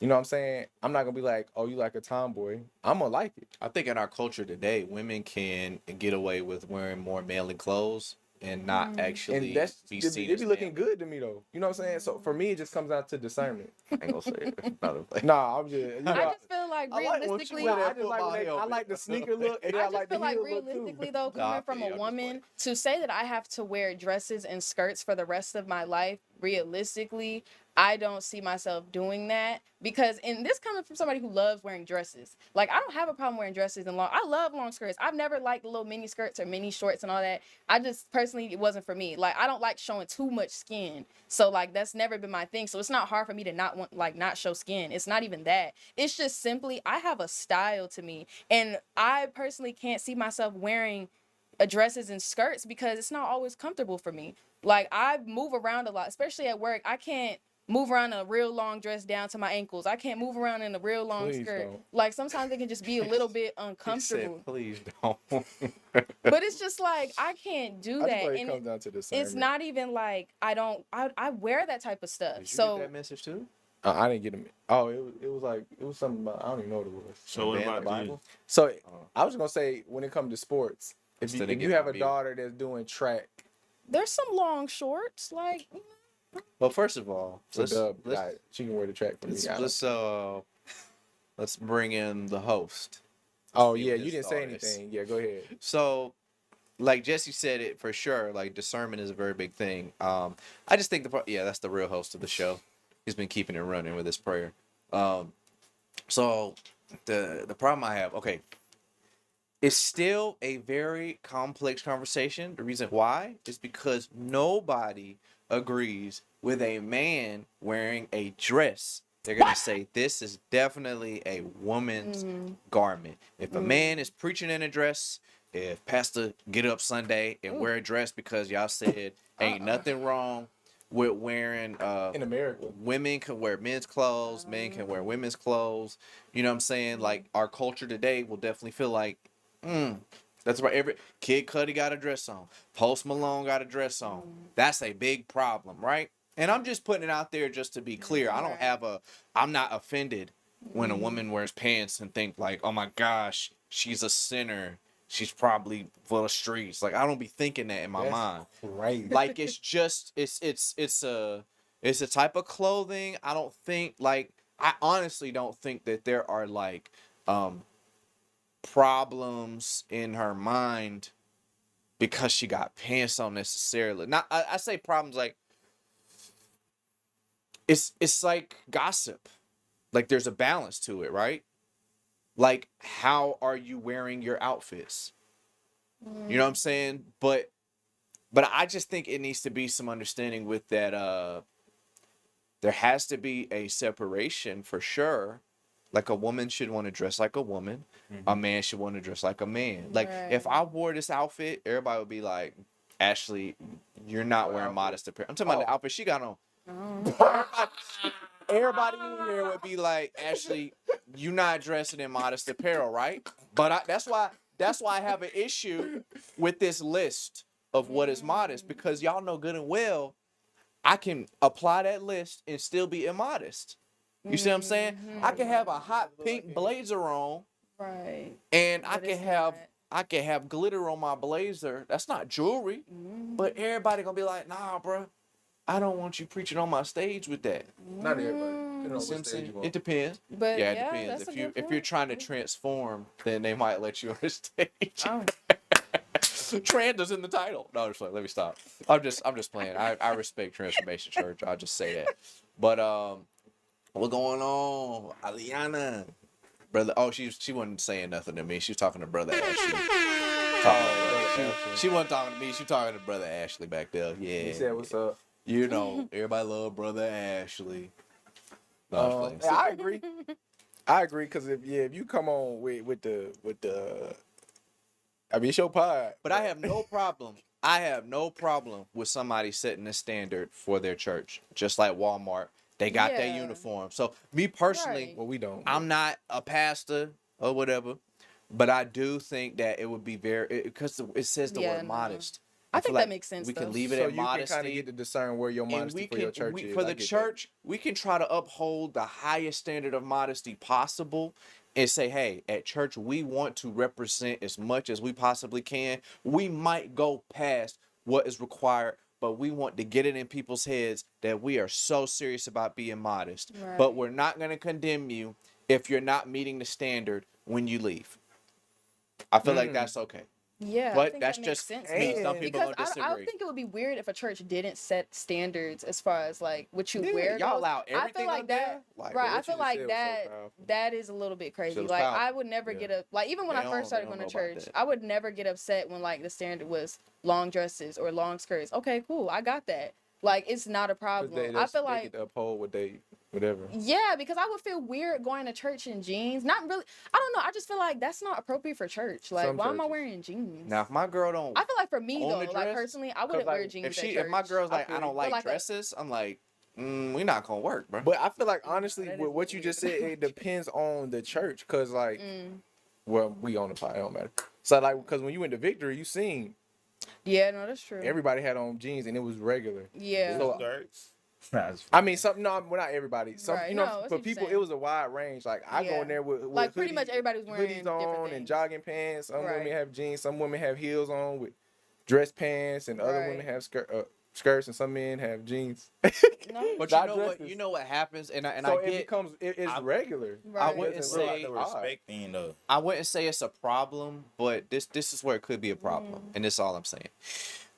you know what I'm saying? I'm not gonna be like, oh, you like a tomboy. I'm gonna like it. I think in our culture today, women can get away with wearing more manly clothes and not actually be seen. They be looking good to me though. You know what I'm saying? So for me, it just comes down to discernment. I ain't gonna say it. Nah, I'm just. I just feel like realistically, I like the sneaker look, and I like the feel like heel look too. realistically though, coming from a woman, to say that I have to wear dresses and skirts for the rest of my life, realistically, I don't see myself doing that, because, and this coming from somebody who loves wearing dresses. Like, I don't have a problem wearing dresses and I love long skirts. I've never liked the little mini skirts or mini shorts and all that. I just personally, it wasn't for me. Like, I don't like showing too much skin. So like, that's never been my thing. So it's not hard for me to not show skin. It's not even that. It's just simply, I have a style to me, and I personally can't see myself wearing dresses and skirts because it's not always comfortable for me. Like, I move around a lot, especially at work. I can't move around in a real long dress down to my ankles. I can't move around in a real long skirt. Don't. Like, sometimes it can just be a little bit uncomfortable. Said, please don't. But it's just like, I can't do that. It and comes down to discernment. it's not even like I wear that type of stuff. Did you so get that message too? I didn't get him. Oh, it was something about, I don't even know what it was. So what about the Bible? So I was gonna say, when it comes to sports, if Instead of you have a getting my daughter that's doing track, there's some long shorts, like. Well, first of all, she can wear the track for me. Let's bring in the host. Oh yeah, you didn't say anything. Yeah, go ahead. So, like Jesse said it for sure. Like, discernment is a very big thing. I just think that's the real host of the show. He's been keeping it running with his prayer. So the problem I have, okay, it's still a very complex conversation. The reason why is because nobody agrees with a man wearing a dress. They're gonna say this is definitely a woman's garment. If a man is preaching in a dress, if Pastor get up Sunday and wear a dress because y'all said ain't nothing wrong with wearing in America, women can wear men's clothes, men can wear women's clothes. You know what I'm saying? Like, our culture today will definitely feel like, that's right. Every Kid Cudi got a dress on. Post Malone got a dress on. That's a big problem, right? And I'm just putting it out there just to be clear. I'm not offended when a woman wears pants and think like, oh my gosh, she's a sinner. She's probably full of streets. Like I don't be thinking that in my mind. Right. Like it's a type of clothing. I don't think like I honestly don't think that there are like problems in her mind because she got pants on necessarily. Not I say problems like it's like gossip. Like there's a balance to it, right? Like how are you wearing your outfits? You know what I'm saying? But I just think it needs to be some understanding with that there has to be a separation for sure. Like a woman should want to dress like a woman. A man should want to dress like a man. Like if I wore this outfit, everybody would be like, Ashley, you're not wearing modest apparel. I'm talking about the outfit she got on. Everybody in here would be like, Ashley, you not dressing in modest apparel, right? But that's why I have an issue with this list of what is modest, because y'all know good and well I can apply that list and still be immodest. You see what I'm saying? I can have a hot pink blazer on, right? And I can have glitter on my blazer. That's not jewelry, but everybody gonna be like, nah, bro, I don't want you preaching on my stage with that. Not everybody. Depending on what stage you want. It depends. But yeah, it depends. If you're trying to transform, then they might let you on the stage. Oh. Trans is in the title. No, just let me stop. I'm just playing. I respect Transformation Church. I'll just say that. But what's going on, Aliana? Brother, oh, she wasn't saying nothing to me. She was talking to Brother Ashley. She wasn't talking to me. She was talking to Brother Ashley back there. Yeah. He said, "What's up?" You know, everybody love Brother Ashley. No, yeah, I agree. I agree, because if you come on with the I mean, it's your pod. But I have no problem. I have no problem with somebody setting a standard for their church, just like Walmart. They got their uniform. So me personally, well, we don't. I'm not a pastor or whatever, but I do think that it would be because it says the word modest. I think that makes sense. We can leave it so at modesty. So you can kind of get to discern where your modesty for your church is. For the church, we can try to uphold the highest standard of modesty possible and say, hey, at church, we want to represent as much as we possibly can. We might go past what is required, but we want to get it in people's heads that we are so serious about being modest. Right. But we're not going to condemn you if you're not meeting the standard when you leave. I feel like that's okay. Yeah, but that's just me. Some people don't disagree. I think it would be weird if a church didn't set standards as far as like what you wear. Y'all allow everything. I feel like that. Right. I feel like that is a little bit crazy. Like I would never get up. Like even when I first started going to church, I would never get upset when like the standard was long dresses or long skirts. Okay, cool. I got that. Like it's not a problem. I feel like they uphold what they whatever. Yeah, because I would feel weird going to church in jeans. Not really. I don't know. I just feel like that's not appropriate for church. Like, why am I wearing jeans? Now, if my girl don't, I feel like for me though, like personally, I wouldn't wear jeans. If my girl's like, I don't like dresses, I'm like, we're not gonna work, bro. But I feel like honestly, with what you just said, it depends on the church, cause like, well, we on the pod, it don't matter. So like, cause when you went to Victory, you seen. Yeah, no, that's true. Everybody had on jeans and it was regular. Yeah. So, I mean, well, not everybody. Some, right. you know, for people, it was a wide range. Like I go in there with like pretty much everybody was wearing hoodies on and jogging pants. Some women have jeans. Some women have heels on with dress pants, and other women have skirts, and some men have jeans. No. But you know what happens, and I so get it becomes it's regular. Right. I wouldn't say respecting though. I wouldn't say it's a problem, but this is where it could be a problem, and that's all I'm saying.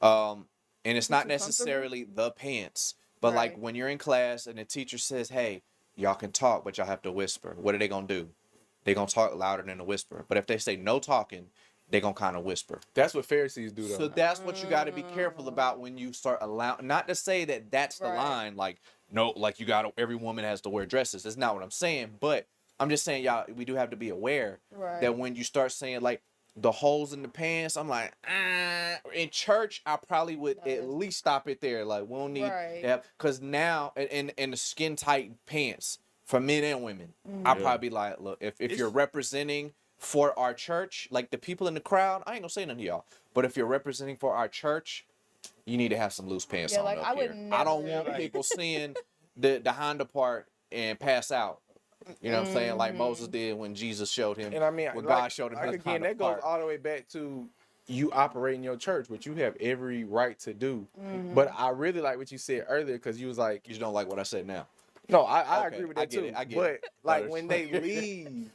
And it's not necessarily the pants. But like when you're in class and the teacher says, hey, y'all can talk, but y'all have to whisper. What are they going to do? They're going to talk louder than a whisper. But if they say no talking, they're going to kind of whisper. That's what Pharisees do, though. So that's what you got to be careful about when you start allowing. Not to say that that's the line. Like, no, like every woman has to wear dresses. That's not what I'm saying. But I'm just saying, y'all, we do have to be aware that when you start saying like, the holes in the pants, I'm like, in church, I probably would at least stop it there. Like, we don't need to have, because now, in the skin tight pants for men and women, I'll probably be like, look, if you're representing for our church, like the people in the crowd, I ain't gonna say nothing to y'all, but if you're representing for our church, you need to have some loose pants on up here. I don't want people seeing the Honda part and pass out. You know what I'm saying? Like Moses did when Jesus showed him. And I mean, when like, God showed him how to again, find that a goes heart. all the way back to you operating your church, which you have every right to do. But I really like what you said earlier because you was like, you just don't like what I said now. No, I Okay, agree with I that get too. it, I get but it. like when they leave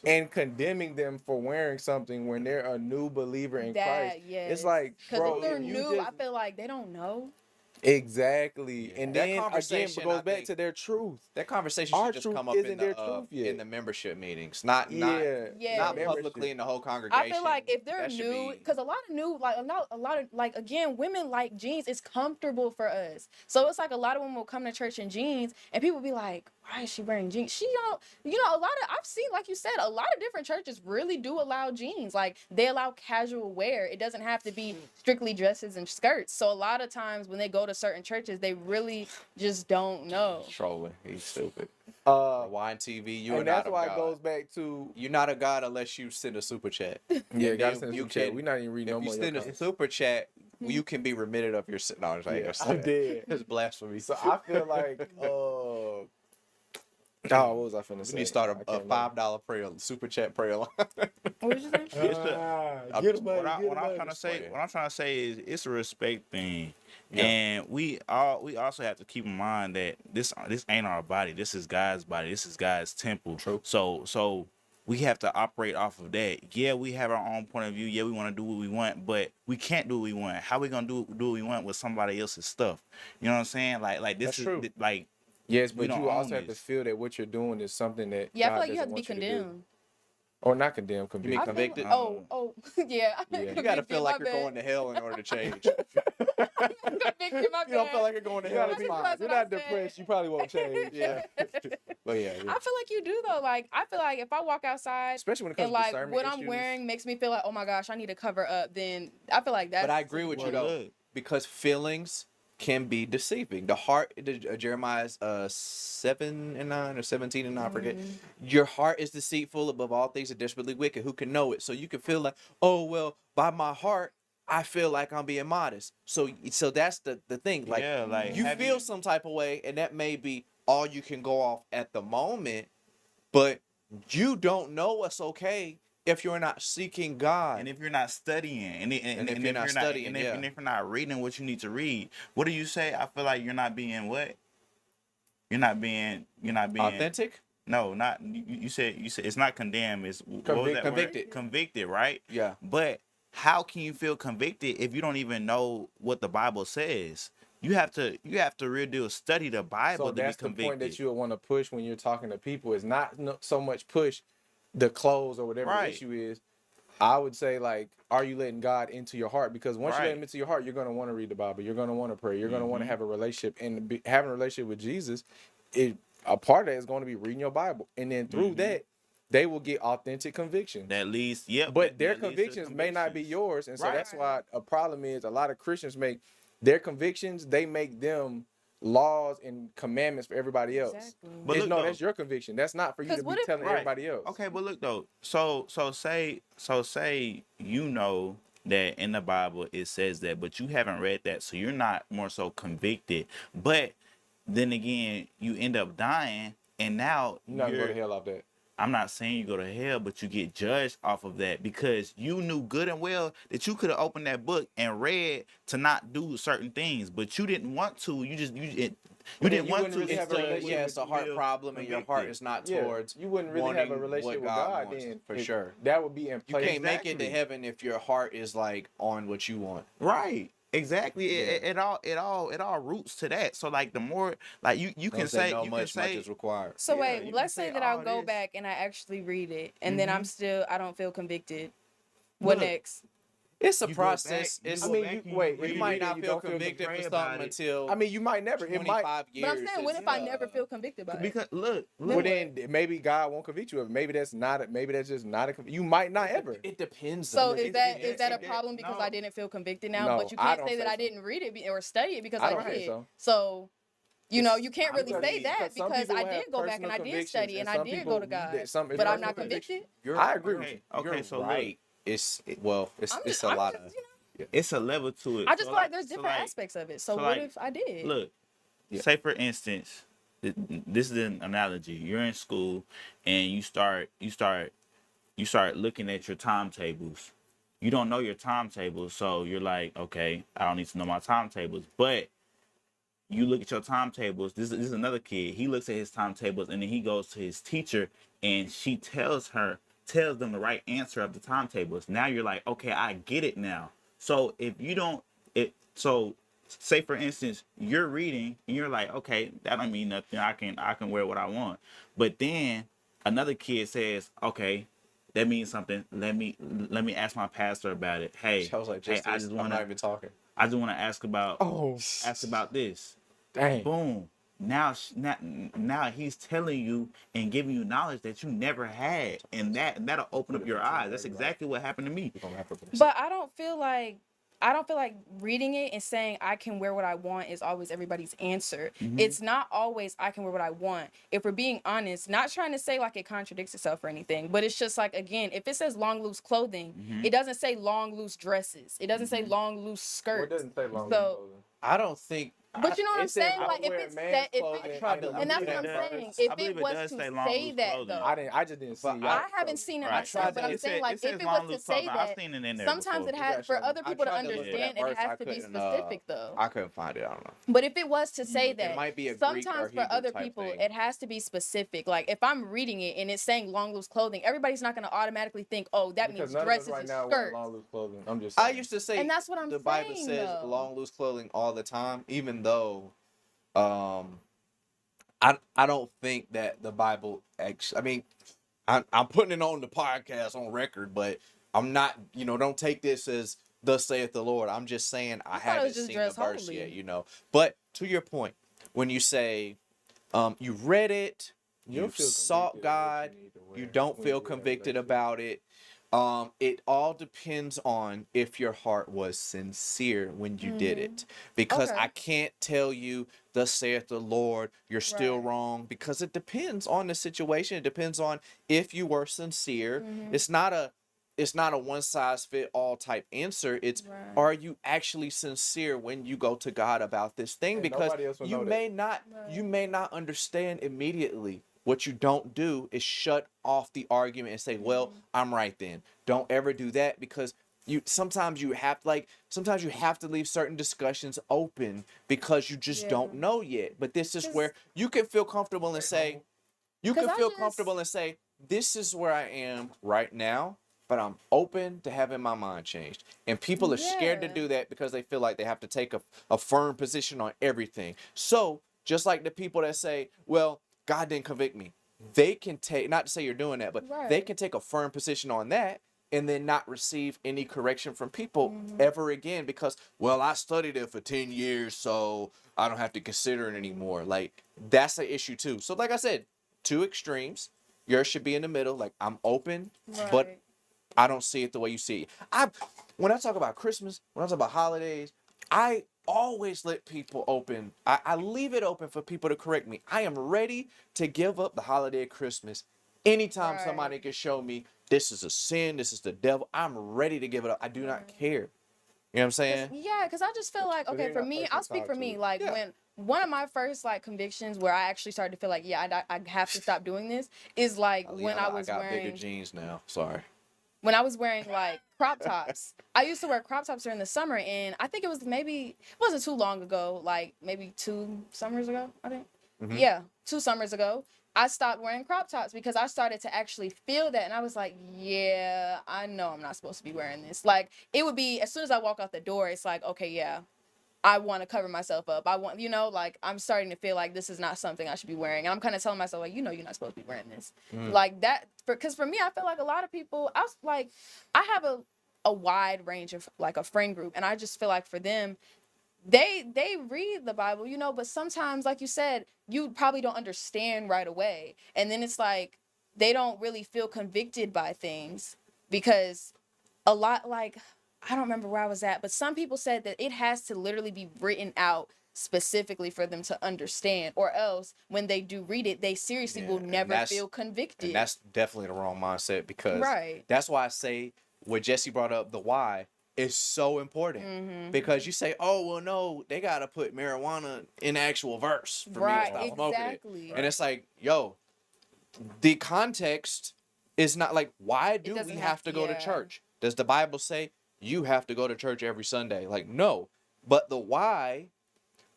and condemning them for wearing something when they're a new believer in Christ, it's like, bro, if they're you new, just I feel like they don't know. exactly. And That then again, conversation, it goes I back think- to their truth. That conversation Our should just truth come up isn't their truth yet. in the membership meetings, not Yeah. publicly in the whole congregation. I feel like if they're That should new, be- because a lot of like again, women like jeans. It's comfortable for us, so it's like a lot of women will come to church in jeans, and people be like, "Why is she wearing jeans?" She don't, a lot of I've seen, like you said, a lot of different churches really do allow jeans. Like they allow casual wear. It doesn't have to be strictly dresses and skirts. So a lot of times when they go to certain churches, they really just don't know. Trolling. He's stupid. Wine TV, you are and not that's of why God. it goes back to You're not a God unless you send a super chat. yeah, gotta send a super chat. We're not even reading no more. If you send a super chat, you can be remitted of your sin. No, I'm dead. It's blasphemy. So I feel like what was I finna say? We need to start a $5 prayer super chat prayer line. What did you say? What I'm trying to say is it's a respect thing, and we also have to keep in mind that this ain't our body. This is God's body. This is God's temple. True. So we have to operate off of that. Yeah, we have our own point of view. Yeah, we want to do what we want, but we can't do what we want. How we gonna do what we want with somebody else's stuff? You know what I'm saying? Like this That's is true. like. Yes, we but don't you own also have to this. feel that what you're doing is something that Yeah, I God feel like you doesn't have to be want you to do. condemned. Or not condemned, convicted. Convicted? Oh, yeah. You gotta feel like you're going to hell in order to change. Convicted, my You don't feel like you're going to hell. It's fine. You're not depressed. You probably won't change. Yeah. But yeah. I feel like you do though. Like I feel like if I walk outside, Especially when it comes and to like discernment what I'm issues. wearing makes me feel like, oh my gosh, I need to cover up. Then I feel like that's. But I agree with you though, because feelings can be deceiving. The heart, Jeremiah's 7:9 or 17:9, I forget. Your heart is deceitful above all things and desperately wicked. Who can know it? So you can feel like, oh well, by my heart, I feel like I'm being modest. So that's the thing. Like, Yeah, like, you have feel some type of way, and that may be all you can go off at the moment, but you don't know what's okay if you're not seeking God. And if you're not studying, and if you're not studying, and if you're not reading what you need to read, what do you say? I feel like you're not being what? You're not being authentic? No, not you said it's not condemned. It's what was that convicted. Word? Convicted, right? Yeah. But how can you feel convicted if you don't even know what the Bible says? You have to real deal study the Bible So to be that's the convicted. point that you would want to push when you're talking to people. Is not so much push the clothes or whatever the issue is. I would say, like, are you letting God into your heart? Because once you let him into your heart, you're going to want to read the Bible. You're going to want to pray. You're going to want to have a relationship. And having a relationship with Jesus, a part of that is going to be reading your Bible. And then through that, they will get authentic conviction. That leads, yep. But their convictions may not be yours. And so that's why a problem is a lot of Christians make their convictions, they make them laws and commandments for everybody else. Exactly. But look, that's your conviction. That's not for you to be telling everybody else. Okay, but look though. So say you know that in the Bible it says that, but you haven't read that, so you're not more so convicted. But then again, you end up dying, and now you're not gonna go to hell off that. I'm not saying you go to hell, but you get judged off of that because you knew good and well that you could have opened that book and read to not do certain things, but you didn't want to. You didn't want to. It's a heart problem, and your heart is not towards. You wouldn't really have a relationship with God then, for sure. That would be in place. You can't make it to heaven if your heart is like on what you want. Right. Exactly. It all roots to that. So like the more like you can say much is required. So wait, let's say that I'll go back and I actually read it, and then I don't feel convicted. What next? It's a process. You might not feel convicted for something until. I mean, you might never. 25 years. But I'm saying, what if I never feel convicted by it? Because look. Well, then maybe God won't convict you of it. Maybe that's just not a. You might not ever. It depends. So is that a problem because I didn't feel convicted now? No, but you can't say that I didn't read it or study it because I did. So you can't really say that because I did go back and I did study and I did go to God. But I'm not convicted. I agree with you. Okay, so right. It's a lot of. It's a level to it. I just feel like there's different aspects of it. So what if I did? Look, say for instance, this is an analogy. You're in school and you start looking at your timetables. You don't know your timetables, so you're like, okay, I don't need to know my timetables. But you look at your timetables. This is another kid. He looks at his timetables and then he goes to his teacher and she tells them the right answer of the timetables. Now you're like, okay, I get it now. So if you don't, say for instance, you're reading and you're like, okay, that don't mean nothing. I can wear what I want. But then another kid says, okay, that means something. Let me ask my pastor about it. Hey, I was like, hey, I just I'm not even talking. I just want to ask about this. Dang. Boom. Now he's telling you and giving you knowledge that you never had, and that'll open up your eyes. That's exactly what happened to me. But I don't feel like reading it and saying I can wear what I want is always everybody's answer. Mhm. It's not always I can wear what I want. If we're being honest, not trying to say like it contradicts itself or anything, but it's just like, again, if it says long loose clothing, Mhm. it doesn't say long loose dresses. It doesn't say long loose skirts. Well, it doesn't say long So- clothing. I don't think. But you know what I'm It says saying? Like if wear it's man's that, if clothing it, and and that's what I'm women's saying. clothes. If I believe it it was does to say long say loose that clothing. though, I just didn't see. I haven't seen it Right. myself, but I'm It saying said- like it says if it long was to loose say clothing. I've that, seen it in there sometimes before. it has for other I people to tried to look for that understand. It verse, I has to be couldn't, specific though. I couldn't find it. I don't know. But if it was to say that, might be a Greek or sometimes for Hebrew other type people, thing. it has to be specific. Like if I'm reading it and it's saying long loose clothing, everybody's not going to automatically think, oh, that Because means none of us dresses right and now wear skirts. long loose clothing. I'm just. I Saying. used to say, And that's what I'm the Bible saying, says though. long loose clothing all the time, even though, I don't think that the Bible actually. I mean, I'm putting it on the podcast on record, but I'm not. Don't take this as thus saith the Lord. I'm just saying I thought it was haven't just seen the dress verse holy. yet. But to your point, when you say, you read it, You'll you feel sought convicted of what God, you need to wear you don't when feel you read convicted that shit. about it. It all depends on if your heart was sincere when you did it. Because Okay. I can't tell you, thus saith the Lord, you're still wrong, because it depends on the situation. It depends on if you were sincere. It's not a one size fit all type answer. It's, are you actually sincere when you go to God about this thing? And Because nobody else will you know may not understand immediately. What you don't do is shut off the argument and say, well, I'm right then. Don't ever do that, because sometimes you have to leave certain discussions open because you just don't know yet. But this is where you can feel comfortable and say, this is where I am right now, but I'm open to having my mind changed. And people are scared to do that because they feel like they have to take a firm position on everything. So just like the people that say, well, God didn't convict me. They can take, not to say you're doing that, but they can take a firm position on that and then not receive any correction from people ever again because, well, I studied it for 10 years, so I don't have to consider it anymore. Like, that's an issue too. So like I said, two extremes. Yours should be in the middle. Like, I'm open, but I don't see it the way you see it. When I talk about Christmas, when I talk about holidays, I always let people open. I leave it open for people to correct me. I am ready to give up the holiday of Christmas anytime somebody can show me this is a sin, this is the devil. I'm ready to give it up. I do not care. You know what I'm saying? Yeah, because I just feel like, okay, for me, I'll speak for me. Like when one of my first like convictions where I actually started to feel like, yeah, I have to stop doing this is like when I was got wearing bigger jeans now. Sorry. when I was wearing like crop tops. I used to wear crop tops during the summer, and I think it wasn't too long ago, like maybe 2 summers ago, I think. Yeah, 2 summers ago. I stopped wearing crop tops because I started to actually feel that, and I was like, yeah, I know I'm not supposed to be wearing this. Like, it would be, as soon as I walk out the door, it's like, okay, yeah, I want to cover myself up. I want, like, I'm starting to feel like this is not something I should be wearing. And I'm kind of telling myself, like, you're not supposed to be wearing this. Like that, because for me, I feel like a lot of people, I have a wide range of, like, a friend group. And I just feel like for them, they read the Bible, but sometimes, like you said, you probably don't understand right away. And then it's like, they don't really feel convicted by things because a lot, like, I don't remember where I was at, but some people said that it has to literally be written out specifically for them to understand, or else when they do read it, they seriously will never feel convicted. And that's definitely the wrong mindset, because Right. that's why I say what Jesse brought up, the why. is so important because you say, oh, well, no, they got to put marijuana in the actual verse for me to stop smoking it. And it's like, yo, the context is not like, why do we have to go to church? Does the Bible say you have to go to church every Sunday? Like, no. But the why,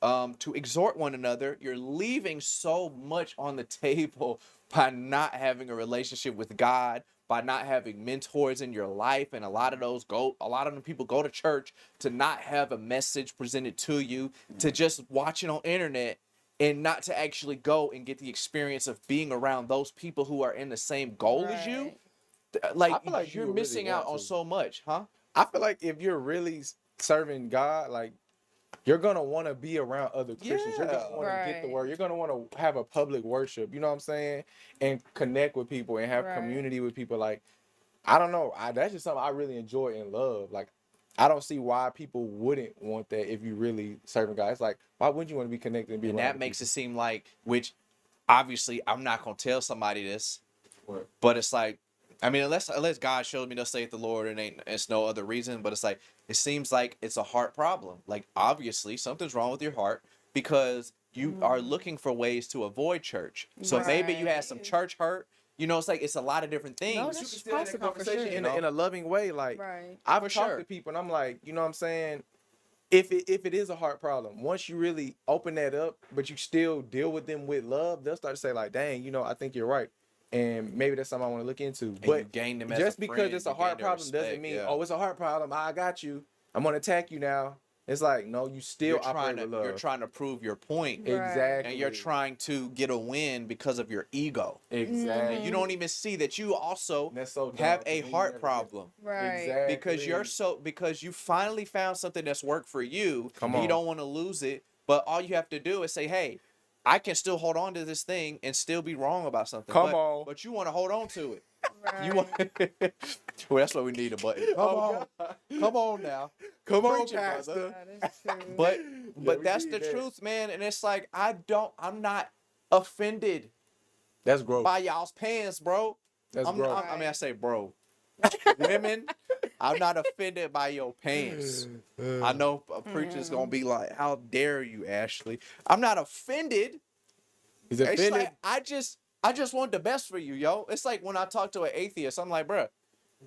to exhort one another, you're leaving so much on the table by not having a relationship with God, by not having mentors in your life. And a lot of them people go to church to not have a message presented to you, to just watch it on internet and not to actually go and get the experience of being around those people who are in the same goal as you. Like, I feel like you're you missing really out want on to. so much, huh? I feel like if you're really serving God, like, you're gonna want to be around other Christians. You're gonna want to get the word. You're gonna want to have a public worship. You know what I'm saying? And connect with people and have community with people. Like, I don't know. That's just something I really enjoy and love. Like, I don't see why people wouldn't want that if you really serving God. It's like, why wouldn't you want to be connected and be And around that makes it seem like, which obviously I'm not gonna tell somebody this, but it's like, I mean, unless God shows me, thus saith the Lord, and it's no other reason. But it's like, it seems like it's a heart problem. Like, obviously something's wrong with your heart because you are looking for ways to avoid church. So maybe you had some church hurt. You know, it's like, it's a lot of different things. No, You can that's still have a conversation you in know? a loving way. Like, I've talked sure. to people and I'm like, you know what I'm saying? If it is a heart problem, once you really open that up, but you still deal with them with love, they'll start to say like, dang, you know, I think you're right. And maybe that's something I want to look into. And But you gain them as just a because friend, it's a you heart gain their problem doesn't respect, mean, yeah. oh, it's a heart problem. I got you. I'm going to attack you now. It's like, no, you still operate with love. You're trying to prove your point. Exactly. And you're trying to get a win because of your ego. Exactly. And you don't even see that you also so have dumb. a heart problem. Exactly. Because you finally found something that's worked for you. Come and on. You don't want to lose it. But all you have to do is say, hey, I can still hold on to this thing and still be wrong about something. Come on. But you want to hold on to it. You want well, that's what we need a button. Come on now. Come on, Preach it, Pastor. But we that's need the that. truth, man. And it's like, I'm not offended That's gross. by y'all's pants, bro. That's gross. I mean, I say bro. Women, I'm not offended by your pants. I know a preacher's gonna be like, how dare you, Ashley? I'm not offended. He's It's offended. like, I just want the best for you, yo. It's like when I talk to an atheist, I'm like, bruh,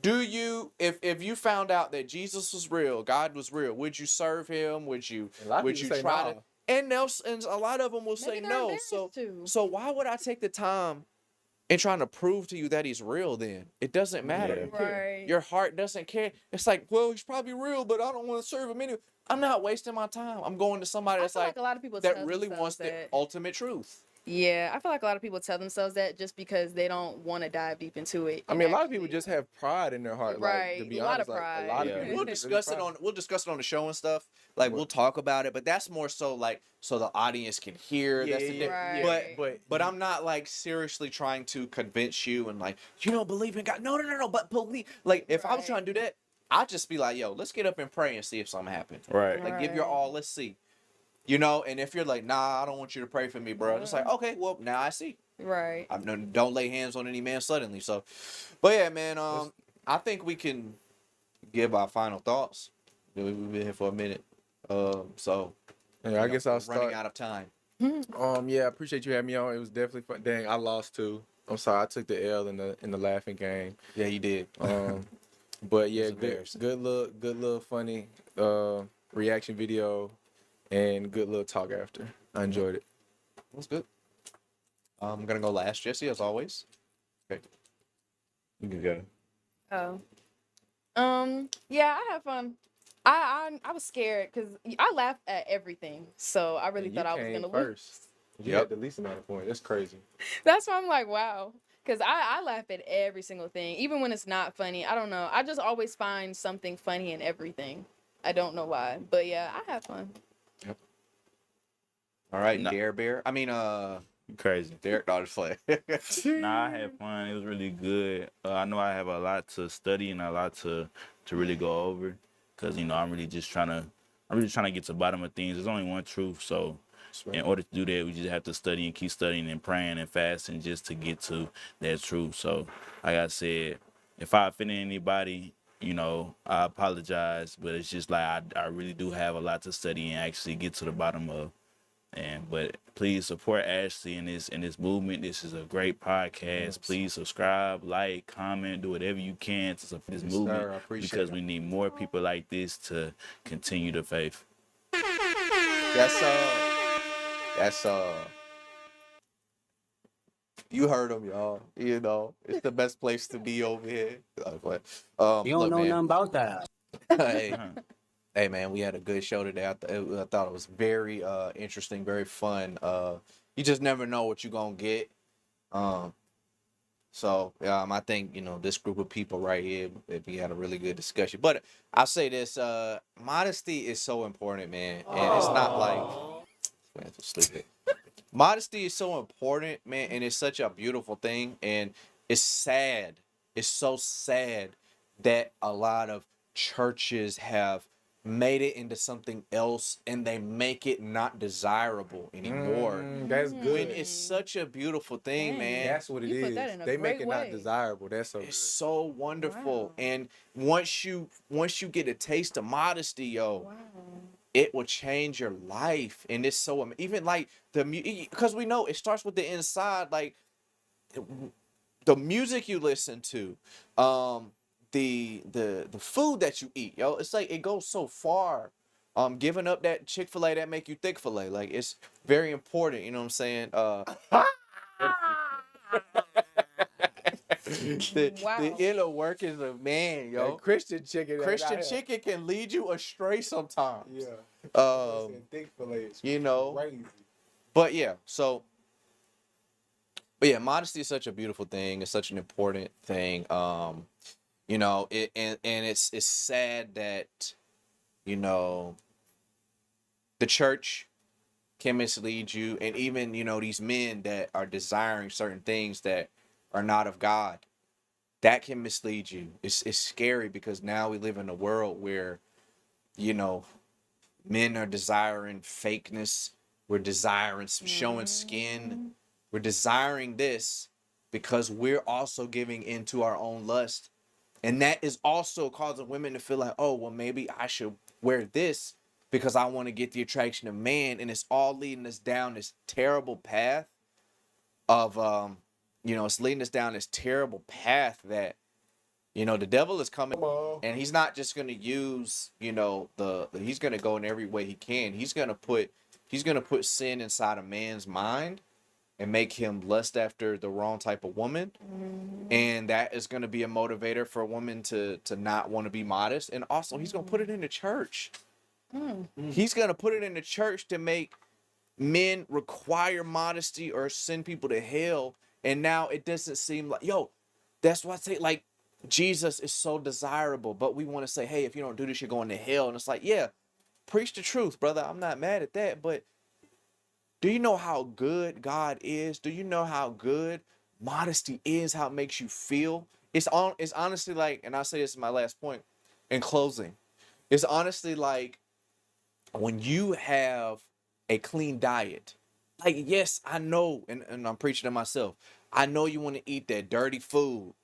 do you, if you found out that Jesus was real, God was real, would you serve him? Would you try to? And a lot of them will say no. So why would I take the time and trying to prove to you that he's real? Then it doesn't matter. Right. Your heart doesn't care. It's like, well, he's probably real, but I don't want to serve him anyway. I'm not wasting my time. I'm going to somebody that's like a lot of people that tell really themselves wants the that. ultimate truth. Yeah, I feel like a lot of people tell themselves that just because they don't want to dive deep into it. I mean, a lot of people just have pride in their heart. Right. Like, to be A lot honest, of pride. Like, a lot of people We'll discuss it on the show and stuff. Like, we'll talk about it, but that's more so like so the audience can hear. Yeah, That's the yeah, thing. right. But I'm not like seriously trying to convince you and like, you don't believe in God. No. But believe. Like, if I was trying to do that, I'd just be like, yo, let's get up and pray and see if something happens. Right. Like, give your all. Let's see. You know, and if you're like, nah, I don't want you to pray for me, bro. It's like, okay, well, now I see. Right. Don't lay hands on any man suddenly. So, but yeah, man, I think we can give our final thoughts. We've been here for a minute. So yeah, I guess I'll start. Running out of time. Yeah, I appreciate you having me on. It was definitely fun. Dang, I lost too. I'm sorry, I took the L in the laughing game. Yeah, you did. But yeah, good little funny reaction video. And good little talk after. I enjoyed it. That's good. I'm gonna go last, Jesse, as always. Okay. You can go. Yeah, I had fun. I was scared because I laughed at everything, so I really thought I was gonna lose. First. You had the least amount of points. That's crazy. That's why I'm like, wow. Because I laugh at every single thing, even when it's not funny. I don't know. I just always find something funny in everything. I don't know why, but yeah, I had fun. Yep. All right, Dare Bear. I mean, crazy. Derek, no, just play. Nah, I had fun. It was really good. I know I have a lot to study and a lot to really go over, because I'm really just trying to get to the bottom of things. There's only one truth, so in order to do that, we just have to study and keep studying and praying and fasting just to get to that truth. So, like I said, if I offended anybody, you know, I apologize, but it's just like I really do have a lot to study and actually get to the bottom of. But please support Ashley in this movement. This is a great podcast. Please subscribe, like, comment, do whatever you can to support this movement, because we need more people like this to continue the faith. That's you heard him, y'all. You know, it's the best place to be over here. You don't look, know man. nothing about that. Hey, man, we had a good show today. I thought it was very interesting, very fun. You just never know what you're gonna get. So I think, you know, this group of people right here, we had a really good discussion. But I'll say this: modesty is so important, man, and it's not like stupid. Modesty is so important, man, and it's such a beautiful thing. And it's sad. It's so sad that a lot of churches have made it into something else, and they make it not desirable anymore. That's good. When it's such a beautiful thing, man. That's what it is. They make it not desirable. That's so good. It's so wonderful. And once you get a taste of modesty, it will change your life. And it's so even like because we know it starts with the inside, like the music you listen to, the food that you eat, it's like it goes so far. Giving up that Chick-fil-A that make you thick filet, like it's very important. You know what I'm saying? The inner workings of man, yo. That Christian chicken can lead you astray sometimes. Yeah. Thick filet, you know. Crazy. But yeah, modesty is such a beautiful thing. It's such an important thing. You know, it's sad that, you know, the church can mislead you, and even, you know, these men that are desiring certain things that are not of God, that can mislead you. It's scary, because now we live in a world where, you know, men are desiring fakeness. We're desiring showing skin. We're desiring this because we're also giving into our own lust. And that is also causing women to feel like, oh, well, maybe I should wear this because I want to get the attraction of man. And it's all leading us down this terrible path of, you know, it's leading us down this terrible path that, you know, the devil is coming, and he's not just going to use, you know, he's going to go in every way he can. He's going to put sin inside a man's mind and make him lust after the wrong type of woman. And that is going to be a motivator for a woman to not want to be modest. And also, he's going to put it in the church. He's going to put it in the church to make men require modesty or send people to hell. And now it doesn't seem like, that's why I say, like, Jesus is so desirable, but we want to say, hey, if you don't do this, you're going to hell. And it's like, yeah, preach the truth, brother. I'm not mad at that, but do you know how good God is? Do you know how good modesty is? How it makes you feel? It's honestly like, and I'll say this is my last point in closing. It's honestly like when you have a clean diet. Like, yes, I know, and I'm preaching to myself. I know you want to eat that dirty food,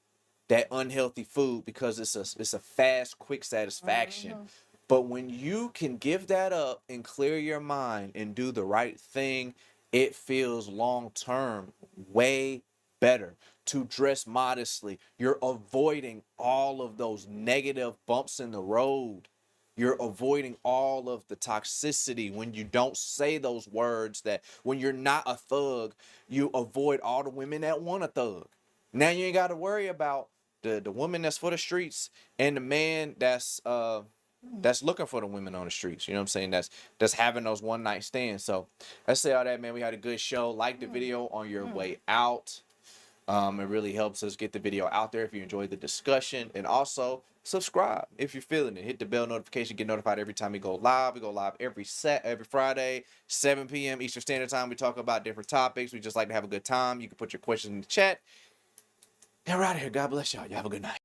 that unhealthy food, because it's a fast, quick satisfaction. But when you can give that up and clear your mind and do the right thing, it feels long-term way better. To dress modestly, you're avoiding all of those negative bumps in the road. You're avoiding all of the toxicity when you don't say those words, that when you're not a thug, you avoid all the women that want a thug. Now you ain't got to worry about the woman that's for the streets and the man that's looking for the women on the streets. You know what I'm saying? That's having those one night stands. So let's say all that, man. We had a good show. Like the video on your way out. It really helps us get the video out there if you enjoyed the discussion. And also subscribe if you're feeling it. Hit the bell notification, get notified every time we go live. We go live every Friday, 7 p.m. Eastern Standard Time. We talk about different topics. We just like to have a good time. You can put your questions in the chat. And we're out of here. God bless y'all. You have a good night.